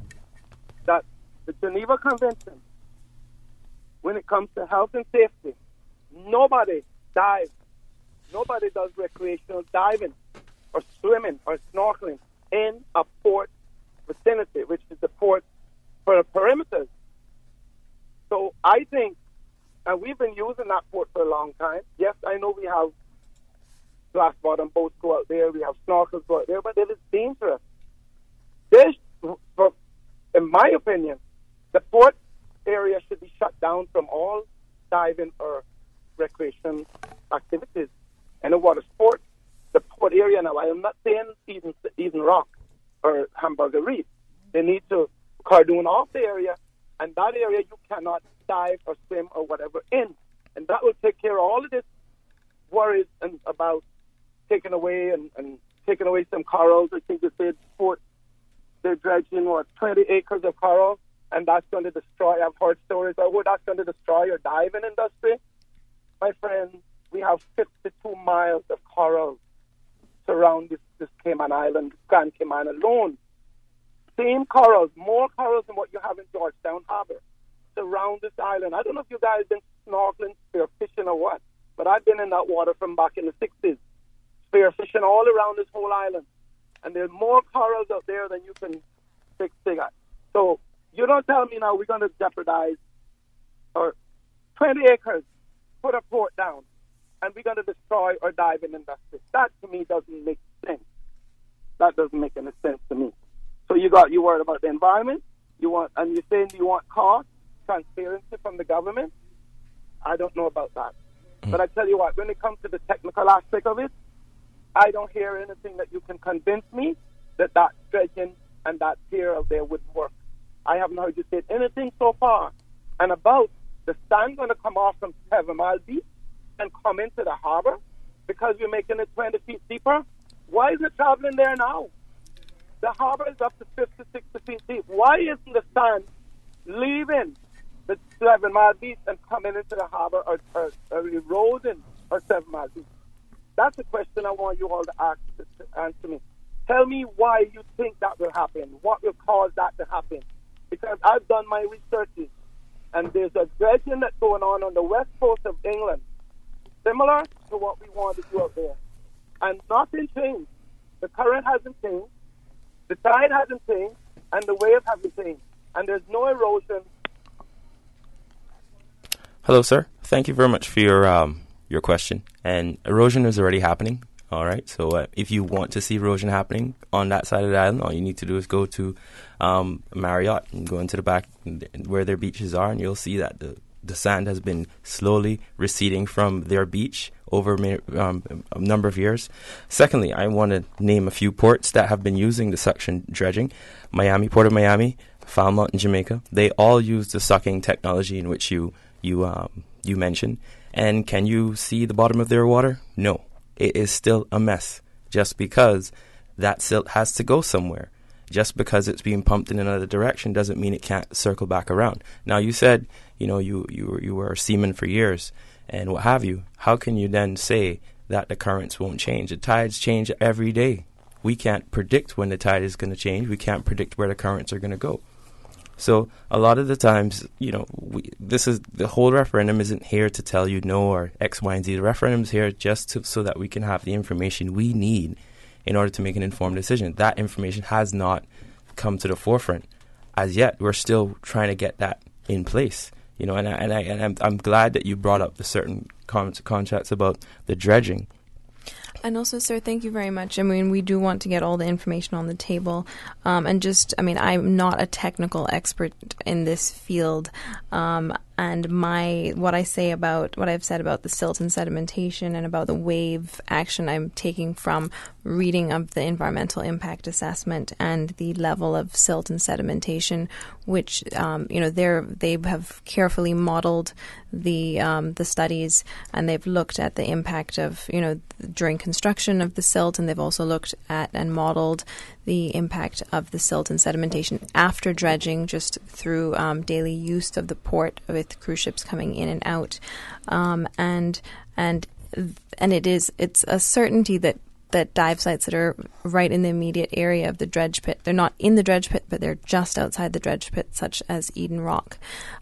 that the Geneva Convention, when it comes to health and safety, nobody dives. Nobody does recreational diving or swimming or snorkeling in a port vicinity, which is the port for the perimeters. So I think, and we've been using that port for a long time. Yes, I know we have glass bottom boats go out there, we have snorkels go out there, but it is dangerous. In my opinion, the port area should be shut down from all diving or recreation activities and the water sport. The port area now, I am not saying Eden Rock or Hamburger Reef. They need to cordon off the area, and that area you cannot dive or swim or whatever in. And that will take care of all of this worries and about taking away and taking away some corals. I think they're dredging 20 acres of coral, and that's going to destroy. I've heard stories of that's going to destroy your diving industry. My friend, we have 52 miles of coral surround this Cayman Island, Grand Cayman alone. Same corals, more corals than what you have in Georgetown Harbor surround this island. I don't know if you guys been snorkeling, spearfishing or what, but I've been in that water from back in the 60s, spearfishing all around this whole island. And there's more corals out there than you can dig at. So you don't tell me now we're going to jeopardize or 20 acres, put a port down, and we're going to destroy our diving industry. That to me doesn't make sense. That doesn't make any sense to me. So you worried about the environment, you're saying you want cost, transparency from the government. I don't know about that. But I tell you what, when it comes to the technical aspect of it, I don't hear anything that you can convince me that dredging and that pier out there would work. I haven't heard you say anything so far. And about the sand going to come off from 7 Mile Beach and come into the harbor because we're making it 20 feet deeper. Why is it traveling there now? The harbor is up to 50, 60 feet deep. Why isn't the sand leaving the 7 Mile Beach and coming into the harbor or eroding or 7 Mile Beach? That's the question I want you all to answer me. Tell me why you think that will happen. What will cause that to happen? Because I've done my researches, and there's a dredging that's going on the west coast of England, similar to what we want to do out there. And nothing changed. The current hasn't changed, the tide hasn't changed, and the wave hasn't changed. And there's no erosion. Hello, sir. Thank you very much for your question. And erosion is already happening. All right. So if you want to see erosion happening on that side of the island, all you need to do is go to Marriott and go into the back where their beaches are, and you'll see that the sand has been slowly receding from their beach over a number of years. Secondly, I want to name a few ports that have been using the suction dredging. Port of Miami, Falmouth in Jamaica. They all use the sucking technology in which you mentioned. And can you see the bottom of their water? No. It is still a mess. Just because that silt has to go somewhere. Just because it's being pumped in another direction doesn't mean it can't circle back around. Now, you said, you were a seaman for years and what have you. How can you then say that the currents won't change? The tides change every day. We can't predict when the tide is going to change. We can't predict where the currents are going to go. So a lot of the times, the whole referendum isn't here to tell you no or X, Y, and Z. The referendum's here just so that we can have the information we need in order to make an informed decision. That information has not come to the forefront as yet. We're still trying to get that in place. I'm glad that you brought up the certain contracts about the dredging. And also, sir, thank you very much. I mean, we do want to get all the information on the table. I'm not a technical expert in this field. And what I've said about the silt and sedimentation and about the wave action, I'm taking from reading of the environmental impact assessment and the level of silt and sedimentation, which they have carefully modeled the studies, and they've looked at the impact of during construction of the silt, and they've also looked at and modeled the impact of the silt and sedimentation after dredging, just through daily use of the port with cruise ships coming in and out, and it's a certainty that dive sites that are right in the immediate area of the dredge pit, they're not in the dredge pit, but they're just outside the dredge pit, such as Eden Rock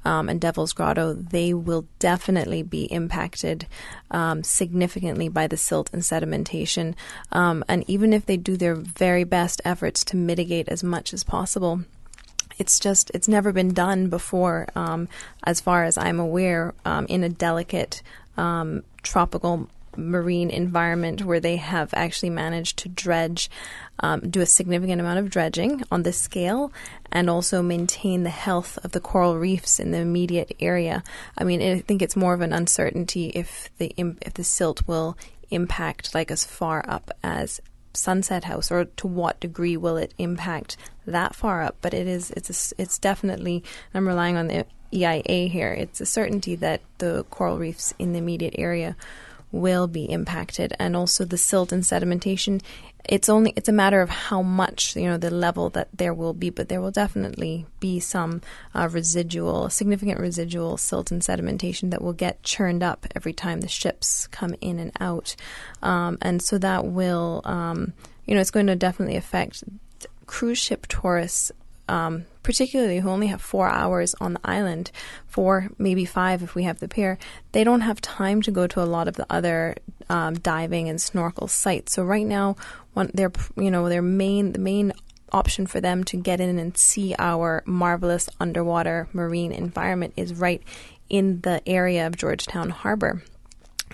and Devil's Grotto, they will definitely be impacted significantly by the silt and sedimentation. And even if they do their very best efforts to mitigate as much as possible, it's never been done before, as far as I'm aware, in a delicate tropical marine environment where they have actually managed to dredge, do a significant amount of dredging on this scale, and also maintain the health of the coral reefs in the immediate area. I mean, I think it's more of an uncertainty if the silt will impact like as far up as Sunset House, or to what degree will it impact that far up. But it's definitely, I'm relying on the EIA here, it's a certainty that the coral reefs in the immediate area will be impacted. And also the silt and sedimentation, it's a matter of how much, the level that there will be, but there will definitely be some significant residual silt and sedimentation that will get churned up every time the ships come in and out. And so that will, it's going to definitely affect cruise ship tourists, particularly who only have 4 hours on the island, 4, maybe 5 if we have the pier. They don't have time to go to a lot of the other diving and snorkel sites. So right now, the main option for them to get in and see our marvelous underwater marine environment is right in the area of Georgetown Harbor.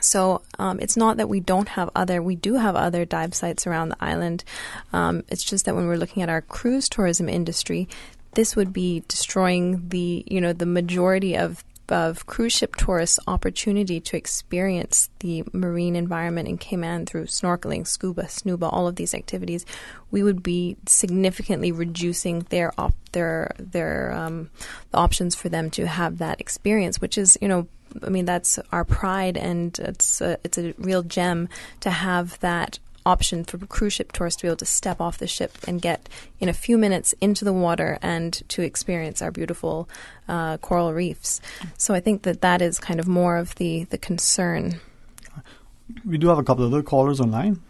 So it's not that we do have other dive sites around the island. It's just that when we're looking at our cruise tourism industry, this would be destroying the majority of cruise ship tourists' opportunity to experience the marine environment in Cayman through snorkeling, scuba, snuba, all of these activities. We would be significantly reducing the options for them to have that experience, which is, that's our pride, and it's a real gem to have that option for cruise ship tourists to be able to step off the ship and get in a few minutes into the water and to experience our beautiful coral reefs. So I think that is kind of more of the concern. We do have a couple of other callers online.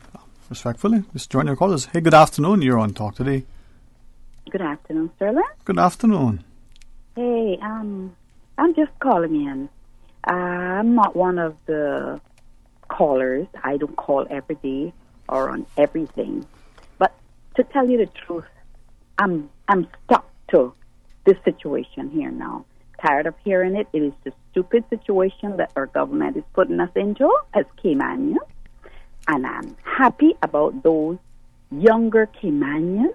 Respectfully, just join your callers. Hey, good afternoon. You're on Talk Today. Good afternoon, Sterling. Good afternoon. Hey, I'm just calling in. I'm not one of the callers. I don't call every day or on everything. But to tell you the truth, I'm stuck to this situation here now. Tired of hearing it. It is the stupid situation that our government is putting us into as Caymanians. And I'm happy about those younger Caymanians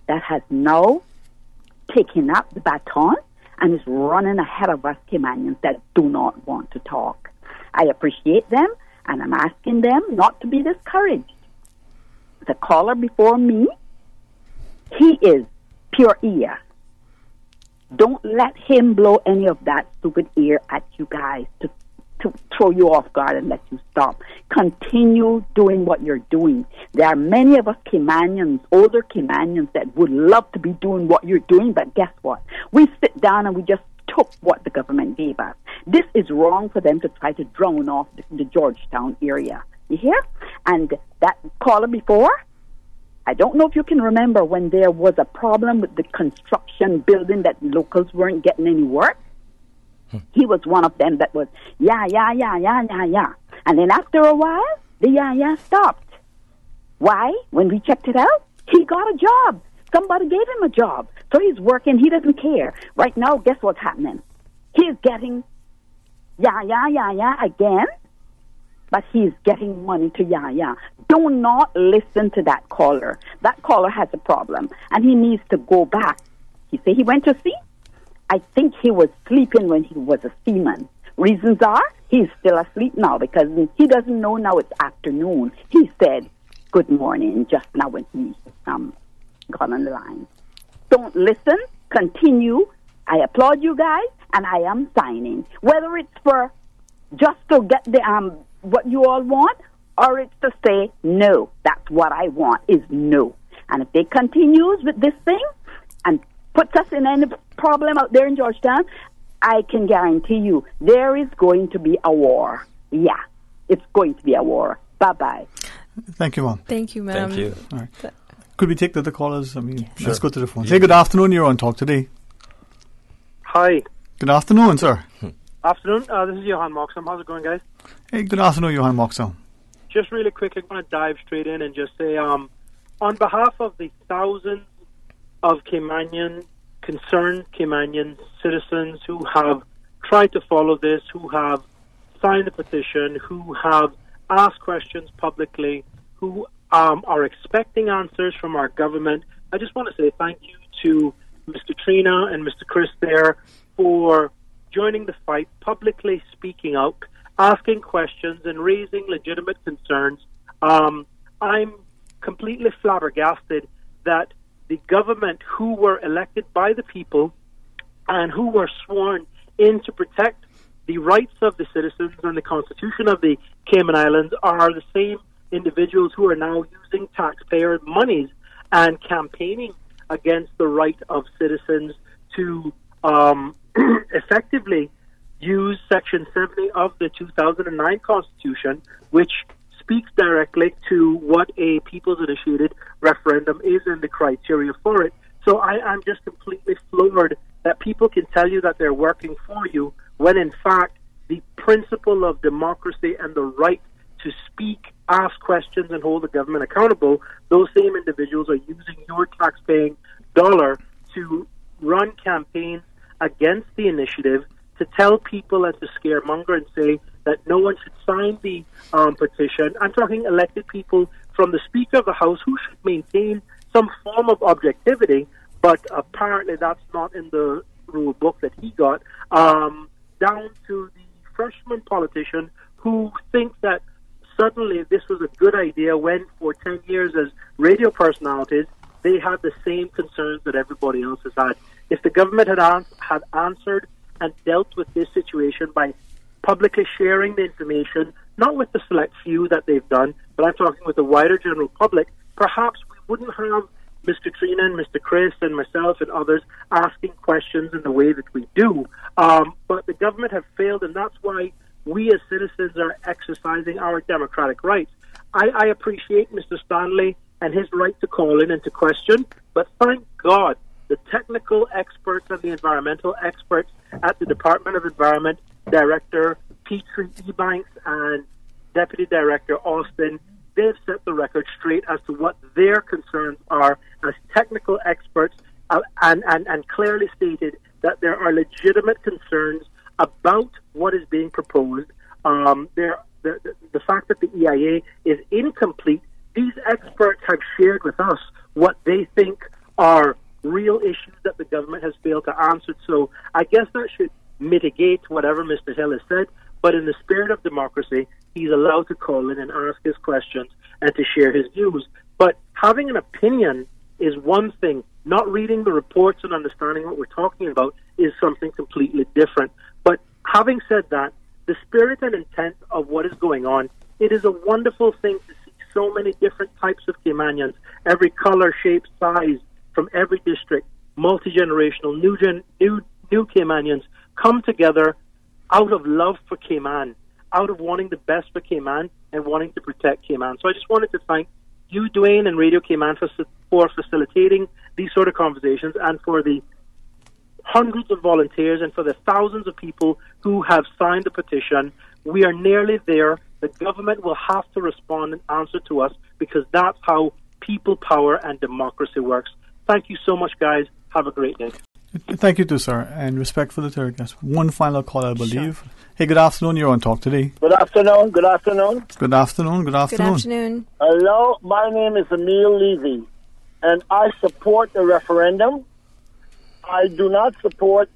that has now taken up the baton and is running ahead of us Caymanians that do not want to talk. I appreciate them, and I'm asking them not to be discouraged. The caller before me, he is pure ear. Don't let him blow any of that stupid ear at you guys to throw you off guard and let you stop. Continue doing what you're doing. There are many of us Caymanians, older Caymanians, that would love to be doing what you're doing, but guess what? We sit down and we just took what the government gave us. This is wrong for them to try to drown off the Georgetown area. You hear? And that caller before, I don't know if you can remember when there was a problem with the construction building that locals weren't getting any work. He was one of them that was, yeah. And then after a while, the yeah stopped. Why? When we checked it out, he got a job. Somebody gave him a job. So he's working. He doesn't care. Right now, guess what's happening? He's getting yeah again, but he's getting money to yeah. Do not listen to that caller. That caller has a problem, and he needs to go back. He said he went to sea. I think he was sleeping when he was a seaman. Reasons are, he's still asleep now because he doesn't know now it's afternoon. He said, good morning, just now when he got on the line. Don't listen, continue. I applaud you guys, and I am signing. Whether it's for just to get the what you all want, or it's to say, no, that's what I want, is no. And if they continues with this thing and puts us in any problem out there in Georgetown, I can guarantee you there is going to be a war. Yeah, it's going to be a war. Bye-bye. Thank you, Mom. Thank you, ma'am. Thank you. All right. Could we take the other callers? I mean, let's go to the phone. Say good afternoon, you're on Talk Today. Hi. Good afternoon, sir. Afternoon. This is Johan Moxham. How's it going, guys? Hey, good afternoon, Johan Moxham. Just really quick, I want to dive straight in and just say, on behalf of the thousands of concerned Caymanian citizens who have tried to follow this, who have signed the petition, who have asked questions publicly, who are expecting answers from our government, I just want to say thank you to Mr. Trina and Mr. Chris there for joining the fight, publicly speaking out, asking questions and raising legitimate concerns. I'm completely flabbergasted that the government who were elected by the people and who were sworn in to protect the rights of the citizens and the Constitution of the Cayman Islands are the same individuals who are now using taxpayer monies and campaigning against the right of citizens to effectively use Section 70 of the 2009 Constitution, which speaks directly to what a people's-initiated referendum is and the criteria for it. So I'm just completely floored that people can tell you that they're working for you when, in fact, the principle of democracy and the right to speak, ask questions, and hold the government accountable, those same individuals are using your tax-paying dollar to run campaigns against the initiative, to tell people and to scaremonger and say that no one should sign the petition. I'm talking elected people from the Speaker of the House who should maintain some form of objectivity, but apparently that's not in the rule book that he got, down to the freshman politician who thinks that suddenly this was a good idea when for 10 years as radio personalities they had the same concerns that everybody else has had. If the government had answered and dealt with this situation by publicly sharing the information, not with the select few that they've done, but I'm talking with the wider general public, perhaps we wouldn't have Mr. Trina and Mr. Chris and myself and others asking questions in the way that we do. But the government have failed, and that's why we as citizens are exercising our democratic rights. I appreciate Mr. Stanley and his right to call in and to question, but thank God the technical experts and the environmental experts at the Department of Environment, Director Petrie Ebanks and Deputy Director Austin, they've set the record straight as to what their concerns are as technical experts and clearly stated that there are legitimate concerns about what is being proposed. The fact that the EIA is incomplete, these experts have shared with us what they think are real issues that the government has failed to answer. So I guess that should mitigate whatever Mr. Hill has said, but in the spirit of democracy, he's allowed to call in and ask his questions and to share his views. But having an opinion is one thing. Not reading the reports and understanding what we're talking about is something completely different. But having said that, the spirit and intent of what is going on, it is a wonderful thing to see so many different types of Caymanians, every color, shape, size, from every district, multi-generational, new Caymanians come together out of love for Cayman, out of wanting the best for Cayman and wanting to protect Cayman. So I just wanted to thank you, Dwayne, and Radio Cayman for facilitating these sort of conversations, and for the hundreds of volunteers and for the thousands of people who have signed the petition. We are nearly there. The government will have to respond and answer to us, because that's how people power and democracy works. Thank you so much, guys. Have a great day. Thank you too, sir. And respect for the third guest. One final call, I believe. Sure. Hey, good afternoon. You're on Talk Today. Good afternoon. Good afternoon. Good afternoon. Good afternoon. Good afternoon. Hello, my name is Emil Levy, and I support the referendum. I do not support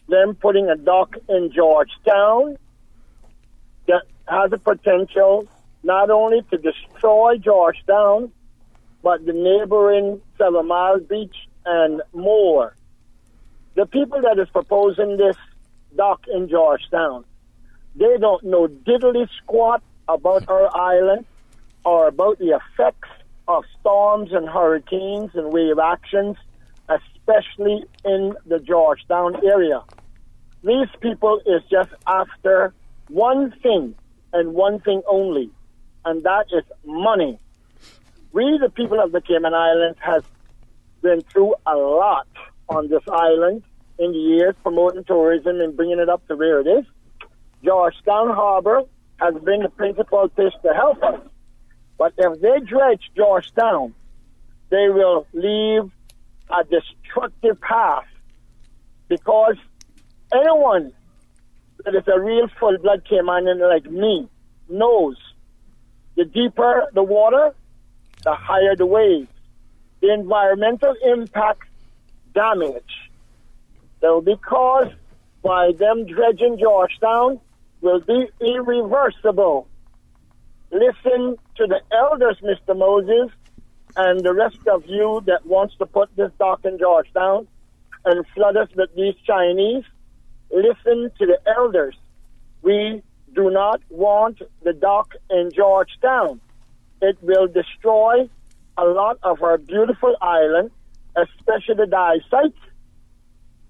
them putting a dock in Georgetown that has the potential not only to destroy Georgetown, but the neighboring 7 Mile Beach and more. The people that is proposing this dock in Georgetown, they don't know diddly squat about our island or about the effects of storms and hurricanes and wave actions, especially in the Georgetown area. These people is just after one thing and one thing only, and that is money. We, the people of the Cayman Islands, have been through a lot on this island in the years promoting tourism and bringing it up to where it is. Georgetown Harbor has been the principal fish to help us. But if they dredge Georgetown, they will leave a destructive path, because anyone that is a real full-blood Caymanian like me knows the deeper the water, the higher the waves. The environmental impact damage that will be caused by them dredging Georgetown will be irreversible. Listen to the elders, Mr. Moses, and the rest of you that wants to put this dock in Georgetown and flood us with these Chinese. Listen to the elders. We do not want the dock in Georgetown. It will destroy a lot of our beautiful island, especially the dive sites.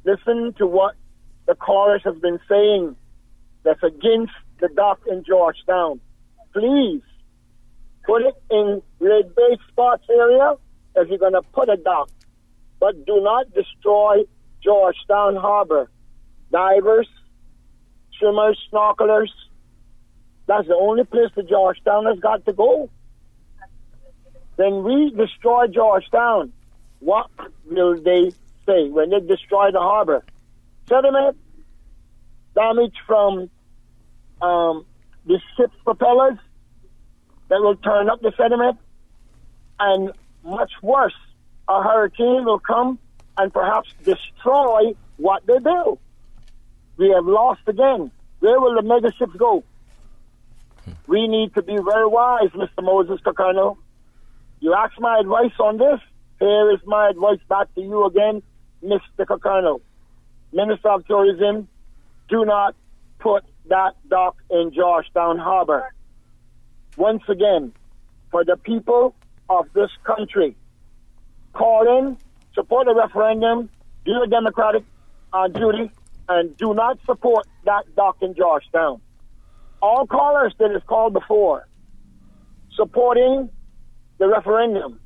Listen to what the callers have been saying that's against the dock in Georgetown. Please put it in Red Bay spots area if you're going to put a dock, but do not destroy Georgetown Harbor. Divers, swimmers, snorkelers, that's the only place the Georgetown has got to go. When we destroy Georgetown, what will they say when they destroy the harbor? Sediment, damage from the ship's propellers that will turn up the sediment, and much worse, a hurricane will come and perhaps destroy what they build. We have lost again. Where will the mega ships go? We need to be very wise, Mr. Moses Kakano. You asked my advice on this. Here is my advice back to you again, Mr. Kakano. Minister of Tourism, do not put that dock in Georgetown Harbor. Once again, for the people of this country, call in, support the referendum, do your democratic duty, and do not support that dock in Georgetown. All callers that has called before, supporting the referendum,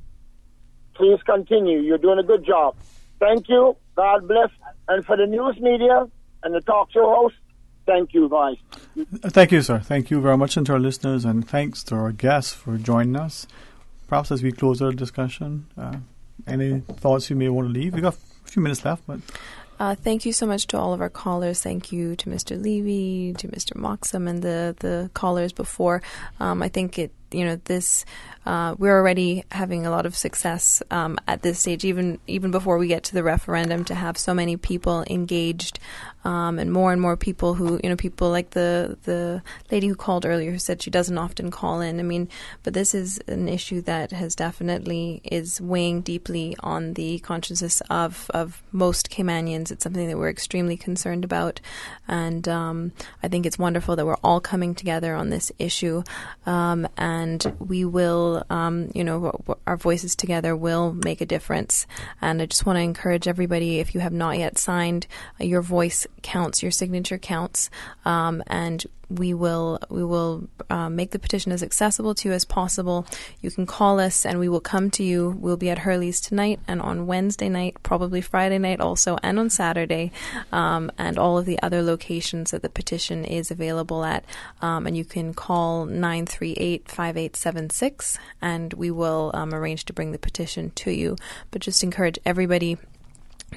please continue. You're doing a good job. Thank you. God bless. And for the news media and the talk show host, thank you, guys. Thank you, sir. Thank you very much, and to our listeners, and thanks to our guests for joining us. Perhaps as we close our discussion, any thoughts you may want to leave? We got a few minutes left, but... Thank you so much to all of our callers. Thank you to Mr. Levy, to Mr. Moxham, and the callers before. I think we're already having a lot of success at this stage, even before we get to the referendum, to have so many people engaged, and more people who, people like the lady who called earlier who said she doesn't often call in. But this is an issue that has definitely is weighing deeply on the consciousness of most Caymanians. It's something that we're extremely concerned about, and I think it's wonderful that we're all coming together on this issue, and we will, our voices together will make a difference. And I just want to encourage everybody, if you have not yet signed, your voice counts, your signature counts, and we will make the petition as accessible to you as possible. You can call us and we will come to you. We'll be at Hurley's tonight and on Wednesday night, probably Friday night also, and on Saturday, and all of the other locations that the petition is available at. And you can call 938-5876 and we will arrange to bring the petition to you. But just encourage everybody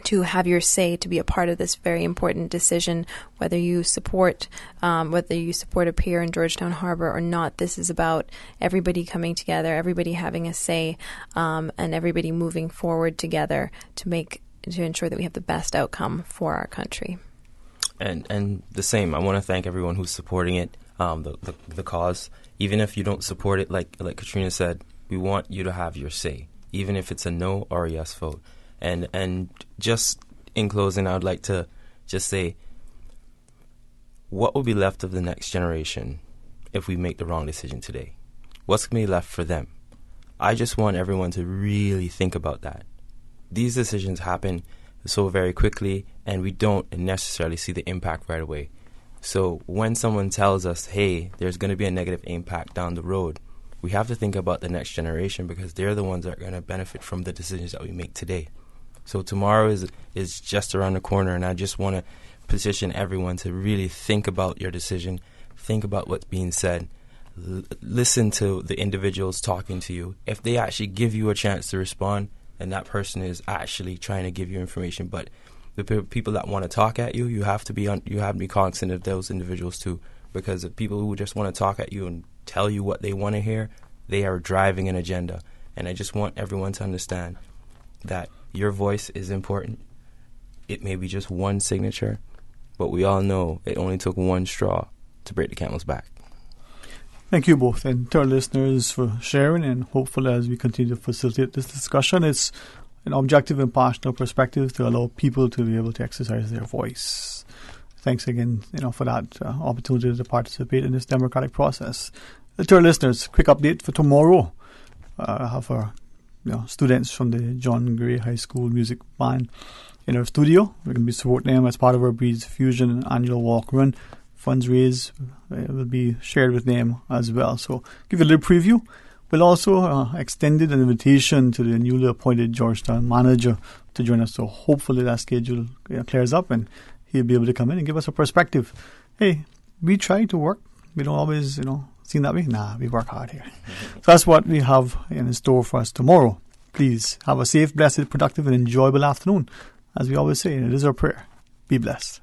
to have your say, to be a part of this very important decision, whether you support a pier in Georgetown Harbor or not. This is about everybody coming together, everybody having a say, and everybody moving forward together to ensure that we have the best outcome for our country. And the same, I want to thank everyone who's supporting it, the cause. Even if you don't support it, like Katrina said, we want you to have your say, even if it's a no or a yes vote. And just in closing, I would like to just say, what will be left of the next generation if we make the wrong decision today? What's going to be left for them? I just want everyone to really think about that. These decisions happen so very quickly, and we don't necessarily see the impact right away. So when someone tells us, hey, there's going to be a negative impact down the road, we have to think about the next generation, because they're the ones that are going to benefit from the decisions that we make today. So tomorrow is just around the corner, and I just want to petition everyone to really think about your decision, think about what's being said, listen to the individuals talking to you. If they actually give you a chance to respond, and that person is actually trying to give you information, but the people that want to talk at you, you have to be cognizant of those individuals too, because the people who just want to talk at you and tell you what they want to hear, they are driving an agenda. And I just want everyone to understand that your voice is important. It may be just one signature, but we all know it only took one straw to break the camel's back. Thank you both, and to our listeners for sharing, and hopefully as we continue to facilitate this discussion, it's an objective and passionate perspective to allow people to be able to exercise their voice. Thanks again, for that opportunity to participate in this democratic process. To our listeners, quick update for tomorrow. I have our students from the John Gray High School Music Band in our studio. We're going to be supporting them as part of our Breeze Fusion annual walk run. Funds raised will be shared with them as well. So give you a little preview. We'll also extended an invitation to the newly appointed Georgetown manager to join us. So hopefully that schedule clears up and he'll be able to come in and give us a perspective. Hey, we try to work. We don't always, seem that way. Nah, we work hard here. So that's what we have in store for us tomorrow. Please have a safe, blessed, productive, and enjoyable afternoon. As we always say, it is our prayer. Be blessed.